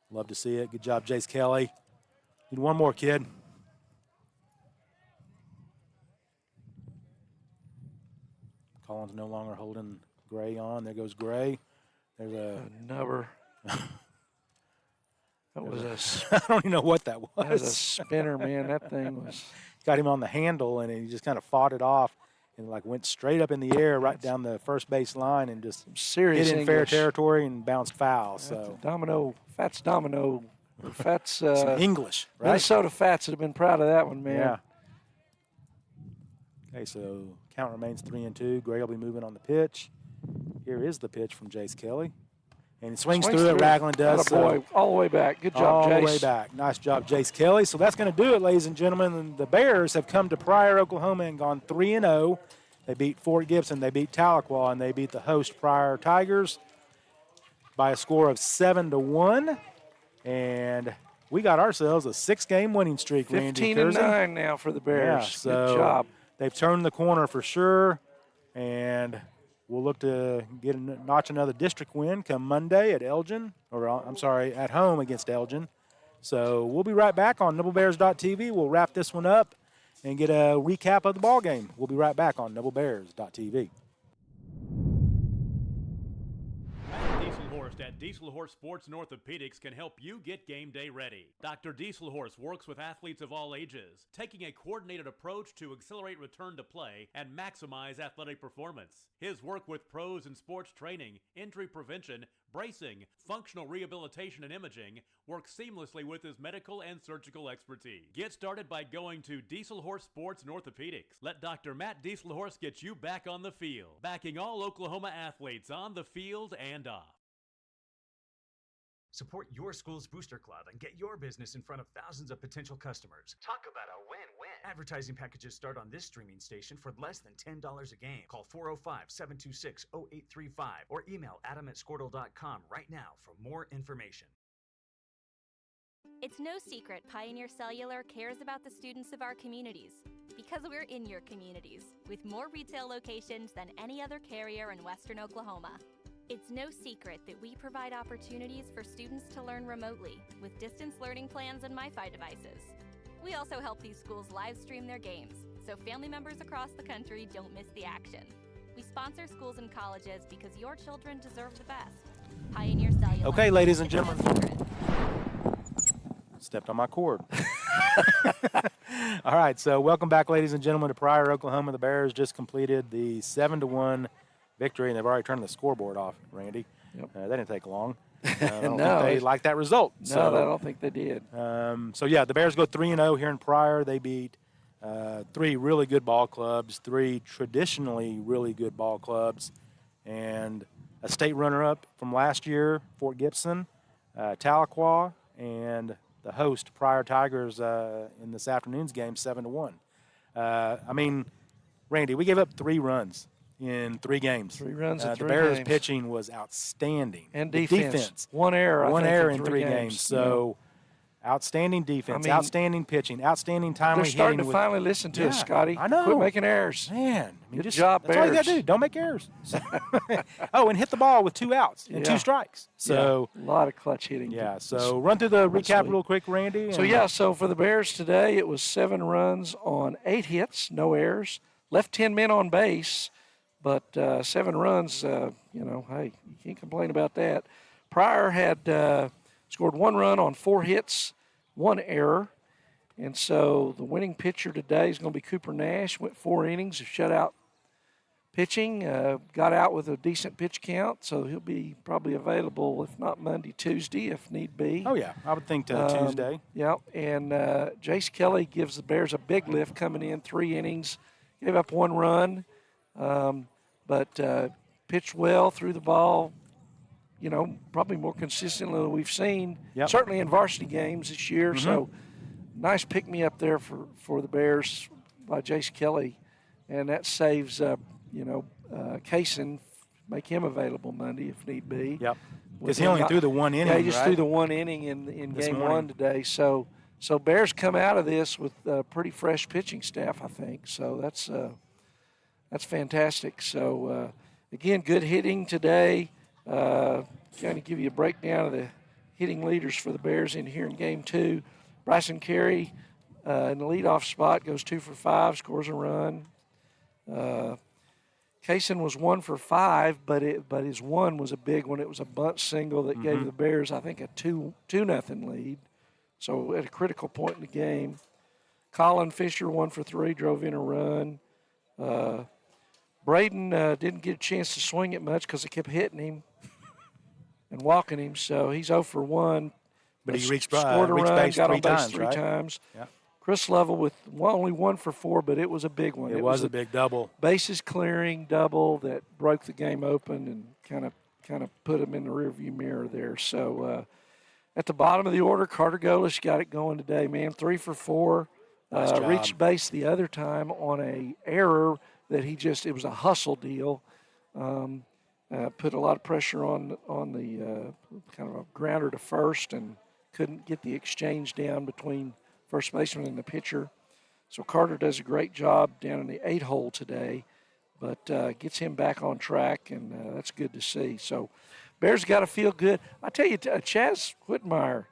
Love to see it. Good job, Jace Kelly. Need 1 more, kid. Collins no longer holding Gray on. There goes Gray. There's a number. That was I don't even know what that was. That was a spinner, man. That thing was. Got him on the handle, and he just kind of fought it off and like went straight up in the air right down the first base line and just serious hit in fair territory and bounced foul. So Fats Domino, Fats some English, right? Minnesota Fats would have been proud of that one, man. Yeah. Okay, so count remains 3-2. Gray will be moving on the pitch. Here is the pitch from Jace Kelly. And he swings through it. Ragland does. Boy, all the way back. Good job, Jace. All the way back. Nice job, Jace Kelly. So that's going to do it, ladies and gentlemen. And the Bears have come to Pryor, Oklahoma, and gone 3-0. They beat Fort Gibson. They beat Tahlequah, and they beat the host Pryor Tigers by a score of 7-1. And we got ourselves a 6-game winning streak, Randy. 15-9 now for the Bears. Yeah, so good job. They've turned the corner for sure, and we'll look to notch another district win come Monday at Elgin, or I'm sorry, at home against Elgin. So we'll be right back on NobleBears.tv. We'll wrap this one up and get a recap of the ball game. We'll be right back on NobleBears.tv. At Diesel Horse Sports and Orthopedics can help you get game day ready. Dr. Diesel Horse works with athletes of all ages, taking a coordinated approach to accelerate return to play and maximize athletic performance. His work with pros in sports training, injury prevention, bracing, functional rehabilitation, and imaging works seamlessly with his medical and surgical expertise. Get started by going to Diesel Horse Sports and Orthopedics. Let Dr. Matt Diesel Horse get you back on the field, backing all Oklahoma athletes on the field and off. Support your school's booster club and get your business in front of thousands of potential customers. Talk about a win-win. Advertising packages start on this streaming station for less than $10 a game. Call 405-726-0835 or email adam@squirtle.com right now for more information. It's no secret Pioneer Cellular cares about the students of our communities because we're in your communities with more retail locations than any other carrier in Western Oklahoma. It's no secret that we provide opportunities for students to learn remotely with distance learning plans and MiFi devices. We also help these schools live stream their games so family members across the country don't miss the action. We sponsor schools and colleges because your children deserve the best. Pioneer Cellular. Okay, ladies and It's no gentlemen. secret. Stepped on my cord. All right, so welcome back, ladies and gentlemen, to Pryor, Oklahoma. The Bears just completed the 7-1 victory, and they've already turned the scoreboard off, Randy. Yep. That didn't take long. I don't No, think they liked that result. No, So, I don't think they did. yeah, the Bears go 3-0 here in Pryor. They beat 3 really good ball clubs, 3 traditionally really good ball clubs, and a state runner-up from last year, Fort Gibson, Tahlequah, and the host, Pryor Tigers, in this afternoon's game, 7-1. I mean, Randy, we gave up 3 runs in 3 games. 3 runs in 3 The Bears' games. pitching was outstanding. And The defense. One error, I think, error in in 3 3 games. So, outstanding defense, I mean, outstanding pitching, outstanding timely They're starting hitting. to finally listen to us, Scotty. I know. Quit making errors. Man, I mean, Good just, job, that's all you got to Bears. do. Don't make errors. Oh, and hit the ball with 2 outs and 2 Yeah. strikes. So, Yeah, a lot of clutch hitting. yeah. So, run through the recap Sweet. real quick, Randy. So, and- yeah, so for the Bears today, it was 7 runs on 8 hits, no errors. Left 10 men on base, but 7 runs, hey, you can't complain about that. Pryor had scored 1 run on 4 hits, 1 error. And so the winning pitcher today is going to be Cooper Nash. Went 4 innings of shutout pitching. Got out with a decent pitch count, so he'll be probably available, if not Monday, Tuesday, if need be. Oh, yeah. I would think Tuesday. Yeah, and Jace Kelly gives the Bears a big lift coming in, 3 innings. Gave up 1 run, but pitched well, threw the ball, probably more consistently than we've seen, Yep. certainly in varsity games this year. So nice pick-me-up there for the Bears by Jace Kelly, and that saves, Kaysen, make him available Monday if need be. Yep. Because he only threw the 1 inning, Yeah, he just right? threw the 1 inning in This game morning. 1 today. So Bears come out of this with a pretty fresh pitching staff, I think. So that's fantastic. So, again, good hitting today. Kind of give you a breakdown of the hitting leaders for the Bears in here in game 2. Bryson Carey in the leadoff spot goes 2 for 5, scores a run. Kaysen was 1 for 5, but his 1 was a big one. It was a bunt single that gave the Bears, I think, a 2-0 lead. So at a critical point in the game, Colin Fisher 1 for 3, drove in a run. Braden didn't get a chance to swing it much because they kept hitting him and walking him. So he's 0 for 1. But he reached scored a reached run, base got 3 on base times, 3 right? times. Yeah. Chris Lovell with only 1 for 4, but it was a big one. It was a big double. Bases clearing double that broke the game open and kind of put him in the rearview mirror there. So at the bottom of the order, Carter Golish got it going today, man. 3 for 4. Nice job. Reached base the other time on a error that it was a hustle deal. Put a lot of pressure on the kind of a grounder to first and couldn't get the exchange down between first baseman and the pitcher. So Carter does a great job down in the 8-hole today, but gets him back on track, and that's good to see. So Bears got to feel good. I tell you, Chaz Whitmire,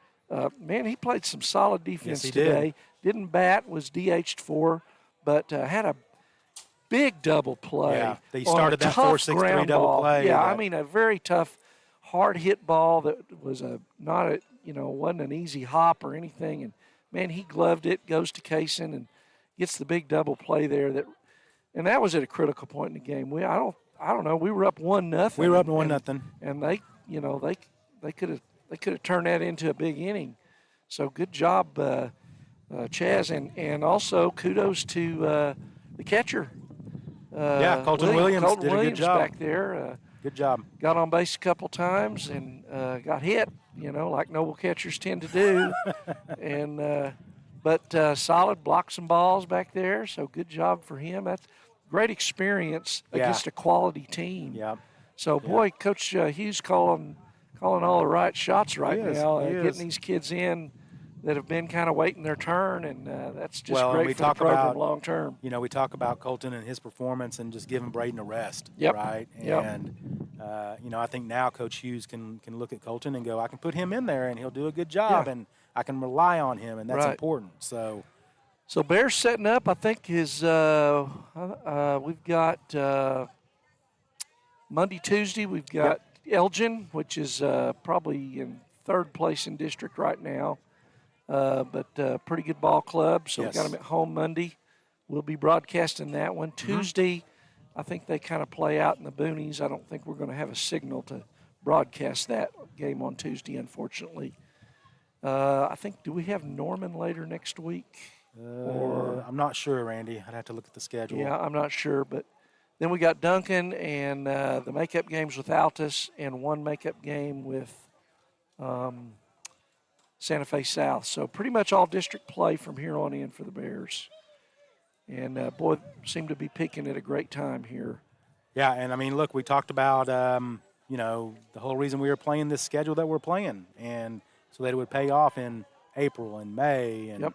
man, he played some solid defense he today. Didn't bat, was DH'd 4, but had a big double play. Yeah, they on started a that tough 4-6-3 ground double ball. play. Yeah, that- I mean, a very tough, hard hit ball that was wasn't an easy hop or anything. And man, he gloved it, goes to Kaysen and gets the big double play there. And that was at a critical point in the game. I don't know. We were up 1-0. We were up 1-0. And they could have turned that into a big inning. So good job, Chaz, and also kudos to the catcher. Colton Williams Colton did a good Williams job. back there. Good job. Got on base a couple times and got hit, like noble catchers tend to do. And but solid blocks and balls back there, so good job for him. That's great experience against a quality team. Yeah. So, boy, Coach Hughes calling all the right shots right now, He getting is. these kids in that have been kind of waiting their turn, and that's just Well, and great we for the talk program about, long term. We talk about Colton and his performance and just giving Braden a rest, Yep. right? Yep. And, I think now Coach Hughes can look at Colton and go, I can put him in there and he'll do a good job, and I can rely on him, and that's Right. important. So Bears setting up, I think, is we've got Monday, Tuesday, we've got Elgin, which is probably in third place in district right now, but pretty good ball club. So we got them at home Monday. We'll be broadcasting that one. Tuesday, I think they kind of play out in the boonies. I don't think we're going to have a signal to broadcast that game on Tuesday, unfortunately. I think, do we have Norman later next week? I'm not sure, Randy. I'd have to look at the schedule. Yeah, I'm not sure. But then we got Duncan and the makeup games with Altus and one makeup game with Santa Fe South. So pretty much all district play from here on in for the Bears. And, boy, seem to be peaking at a great time here. Yeah, and, I mean, look, we talked about, the whole reason we were playing this schedule that we're playing, and so that it would pay off in April and May. And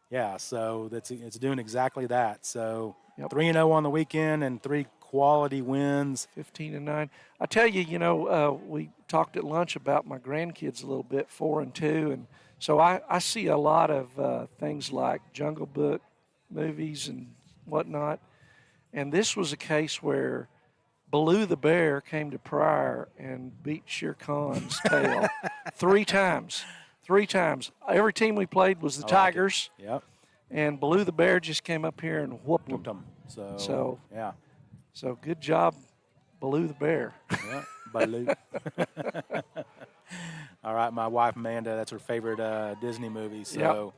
yeah, so it's doing exactly that. So 3-0 on the weekend and 3 quality wins. 15-9. I tell you, we talked at lunch about my grandkids a little bit, 4 and 2, and so I see a lot of things like Jungle Book movies and whatnot. And this was a case where Baloo the bear came to Pryor and beat Shere Khan's tail 3 times. 3 times. Every team we played was the Tigers. Yep. And Baloo the bear just came up here and whooped them. So yeah. So good job, Baloo the bear. Yeah, Baloo. All right, my wife Amanda, that's her favorite Disney movie. So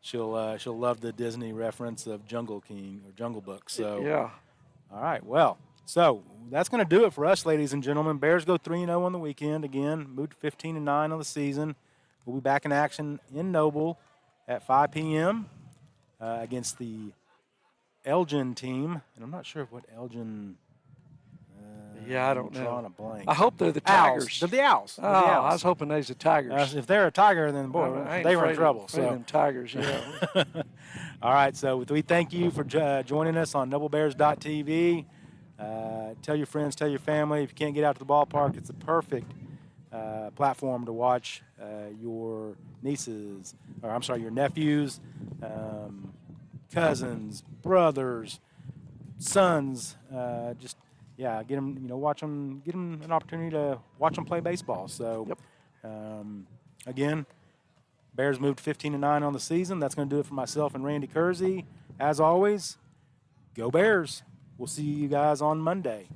she'll love the Disney reference of Jungle King or Jungle Book. So yeah. All right, well, so that's going to do it for us, ladies and gentlemen. Bears go 3-0 on the weekend. Again, moved to 15-9 on the season. We'll be back in action in Noble at 5 p.m. Against the Elgin team. And I'm not sure what Elgin I don't know. I'm drawing a blank. I hope they're the Tigers. Owls. They're the Owls. Oh, I was hoping they's the Tigers. If they're a Tiger, then, boy, I ain't they were in afraid trouble. Of them Tigers, yeah. All right, so we thank you for joining us on NobleBears.tv. Tell your friends, tell your family. If you can't get out to the ballpark, it's the perfect platform to watch your nieces, or I'm sorry, your nephews, cousins, brothers, sons. Get them, watch them, get them an opportunity to watch them play baseball. So, again, Bears moved 15-9 on the season. That's going to do it for myself and Randy Kersey. As always, go Bears. We'll see you guys on Monday.